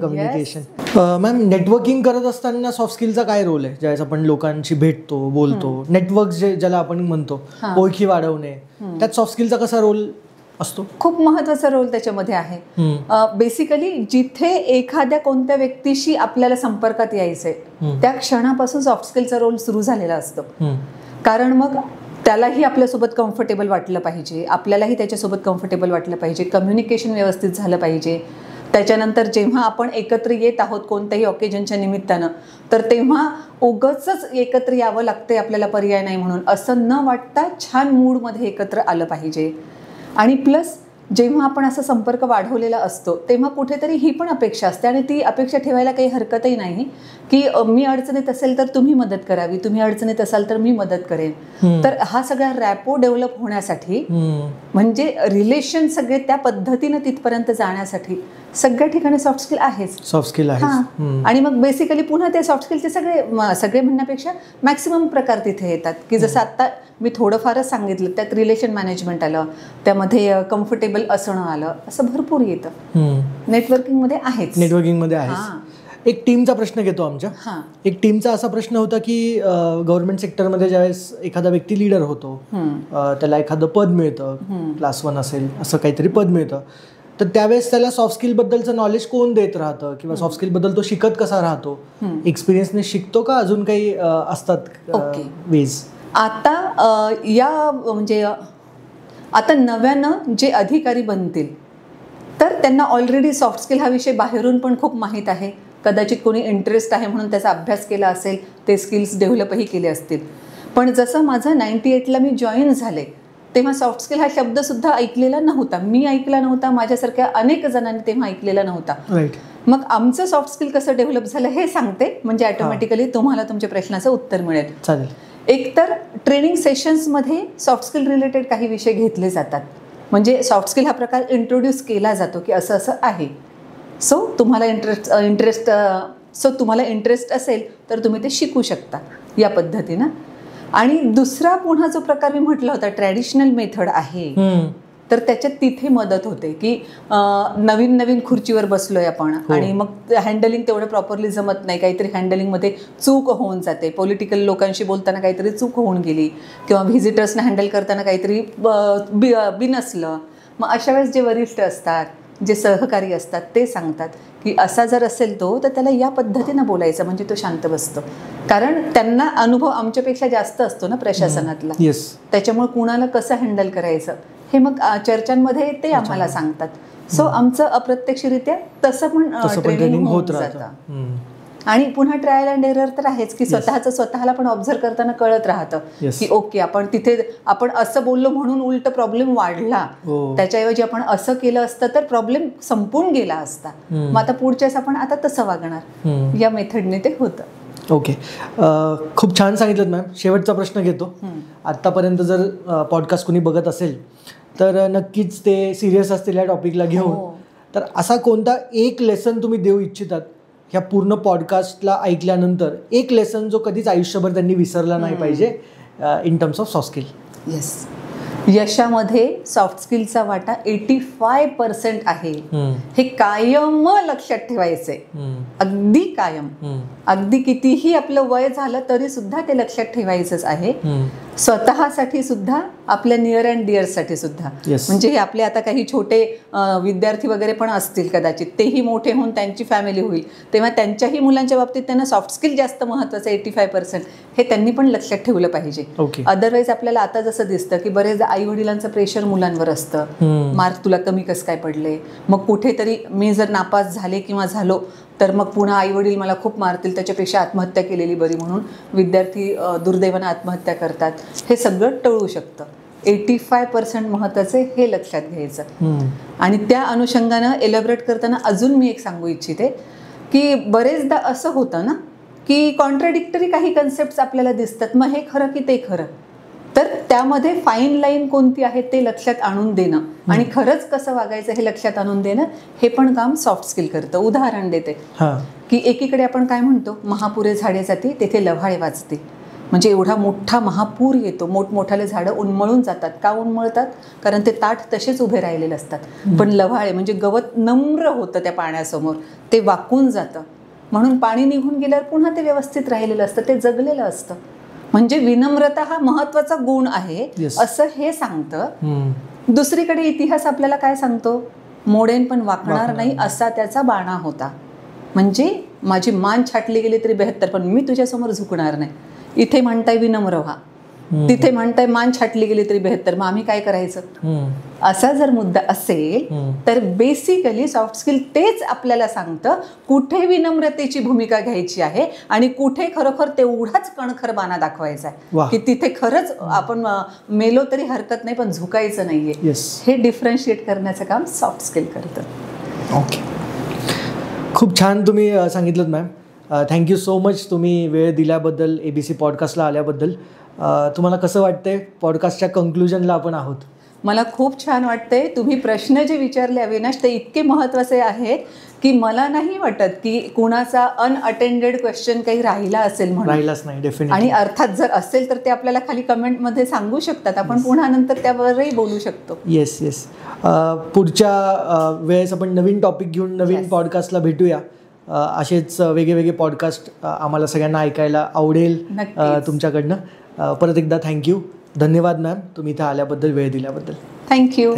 कम्युनिकेशन. मॅम, नेटवर्किंग करत असताना सॉफ्ट स्किलचा काय रोल आहे? ज्यावेळेस आपण लोकांशी भेटतो, बोलतो, नेटवर्क ज्याला आपण म्हणतो, ओळखी वाढवणे, त्यात सॉफ्ट स्किलचा कसा रोल असतो? खूप महत्वाचा रोल त्याच्यामध्ये आहे. बेसिकली जिथे एखाद्या कोणत्या व्यक्तीशी आपल्याला संपर्कात यायचंय त्या क्षणापासून सॉफ्ट स्किलचा रोल सुरू झालेला असतो. कारण मग त्यालाही आपल्यासोबत कम्फर्टेबल वाटलं पाहिजे, आपल्यालाही त्याच्यासोबत कम्फर्टेबल वाटलं पाहिजे, कम्युनिकेशन व्यवस्थित झालं पाहिजे. त्याच्यानंतर जेव्हा आपण एकत्र येत आहोत कोणत्याही ऑकेजनच्या निमित्तानं, तर तेव्हा उगाचच एकत्र यावं लागते, आपल्याला पर्याय नाही म्हणून असं न वाटता छान मूडमध्ये एकत्र आलं पाहिजे. आणि प्लस जेव्हा आपण असा संपर्क वाढवलेला असतो तेव्हा कुठेतरी ही पण अपेक्षा असते, आणि ती अपेक्षा ठेवायला काही हरकतही नाही की मी अडचणीत असेल तर तुम्ही मदत करावी, तुम्ही अडचणीत असाल तर मी मदत करेन. तर हा सगळा रॅपो डेव्हलप होण्यासाठी, म्हणजे रिलेशन सगळे त्या पद्धतीने तिथपर्यंत जाण्यासाठी सगळ्या ठिकाणी सॉफ्ट स्किल आहेच. सॉफ्ट स्किल आहे. आणि मग बेसिकली पुन्हा ते सॉफ्ट स्किलचे सगळे म्हणण्यापेक्षा मॅक्सिमम प्रकार तिथे येतात. की जसं आत्ता मी थोडंफारच सांगितलं, त्यात रिलेशन मॅनेजमेंट आलं, त्यामध्ये कम्फर्टेबल असणं आलं, असं भरपूर येतं. नेटवर्किंगमध्ये आहेच. एक टीमचा प्रश्न घेतो आमच्या. एक टीमचा असा प्रश्न होता की गव्हर्नमेंट सेक्टरमध्ये ज्यावेळेस एखादा व्यक्ती लीडर होतो, त्याला एखादं पद मिळतं, क्लास 1 असेल असं काहीतरी पद मिळतं, तर त्यावेळेस त्याला सॉफ्ट स्किल बद्दलचं नॉलेज कोण देत राहतं, किंवा सॉफ्ट स्किल बद्दल तो शिकत कसा राहतो? एक्सपिरियन्सने शिकतो का अजून काही असतात वेज? आता म्हणजे आता नव्यानं जे अधिकारी बनतील तर त्यांना ऑलरेडी सॉफ्ट स्किल हा विषय बाहेरून पण खूप माहीत आहे. कदाचित कोणी इंटरेस्ट आहे म्हणून त्याचा अभ्यास केला असेल, ते स्किल्स डेव्हलपही केले असतील. पण जसं माझं 98ला मी जॉईन झाले तेव्हा सॉफ्ट स्किल हा शब्दसुद्धा ऐकलेला नव्हता, मी ऐकला नव्हता, माझ्यासारख्या अनेक जणांनी तेव्हा ऐकलेला नव्हता. मग आमचं सॉफ्ट स्किल कसं डेव्हलप झालं हे सांगते, म्हणजे ऑटोमॅटिकली तुम्हाला तुमच्या प्रश्नाचं उत्तर मिळेल. चालेल. एकतर ट्रेनिंग सेशन्समध्ये सॉफ्ट स्किल रिलेटेड काही विषय घेतले जातात, म्हणजे सॉफ्ट स्किल हा प्रकार इंट्रोड्यूस केला जातो की असं असं आहे. सो तुम्हाला इंटरेस्ट असेल तर तुम्ही ते शिकू शकता या पद्धतीनं. आणि दुसरा पुन्हा जो प्रकार मी म्हटला होता ट्रॅडिशनल मेथड आहे, तर त्याच्यात तिथे मदत होते की नवीन खुर्चीवर बसलोय आपण, आणि मग हँडलिंग तेवढं प्रॉपरली जमत नाही, काहीतरी हँडलिंगमध्ये चूक होऊन जाते, पॉलिटिकल लोकांशी बोलताना काहीतरी चूक होऊन गेली, किंवा व्हिजिटर्सना हँडल करताना काहीतरी बिनसलं. मग अशा वेळेस जे वरिष्ठ असतात, जे सहकारी असतात, ते सांगतात की असा जर असेल तो, तर त्याला या पद्धतीनं बोलायचं म्हणजे तो शांत बसतो. कारण त्यांना अनुभव आमच्यापेक्षा जास्त असतो ना प्रशासनातला, त्याच्यामुळे कुणाला कसं हँडल करायचं हे मग चर्चांमध्ये ते आम्हाला सांगतात. सो आमचं अप्रत्यक्षरित्या तसं पण ट्रेनिंग होत राहतं. आणि पुन्हा ट्रायल अँड एरर तर आहेच की स्वतःला पण ऑब्झर्व करताना कळत राहतं की ओके आपण तिथे आपण असं बोललो म्हणून उलट प्रॉब्लेम वाढला, त्याच्याऐवजी आपण असं केलं असतं तर प्रॉब्लेम संपून गेला असता, मग आता पुढच्यास आपण आता तसं वागणार, या मेथडने ते होतं. ओके, खूप छान सांगितलं मॅम. शेवटचा प्रश्न घेतो. आत्तापर्यंत जर पॉडकास्ट कोणी बघत असेल तर नक्कीच ते सिरियस असतील या टॉपिकला घेऊन, तर असा कोणता एक लेसन तुम्ही देऊ इच्छितात ह्या पूर्ण पॉडकास्टला ऐकल्यानंतर, एक लेसन जो कधीच आयुष्यभर त्यांनी विसरला नाही पाहिजे in terms of soft skill? Yes, यशामध्ये सॉफ्ट स्किलचा वाटा 85% आहे. हे कायम लक्षात ठेवायचंय, अगदी कायम. अगदी कितीही आपलं वय झालं तरी सुद्धा ते लक्षात ठेवायचंच आहे. स्वतःसाठी सुद्धा, आपल्या नियर अँड डिअर साठी सुद्धा. म्हणजे हे आपले आता काही छोटे विद्यार्थी वगैरे पण असतील कदाचित, तेही मोठे होऊन त्यांची फॅमिली होईल तेव्हा त्यांच्याही मुलांच्या बाबतीत त्यांना सॉफ्ट स्किल जास्त महत्वाचं 85% हे त्यांनी पण लक्षात ठेवलं पाहिजे. अदरवाईज आपल्याला आता जसं दिसतं की बरेच आई वडिलांचं प्रेशर मुलांवर असतं, मार्क तुला कमी कसं काय पडले, मग कुठेतरी मी जर नापास झाले किंवा झालो तर मग पुन्हा आई वडील मला खूप मारतील, त्याच्यापेक्षा आत्महत्या केलेली बरी म्हणून विद्यार्थी दुर्दैवानं आत्महत्या करतात. हे सगळं टळू शकतं. 85% महत्वाचे हे लक्षात घ्यायचं. आणि त्या अनुषंगानं एलॅबोरेट करताना अजून मी एक सांगू इच्छिते की बरेचदा असं होतं ना की कॉन्ट्राडिक्टरी काही कन्सेप्ट आपल्याला दिसतात, मग हे खरं की ते खरं, तर त्यामध्ये फाईन लाईन कोणती आहे ते लक्षात आणून देणं आणि खरंच कसं वागायचं हे लक्षात आणून देणं हे पण काम सॉफ्ट स्किल करतं. उदाहरण देते की एकीकडे आपण काय म्हणतो, महापुरे झाडे जाते तेथे लव्हाळे वाचते. म्हणजे एवढा मोठा महापूर येतो, मोठमोठाले झाडं उन्मळून जातात. का उन्मळतात? कारण ते ताठ तसेच उभे राहिलेले असतात. पण लव्हाळे म्हणजे गवत नम्र होतं त्या पाण्यासमोर, ते वाकून जातं. म्हणून पाणी निघून गेल्यावर पुन्हा ते व्यवस्थित राहिलेलं असतं, ते जगलेलं असतं. म्हणजे विनम्रता हा महत्वाचा गुण आहे असं हे सांगतं. दुसरीकडे इतिहास आपल्याला काय सांगतो, मोडेन पण वाकणार नाही असा त्याचा बाणा होता. म्हणजे माझी मान छाटली गेली तरी 72, पण मी तुझ्यासमोर झुकणार नाही. इथे म्हणताय विनम्र व्हा, तिथे म्हणताय मान छाटली गेली तरी 72, मग आम्ही काय करायचं? असा जर मुद्दा असेल तर बेसिकली सॉफ्ट स्किल तेच आपल्याला सांगतं कुठे विनम्रतेची भूमिका घ्यायची आहे आणि कुठे खरोखर तेवढाच कणखर बाणा दाखवायचा आहे की तिथे खरंच आपण मेलो तरी हरकत नाही पण झुकायचं नाहीये. हे डिफरन्शिएट करण्याचं काम सॉफ्ट स्किल करतं. ओके, खूप छान तुम्ही सांगितलं मॅम. थँक्यू सो मच तुम्ही वेळ दिल्याबद्दल, ABC पॉडकास्टला आल्याबद्दल. तुम्हाला कसं वाटतंय? पॉडकास्टच्या कंक्लुजनला आपण आहोत. मला खूप छान वाटतंय. तुम्ही प्रश्न जे विचारले अविनाश ते इतके महत्त्वाचे आहेत की मला नाही वाटत की कुणाचा अनअटेंडेड क्वेश्चन काही राहिला असेल म्हणून. राहिलाच नाही, डेफिनेटली. आणि अर्थात जर असेल तर ते आपल्याला खाली कमेंटमध्ये सांगू शकतात, आपण पुन्हा नंतर त्यावरही बोलू शकतो. येस. पुढच्या वेळेस आपण नवीन टॉपिक घेऊन नवीन पॉडकास्टला भेटूया. असेच वेगळे पॉडकास्ट आम्हाला सगळ्यांना ऐकायला आवडेल तुमच्याकडनं. परत एकदा थँक्यू, धन्यवाद मॅम, तुम्ही इथं आल्याबद्दल, वेळ दिल्याबद्दल. थँक्यू.